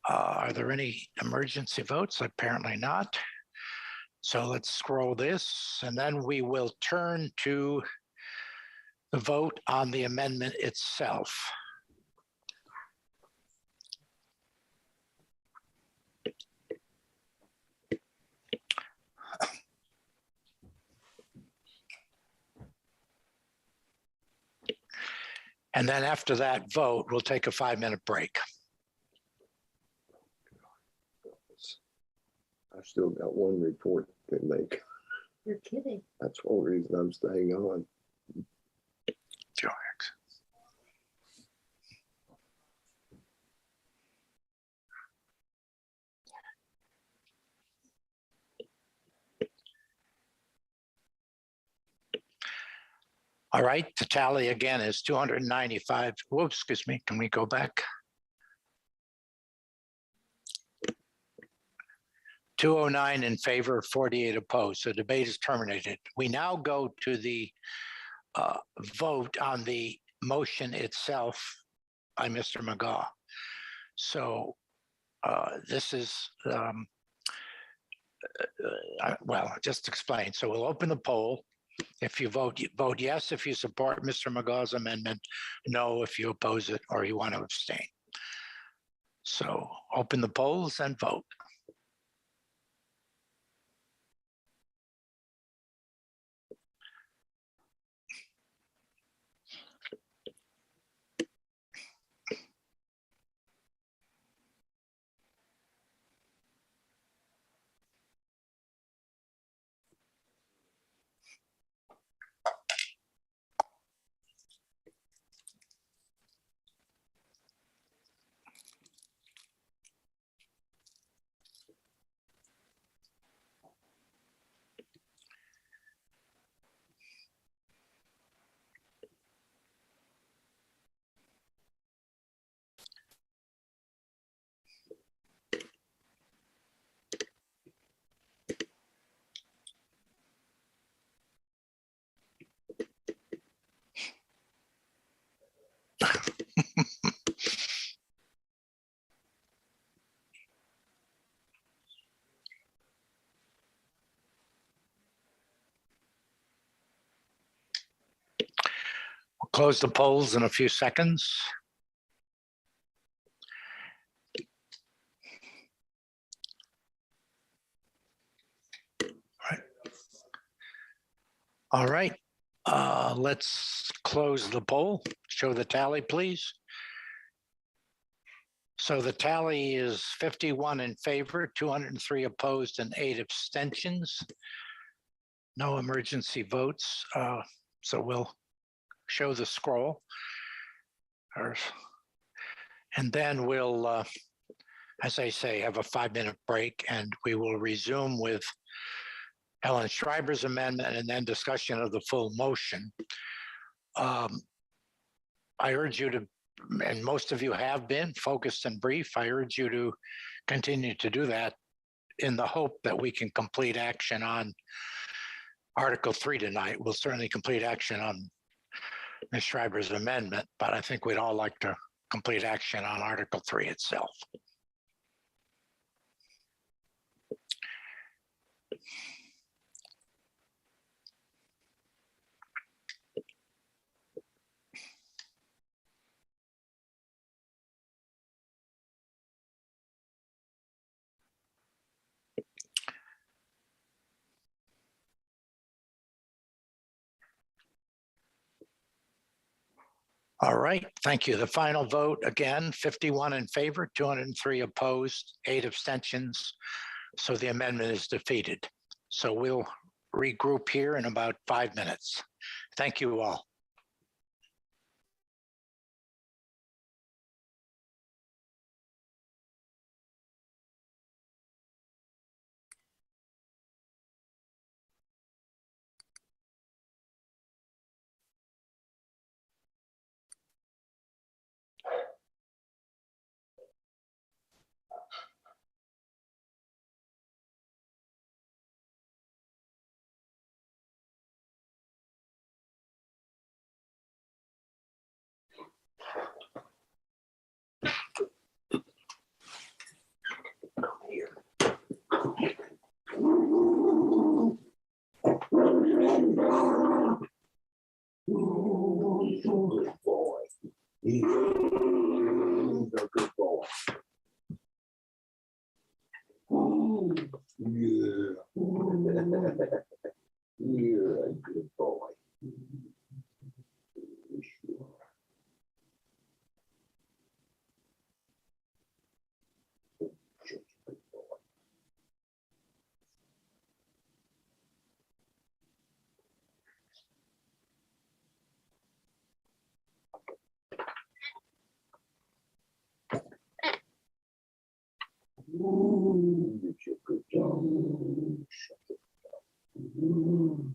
Are there any emergency votes? Apparently not. So let's scroll this, and then we will turn to the vote on the amendment itself. And then after that vote, we'll take a 5-minute break. I've still got one report to make. You're kidding. That's one reason I'm staying on. All right, the tally again is 295. Whoops, excuse me. Can we go back? 209 in favor, 48 opposed. The debate is terminated. We now go to the vote on the motion itself by Mr. McGaw. So this is, well, just explain. So we'll open the poll. If you vote yes if you support Mr. McGaw's amendment, no if you oppose it or you want to abstain. So open the polls and vote. close the polls in a few seconds. All right, let's close the poll. Show the tally, please. So the tally is 51 in favor, 203 opposed, and 8 abstentions. No emergency votes. So we'll show the scroll. And then we'll, as I say, have a 5-minute break, and we will resume with Ellen Schreiber's amendment and then discussion of the full motion. I urge you to, and most of you have been focused and brief, I urge you to continue to do that in the hope that we can complete action on Article 3 tonight. We'll certainly complete action on Ms. Schreiber's amendment, but I think we'd all like to complete action on Article 3 itself. All right, thank you. The final vote, again, 51 in favor, 203 opposed, 8 abstentions. So the amendment is defeated. So we'll regroup here in about 5 minutes. Thank you all. Good boy. He's a good boy. Yeah. You're a good boy. Sure. It's a good dog. Shut it down.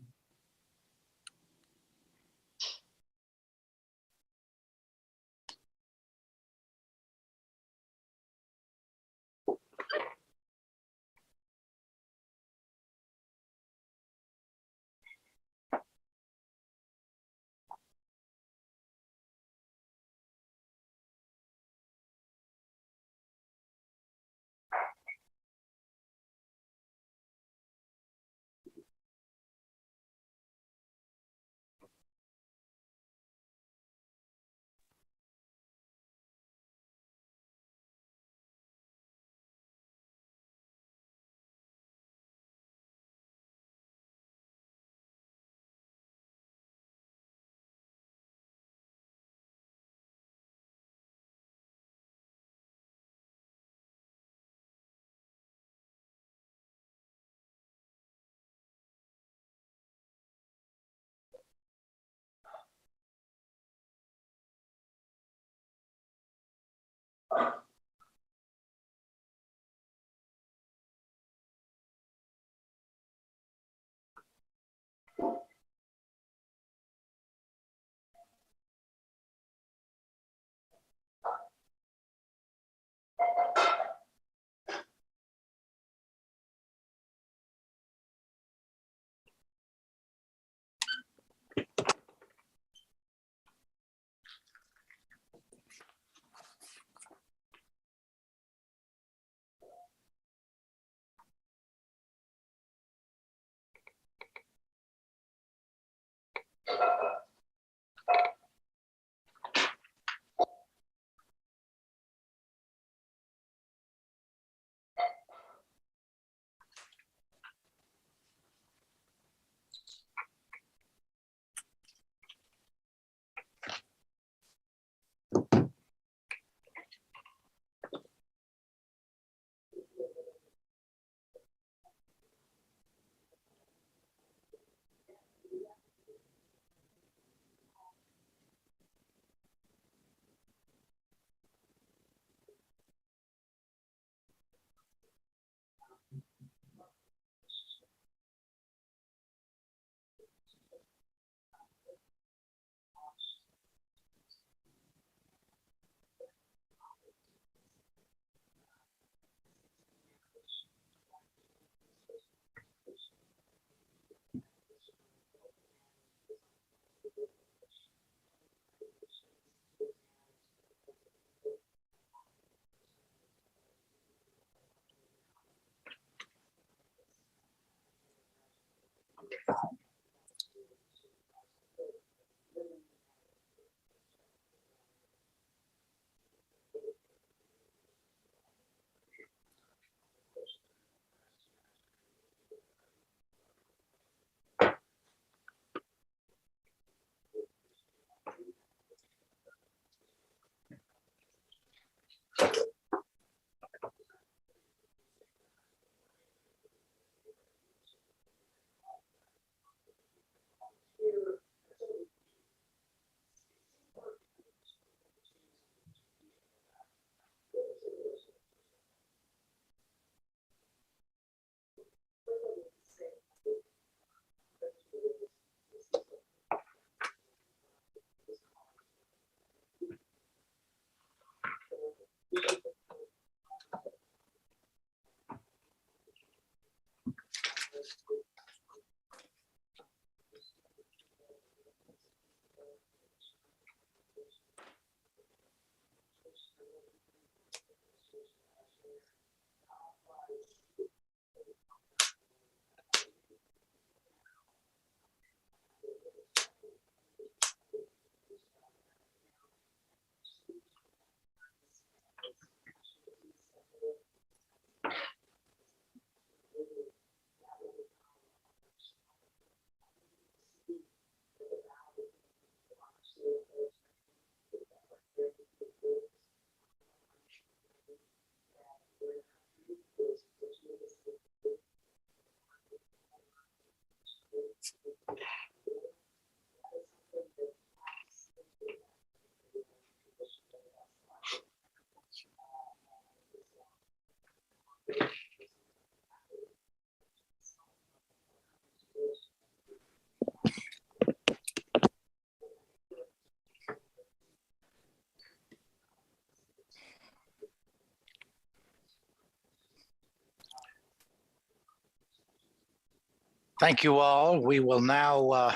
Thank you all. We will now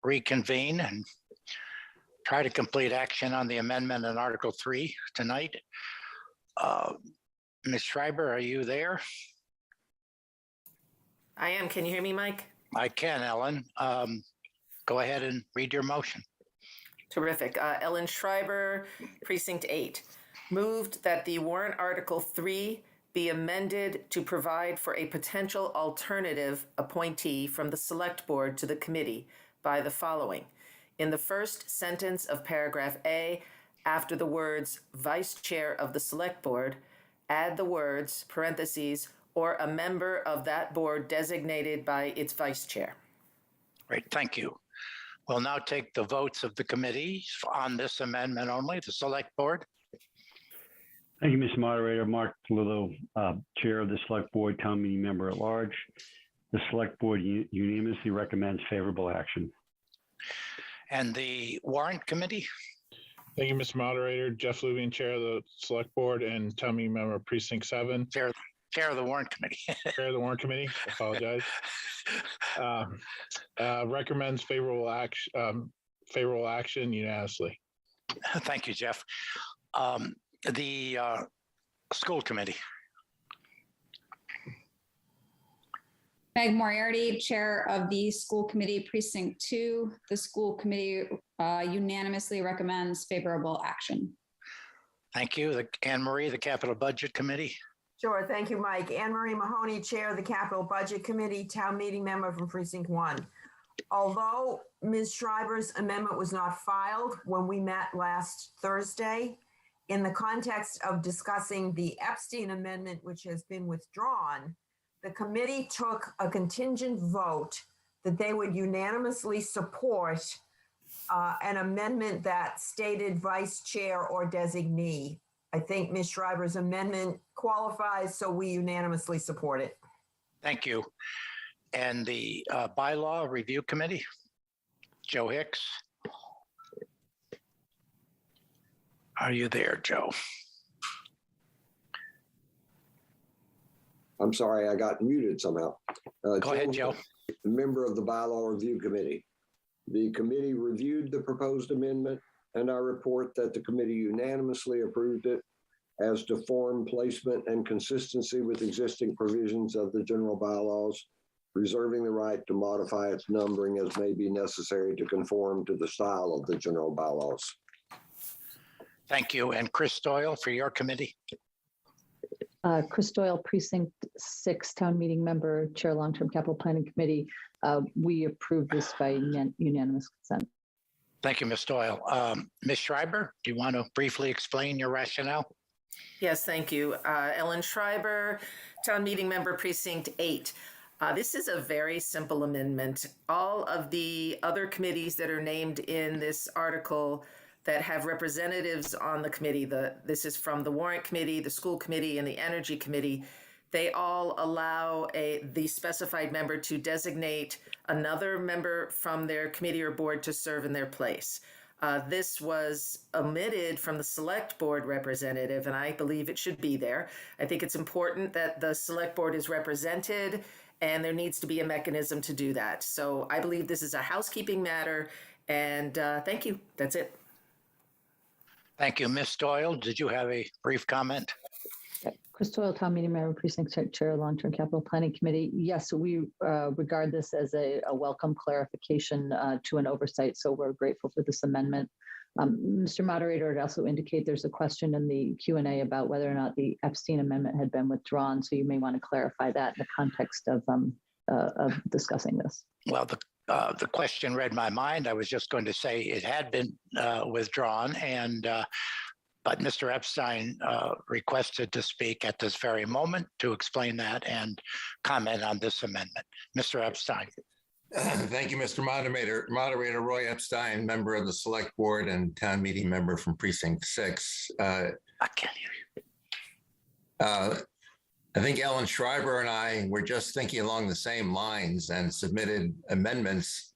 reconvene and try to complete action on the amendment in Article 3 tonight. Ms. Schreiber, are you there? I am. Can you hear me, Mike? I can, Ellen. Go ahead and read your motion. Terrific. Ellen Schreiber, Precinct 8, moved that the warrant Article 3 be amended to provide for a potential alternative appointee from the Select Board to the committee by the following. In the first sentence of paragraph A, after the words Vice Chair of the Select Board, add the words, parentheses, or a member of that board designated by its Vice Chair. Great, thank you. We'll now take the votes of the committee on this amendment only, the Select Board. Thank you, Mr. Moderator. Mark Polillo, Chair of the Select Board, Town Meeting Member at Large. The Select Board unanimously recommends favorable action. And the Warrant Committee? Thank you, Mr. Moderator. Jeff Lubian, Chair of the Select Board and Town Meeting Member Precinct 7. Chair of the Warrant Committee. Chair of the Warrant Committee. Apologize. Recommends favorable action unanimously. Thank you, Jeff. The School Committee. Meg Moriarty, Chair of the School Committee, Precinct 2. The School Committee unanimously recommends favorable action. Thank you. Anne Marie, the Capital Budget Committee. Sure. Thank you, Mike. Anne Marie Mahoney, Chair of the Capital Budget Committee, Town Meeting Member from Precinct 1. Although Ms. Schreiber's amendment was not filed when we met last Thursday, in the context of discussing the Epstein Amendment, which has been withdrawn, the committee took a contingent vote that they would unanimously support an amendment that stated Vice Chair or designee. I think Ms. Schreiber's amendment qualifies, so we unanimously support it. Thank you. And the Bylaw Review Committee, Joe Hicks. Are you there, Joe? I'm sorry, I got muted somehow. Go ahead, Joe. Member of the Bylaw Review Committee. The committee reviewed the proposed amendment, and I report that the committee unanimously approved it as to form, placement, and consistency with existing provisions of the general bylaws. reserving the right to modify its numbering as may be necessary to conform to the style of the general bylaws. Thank you. And Chris Doyle for your committee. Chris Doyle, Precinct 6, Town Meeting Member, Chair, Long-Term Capital Planning Committee. We approve this by unanimous consent. Thank you, Ms. Doyle. Ms. Schreiber, do you want to briefly explain your rationale? Yes, thank you. Ellen Schreiber, Town Meeting Member, Precinct 8. This is a very simple amendment. All of the other committees that are named in this article that have representatives on the committee, this is from the Warrant Committee, the School Committee, and the Energy Committee, they all allow the specified member to designate another member from their committee or board to serve in their place. This was omitted from the Select Board representative, and I believe it should be there. I think it's important that the Select Board is represented, and there needs to be a mechanism to do that. So I believe this is a housekeeping matter, and thank you. That's it. Thank you. Ms. Doyle, did you have a brief comment? Chris Doyle, Town Meeting Member, Precinct Chair, Long-Term Capital Planning Committee. Yes, we regard this as a welcome clarification to an oversight, so we're grateful for this amendment. Mr. Moderator, I'd also indicate there's a question in the Q&A about whether or not the Epstein Amendment had been withdrawn, so you may want to clarify that in the context of discussing this. Well, the question read my mind. I was just going to say it had been withdrawn, and but Mr. Epstein requested to speak at this very moment to explain that and comment on this amendment. Mr. Epstein. Thank you, Mr. Moderator. Moderator Roy Epstein, member of the Select Board and Town Meeting Member from Precinct 6. I can't hear you. I think Ellen Schreiber and I were just thinking along the same lines and submitted amendments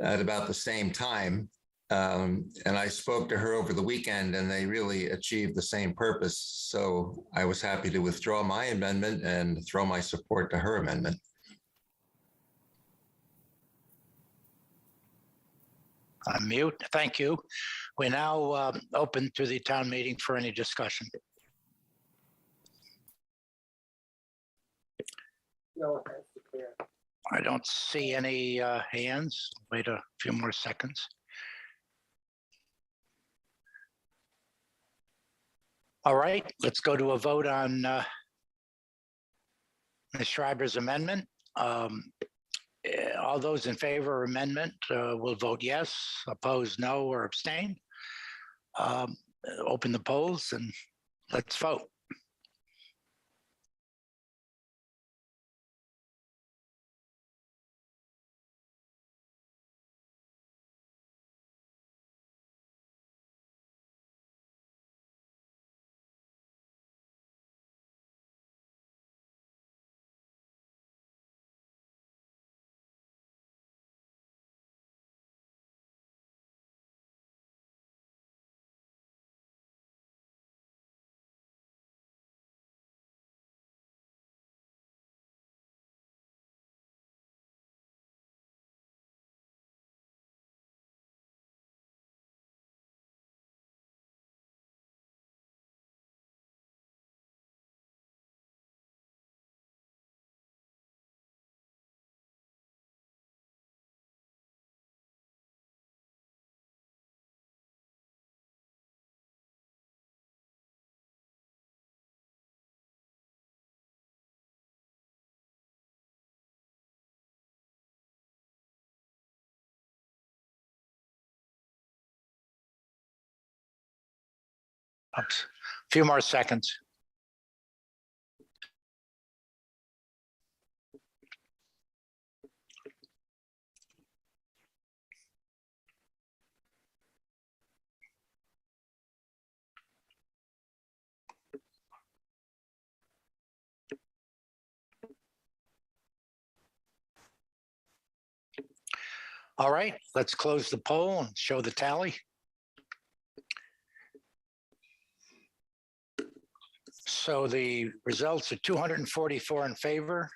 at about the same time. And I spoke to her over the weekend, and they really achieved the same purpose. So I was happy to withdraw my amendment and throw my support to her amendment. I'm mute. Thank you. We now open to the town meeting for any discussion. I don't see any hands. Wait a few more seconds. All right, let's go to a vote on Ms. Schreiber's amendment. All those in favor of amendment will vote yes, oppose no, or abstain. Open the polls and let's vote. Oops. A few more seconds. All right, let's close the poll and show the tally. So the results are 244 in favor,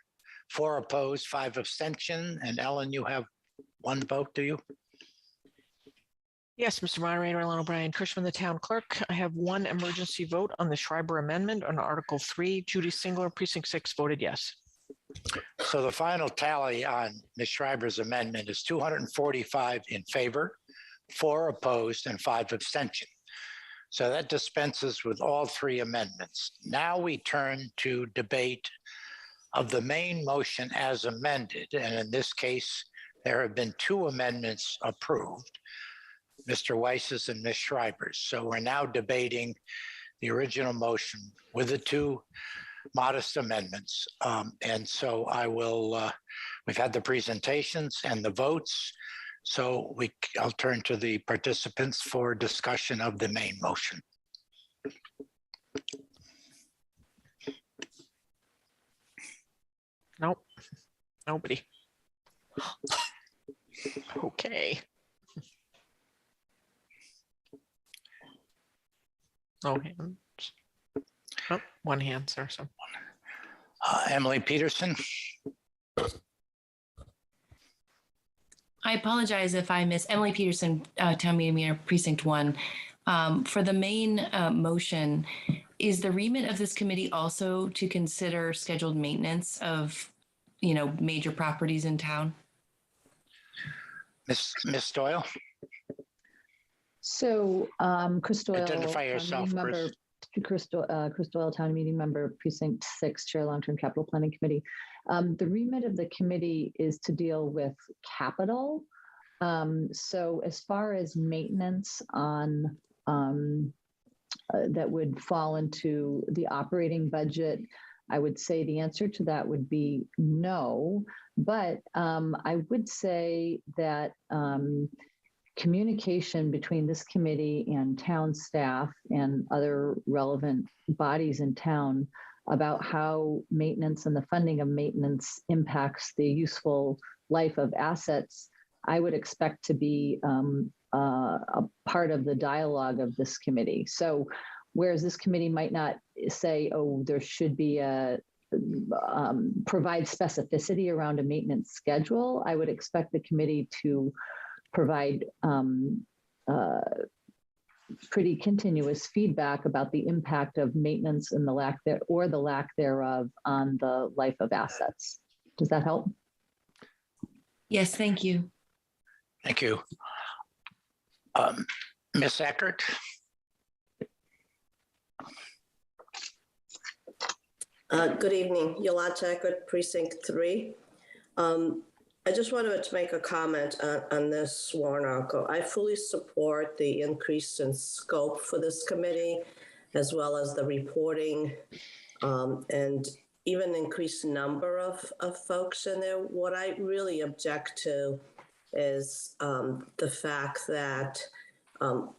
4 opposed, 5 abstention. And Ellen, you have 1 vote, do you? Yes, Mr. Moderator, Ellen O'Brien Cushman, the town clerk. I have 1 emergency vote on the Schreiber amendment on Article 3. Judy Singler, Precinct 6, voted yes. So the final tally on Ms. Schreiber's amendment is 245 in favor, 4 opposed, and 5 abstention. So that dispenses with all 3 amendments. Now we turn to debate of the main motion as amended. And in this case, there have been 2 amendments approved, Mr. Weiss's and Ms. Schreiber's. So we're now debating the original motion with the 2 modest amendments. And so I will, we've had the presentations and the votes. So I'll turn to the participants for discussion of the main motion. Nope, nobody. Okay. No hands. Oh, one hand, sir. So. Emily Peterson. I apologize if I miss Emily Peterson, Town Meeting Mayor, Precinct 1. For the main motion, is the remit of this committee also to consider scheduled maintenance of, major properties in town? Ms. Doyle? So, Chris Doyle. Identify yourself, Chris Doyle, Town Meeting Member, Precinct 6, Chair, Long-Term Capital Planning Committee. The remit of the committee is to deal with capital. So as far as maintenance on that would fall into the operating budget, I would say the answer to that would be no. But I would say that communication between this committee and town staff and other relevant bodies in town about how maintenance and the funding of maintenance impacts the useful life of assets, I would expect to be a part of the dialogue of this committee. So whereas this committee might not say, oh, there should be provide specificity around a maintenance schedule, I would expect the committee to provide pretty continuous feedback about the impact of maintenance and the lack thereof on the life of assets. Does that help? Yes, thank you. Thank you. Ms. Eckert? Good evening, Yolanta Eckert, Precinct 3. I just wanted to make a comment on this warrant article. I fully support the increase in scope for this committee, as well as the reporting and even increased number of folks in there. What I really object to is the fact that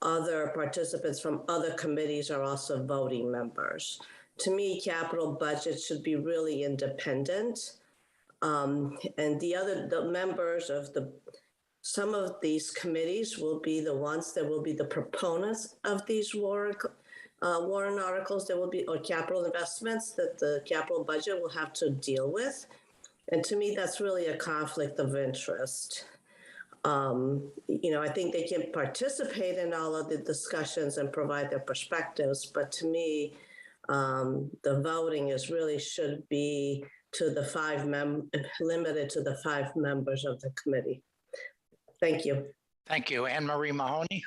other participants from other committees are also voting members. To me, capital budget should be really independent. And the members of some of these committees will be the ones that will be the proponents of these warrant articles that will be, or capital investments that the capital budget will have to deal with. And to me, that's really a conflict of interest. I think they can participate in all of the discussions and provide their perspectives, but to me, the voting should be to the limited to the 5 members of the committee. Thank you. Thank you. Anne Marie Mahoney.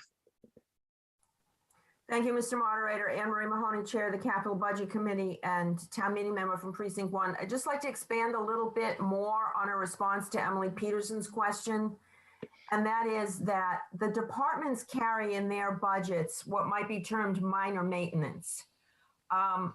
Thank you, Mr. Moderator. Anne Marie Mahoney, Chair of the Capital Budget Committee and Town Meeting Member from Precinct 1. I'd just like to expand a little bit more on a response to Emily Peterson's question. And that is that the departments carry in their budgets what might be termed minor maintenance.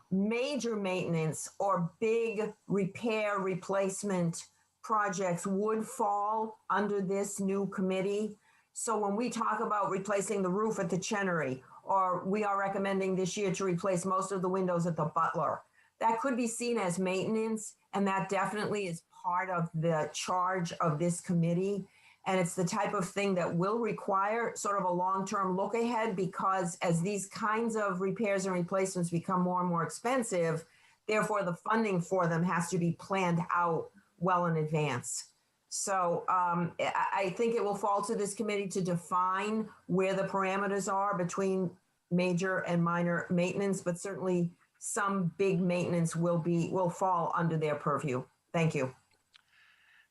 Major maintenance or big repair replacement projects would fall under this new committee. So when we talk about replacing the roof at the Chenery, or we are recommending this year to replace most of the windows at the Butler, that could be seen as maintenance, and that definitely is part of the charge of this committee. And it's the type of thing that will require sort of a long-term look ahead, because as these kinds of repairs and replacements become more and more expensive, therefore the funding for them has to be planned out well in advance. So I think it will fall to this committee to define where the parameters are between major and minor maintenance, but certainly some big maintenance will fall under their purview. Thank you.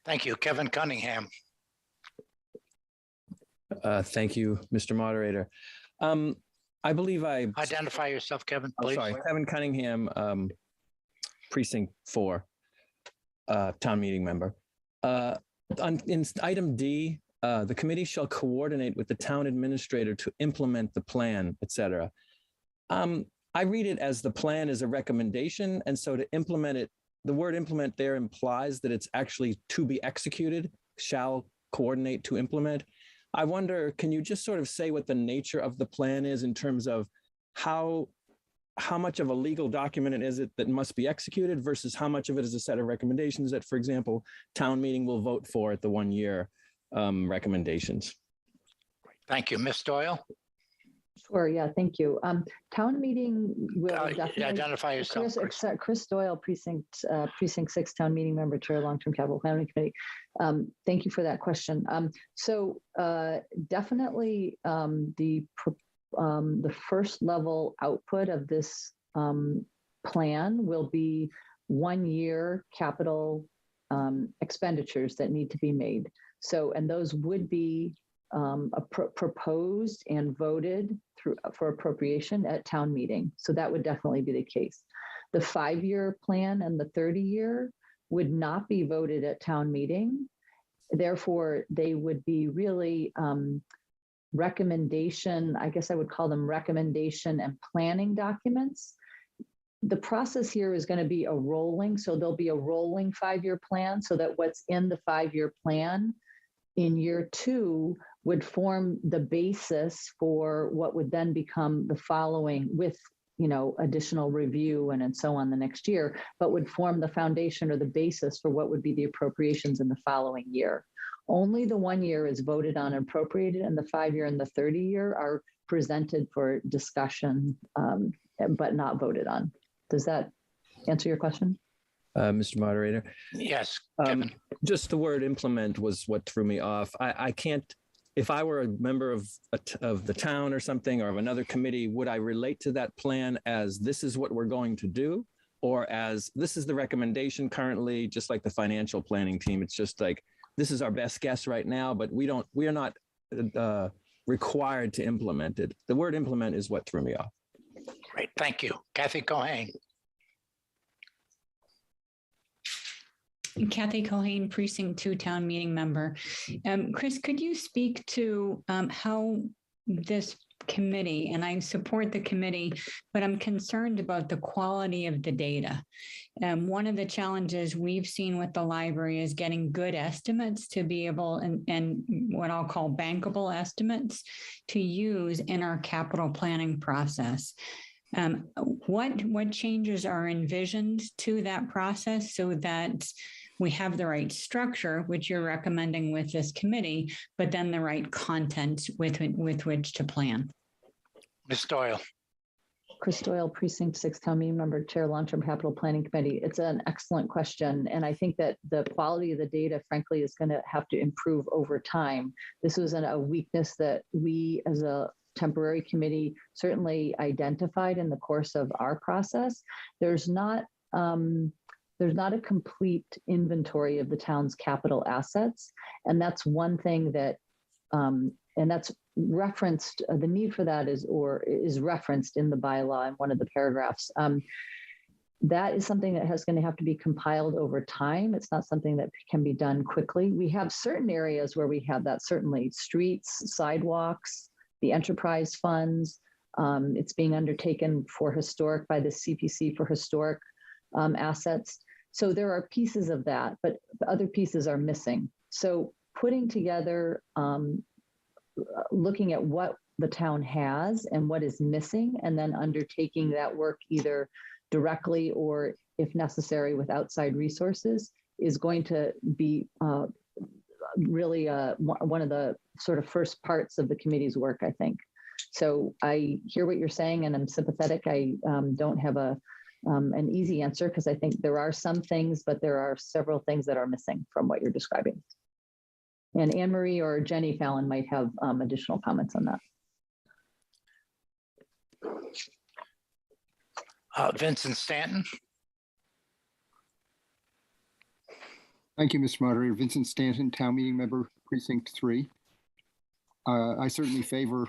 Thank you. Kevin Cunningham. Thank you, Mr. Moderator. I believe I Identify yourself, Kevin, Oh, please. sorry, Kevin Cunningham, Precinct 4, town meeting member. In item D, the committee shall coordinate with the town administrator to implement the plan, et cetera. I read it as the plan is a recommendation, and so to implement it, the word implement there implies that it's actually to be executed, shall coordinate to implement. I wonder, can you just sort of say what the nature of the plan is in terms of how much of a legal document it is that must be executed versus how much of it is a set of recommendations that, for example, town meeting will vote for at the 1-year recommendations? Thank you. Ms. Doyle? Sure, yeah, thank you. Town meeting will definitely. Identify yourself. Chris Doyle, Precinct 6, town meeting member, chair, long-term capital planning committee. Thank you for that question. Definitely the first level output of this plan will be 1-year capital expenditures that need to be made. So, and those would be proposed and voted through for appropriation at town meeting. So that would definitely be the case. The 5-year plan and the 30-year would not be voted at town meeting. Therefore, they would be really recommendation, I guess I would call them recommendation and planning documents. The process here is going to be a rolling, so there'll be a rolling 5-year plan so that what's in the 5-year plan in year 2 would form the basis for what would then become the following with, additional review and so on the next year, but would form the foundation or the basis for what would be the appropriations in the following year. Only the 1 year is voted on and appropriated, and the 5-year and the 30-year are presented for discussion, but not voted on. Does that answer your question? Mr. Moderator? Yes, Kevin. Just the word implement was what threw me off. I can't, if I were a member of the town or something, or of another committee, would I relate to that plan as this is what we're going to do? Or as this is the recommendation currently, just like the financial planning team, it's just like, this is our best guess right now, but we are not required to implement it. The word implement is what threw me off. Great, thank you. Kathy Cohane. Kathy Cohane, Precinct 2 town meeting member. Chris, could you speak to how this committee, and I support the committee, but I'm concerned about the quality of the data. One of the challenges we've seen with the library is getting good estimates to be able, and what I'll call bankable estimates to use in our capital planning process. What changes are envisioned to that process so that we have the right structure, which you're recommending with this committee, but then the right content with which to plan? Ms. Doyle. Chris Doyle, Precinct 6, town meeting member, chair, long-term capital planning committee. It's an excellent question. And I think that the quality of the data, frankly, is going to have to improve over time. This was a weakness that we as a temporary committee certainly identified in the course of our process. There's not a complete inventory of the town's capital assets. And that's one thing that, and that's referenced, the need for that is referenced in the bylaw in one of the paragraphs. That is something that is going to have to be compiled over time. It's not something that can be done quickly. We have certain areas where we have that, certainly streets, sidewalks, the enterprise funds. It's being undertaken for historic by the CPC for historic assets. So there are pieces of that, but the other pieces are missing. So putting together, looking at what the town has and what is missing, and then undertaking that work either directly or, if necessary, with outside resources is going to be really one of the sort of first parts of the committee's work, I think. So I hear what you're saying, and I'm sympathetic. I don't have an easy answer because I think there are some things, but there are several things that are missing from what you're describing. And Anne Marie or Jenny Fallon might have additional comments on that. Vincent Stanton. Thank you, Mr. Moderator. Vincent Stanton, Town Meeting Member, Precinct 3. I certainly favor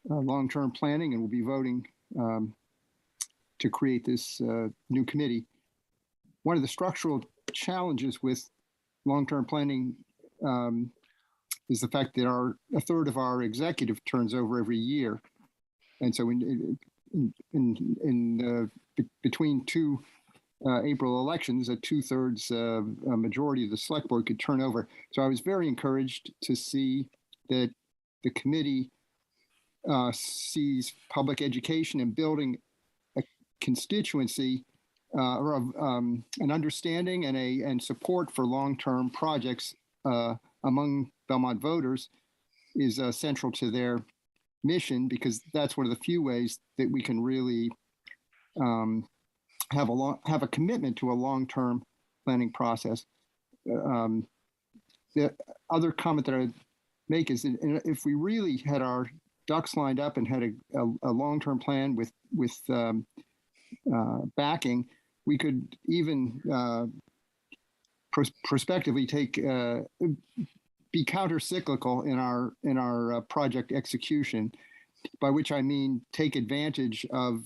long-term planning and will be voting to create this new committee. One of the structural challenges with long-term planning is the fact that a third of our executive turns over every year. And so between two April elections, a 2/3 majority of the select board could turn over. So I was very encouraged to see that the committee sees public education and building a constituency or an understanding and support for long-term projects among Belmont voters is central to their mission, because that's one of the few ways that we can really have a commitment to a long-term planning process. The other comment that I'd make is that if we really had our ducks lined up and had a long-term plan with backing, we could even prospectively be counter-cyclical in our project execution, by which I mean take advantage of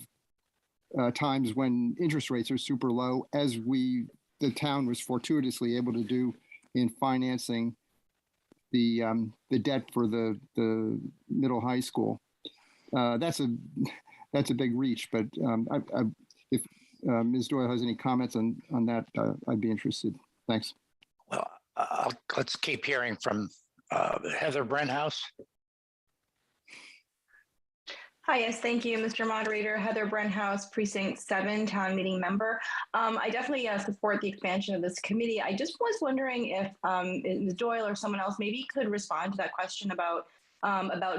times when interest rates are super low, as the town was fortuitously able to do in financing the debt for the middle high school. That's a big reach, but if Ms. Doyle has any comments on that, I'd be interested. Thanks. Well, let's keep hearing from Heather Brenthouse. Hi, yes, thank you, Mr. Moderator. Heather Brenthouse, Precinct 7, Town Meeting Member. I definitely support the expansion of this committee. I just was wondering if Ms. Doyle or someone else maybe could respond to that question about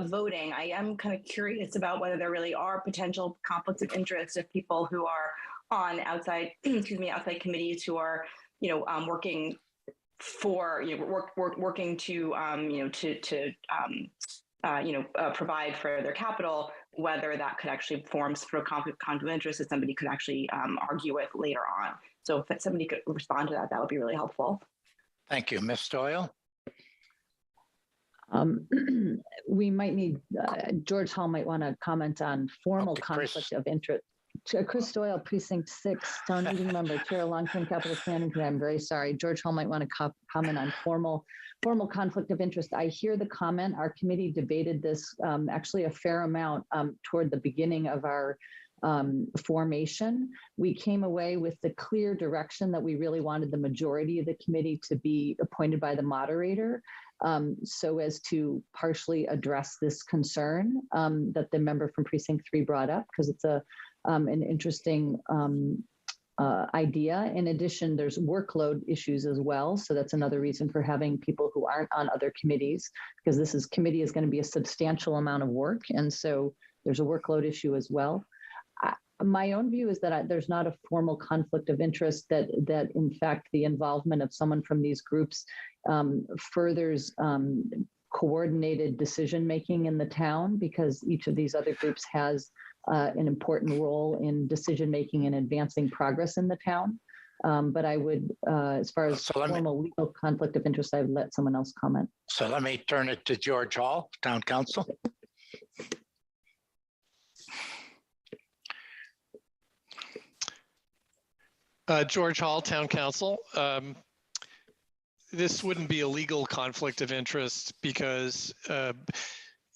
voting. I am kind of curious about whether there really are potential conflicts of interest of people who are on outside, outside committees who are, working for, working to, provide for their capital, whether that could actually form sort of conflict of interest that somebody could actually argue with later on. So if somebody could respond to that, that would be really helpful. Thank you. Ms. Doyle? We might need, George Hall might want to comment on formal conflict of interest. Chris Doyle, Precinct 6, Town Meeting Member, Chair, Long-Term Capital Planning Committee. I'm very sorry. George Hall might want to comment on formal conflict of interest. I hear the comment. Our committee debated this actually a fair amount toward the beginning of our formation. We came away with the clear direction that we really wanted the majority of the committee to be appointed by the moderator, so as to partially address this concern that the member from Precinct 3 brought up, because it's an interesting idea. In addition, there's workload issues as well. So that's another reason for having people who aren't on other committees, because this committee is going to be a substantial amount of work. And so there's a workload issue as well. My own view is that there's not a formal conflict of interest, that in fact, the involvement of someone from these groups furthers coordinated decision-making in the town, because each of these other groups has an important role in decision-making and advancing progress in the town. But I would, as far as formal legal conflict of interest, I would let someone else comment. So let me turn it to George Hall, Town Council. George Hall, Town Council. This wouldn't be a legal conflict of interest, because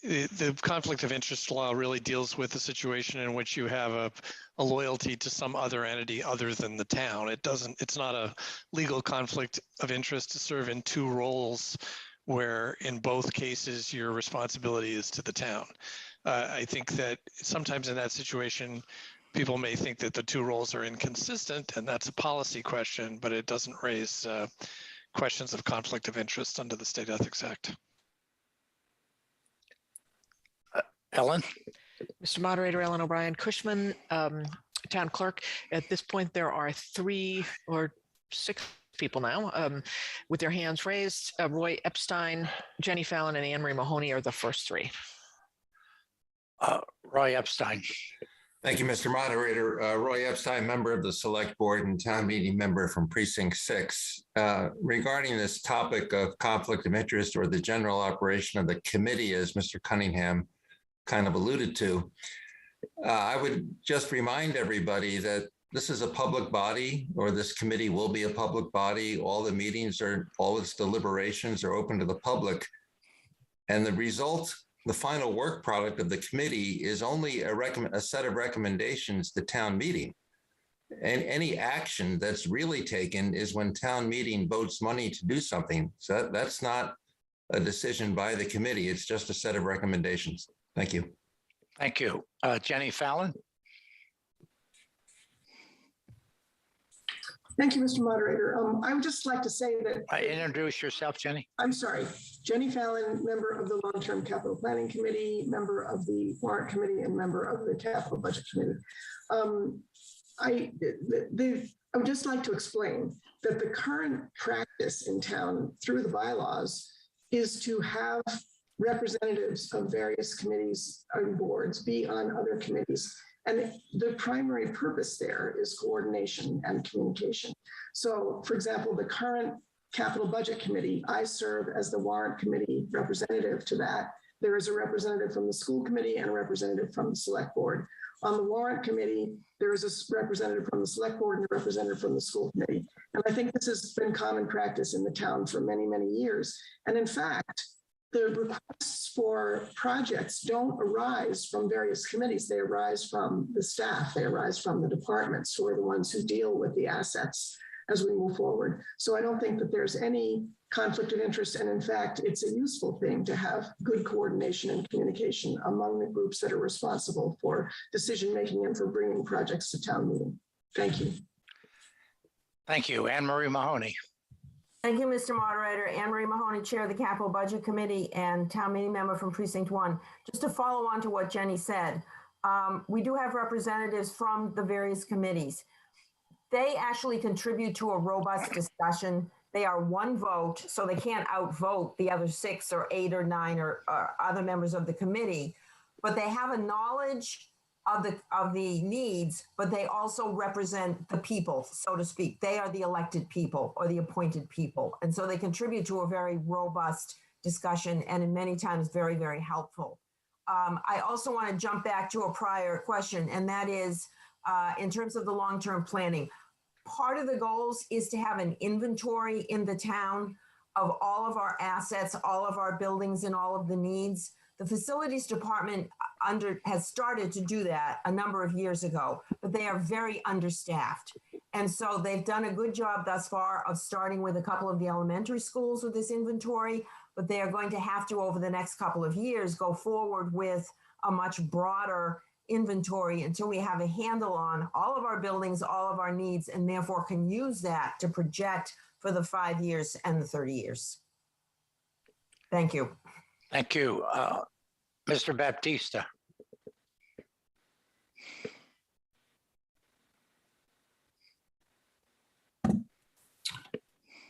the conflict of interest law really deals with the situation in which you have a loyalty to some other entity other than the town. It's not a legal conflict of interest to serve in two roles where in both cases your responsibility is to the town. I think that sometimes in that situation, people may think that the two roles are inconsistent, and that's a policy question, but it doesn't raise questions of conflict of interest under the State Ethics Act. Ellen? Mr. Moderator, Ellen O'Brien Cushman, Town Clerk. At this point, there are 3 or 6 people now with their hands raised. Roy Epstein, Jenny Fallon, and Anne Marie Mahoney are the first 3. Roy Epstein. Thank you, Mr. Moderator. Roy Epstein, member of the Select Board and town meeting member from Precinct 6. Regarding this topic of conflict of interest or the general operation of the committee, as Mr. Cunningham kind of alluded to, I would just remind everybody that this is a public body, or this committee will be a public body. All the meetings all its deliberations are open to the public. And the result, the final work product of the committee is only a set of recommendations to town meeting. And any action that's really taken is when town meeting votes money to do something. So that's not a decision by the committee. It's just a set of recommendations. Thank you. Thank you. Jenny Fallon? Thank you, Mr. Moderator. I would just like to say that. Introduce yourself, Jenny. I'm sorry. Jenny Fallon, member of the Long-Term Capital Planning Committee, member of the Warrant Committee, and member of the Capital Budget Committee. I would just like to explain that the current practice in town through the bylaws is to have representatives of various committees and boards be on other committees. And the primary purpose there is coordination and communication. So, for example, the current Capital Budget Committee, I serve as the Warrant Committee representative to that. There is a representative from the school committee and a representative from the select board. On the Warrant Committee, there is a representative from the select board and a representative from the school committee. And I think this has been common practice in the town for many, many years. And in fact, the requests for projects don't arise from various committees. They arise from the staff. They arise from the departments, who are the ones who deal with the assets as we move forward. So I don't think that there's any conflict of interest. And in fact, it's a useful thing to have good coordination and communication among the groups that are responsible for decision-making and for bringing projects to town meeting. Thank you. Thank you. Anne Marie Mahoney. Thank you, Mr. Moderator. Anne Marie Mahoney, Chair of the Capital Budget Committee and town meeting member from Precinct 1. Just to follow on to what Jenny said, we do have representatives from the various committees. They actually contribute to a robust discussion. They are one vote, so they can't outvote the other 6 or 8 or 9 or other members of the committee, but they have a knowledge of the needs, but they also represent the people, so to speak. They are the elected people or the appointed people. And so they contribute to a very robust discussion and in many times very, very helpful. I also want to jump back to a prior question, and that is in terms of the long-term planning. Part of the goals is to have an inventory in the town of all of our assets, all of our buildings, and all of the needs. The facilities department has started to do that a number of years ago, but they are very understaffed. And so they've done a good job thus far of starting with a couple of the elementary schools with this inventory, but they are going to have to, over the next couple of years, go forward with a much broader inventory until we have a handle on all of our buildings, all of our needs, and therefore can use that to project for the 5 years and the 30 years. Thank you. Thank you. Mr. Baptista.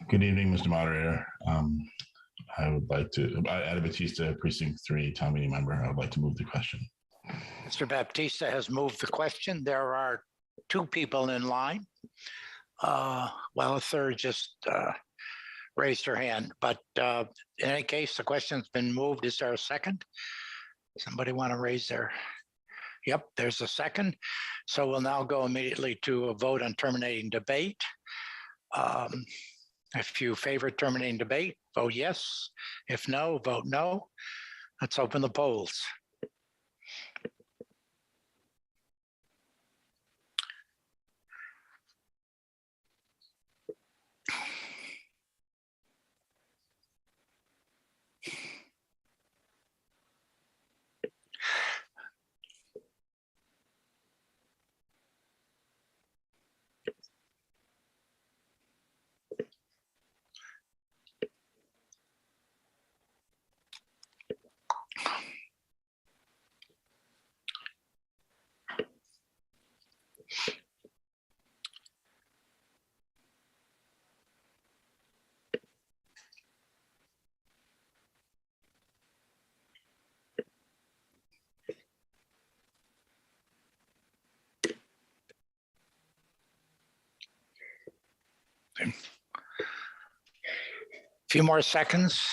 Good evening, Mr. Moderator. I would like to, Adam Batista, Precinct 3, town meeting member. I would like to move the question. Mr. Baptista has moved the question. There are 2 people in line. Well, a third just raised her hand, but in any case, the question's been moved. Is there a second? Somebody want to raise their? Yep, there's a second. So we'll now go immediately to a vote on terminating debate. If you favor terminating debate, vote yes. If no, vote no. Let's open the polls. A few more seconds.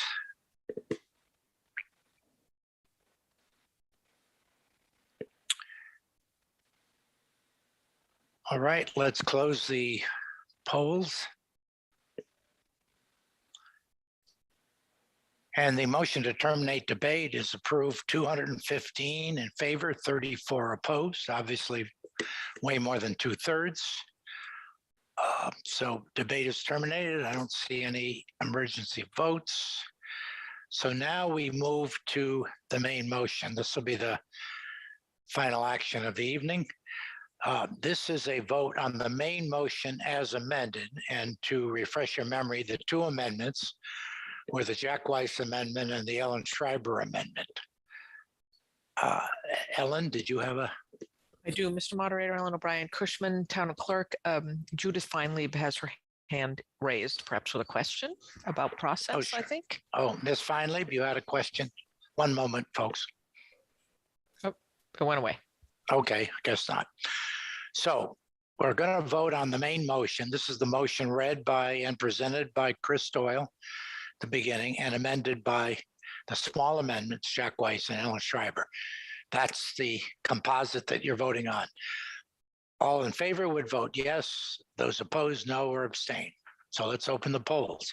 All right, let's close the polls. And the motion to terminate debate is approved, 215 in favor, 34 opposed, obviously way more than 2/3. So debate is terminated. I don't see any emergency votes. So now we move to the main motion. This will be the final action of the evening. This is a vote on the main motion as amended. And to refresh your memory, the two amendments were the Jack Weiss amendment and the Ellen Schreiber amendment. Ellen, did you have a? I do, Mr. Moderator, Ellen O'Brien Cushman, Town Clerk. Judith Feinlieb has her hand raised, perhaps with a question about process, sure. I think. Oh, Ms. Feinlieb, you had a question? One moment, folks. Oh, it went away. Okay, I guess not. So we're going to vote on the main motion. This is the motion read by and presented by Chris Doyle at the beginning and amended by the small amendments, Jack Weiss and Ellen Schreiber. That's the composite that you're voting on. All in favor would vote yes. Those opposed, no, or abstain. So let's open the polls.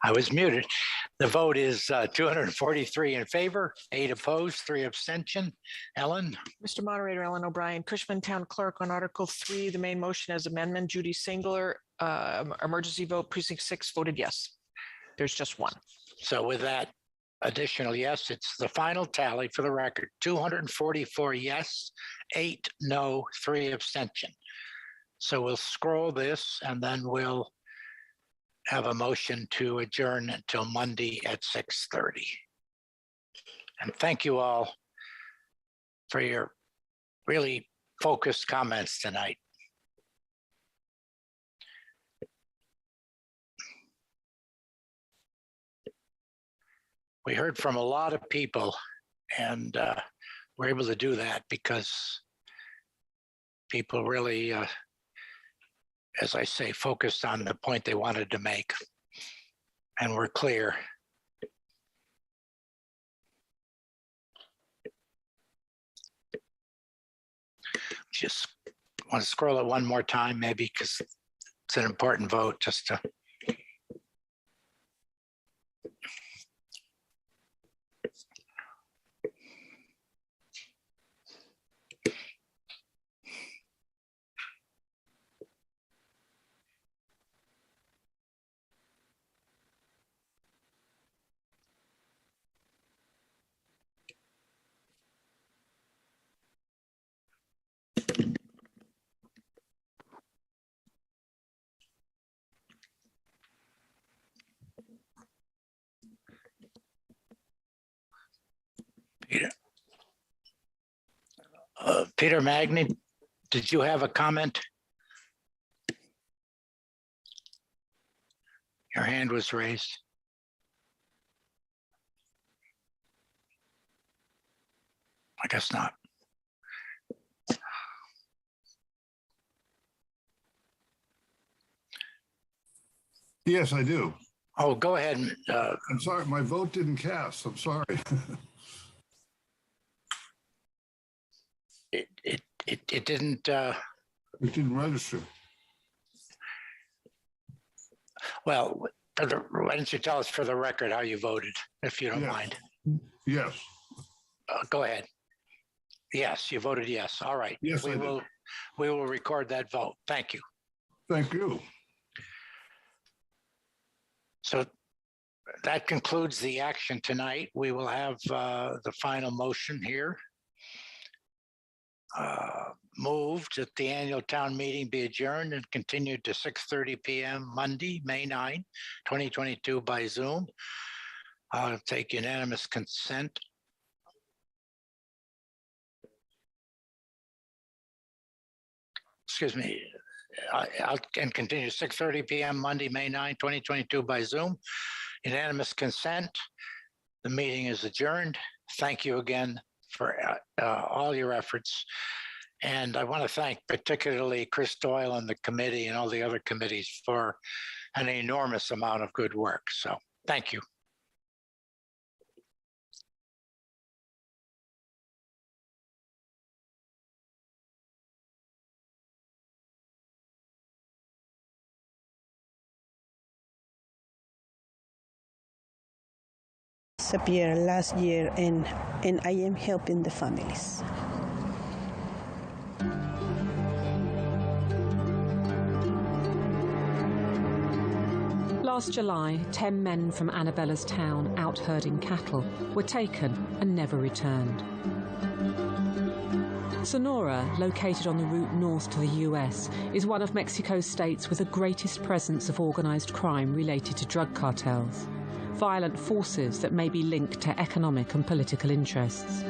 I was muted. The vote is 243 in favor, 8 opposed, 3 abstention. Ellen? Mr. Moderator, Ellen O'Brien Cushman, Town Clerk, on Article 3, the main motion as amendment, Judy Singler, emergency vote, Precinct 6 voted yes. There's just one. So with that additional yes, it's the final tally for the record, 244 yes, 8 no, 3 abstention. So we'll scroll this and then we'll have a motion to adjourn until Monday at 6:30. And thank you all for your really focused comments tonight. We heard from a lot of people and we're able to do that because people really, as I say, focused on the point they wanted to make and were clear. Just want to scroll it one more time, maybe, because it's an important vote just to. Peter Magny, did you have a comment? Your hand was raised. I guess not. Yes, I do. Oh, go ahead. I'm sorry, my vote didn't cast. I'm sorry. It didn't. It didn't register. Well, why don't you tell us for the record how you voted, if you don't mind? Yes. Go ahead. Yes, you voted yes. All right. Yes, I did. We will record that vote. Thank you. Thank you. So that concludes the action tonight. We will have the final motion here. Moved that the annual town meeting be adjourned and continued to 6:30 p.m. Monday, May 9, 2022 by Zoom. I'll take unanimous consent. Excuse me. I'll continue 6:30 p.m. Monday, May 9, 2022 by Zoom. Unanimous consent. The meeting is adjourned. Thank you again for all your efforts. And I want to thank particularly Chris Doyle and the committee and all the other committees for an enormous amount of good work. So thank you. Disappeared last year, and I am helping the families. Last July, 10 men from Annabella's town out herding cattle were taken and never returned. Sonora, located on the route north to the US, is one of Mexico's states with the greatest presence of organized crime related to drug cartels, violent forces that may be linked to economic and political interests.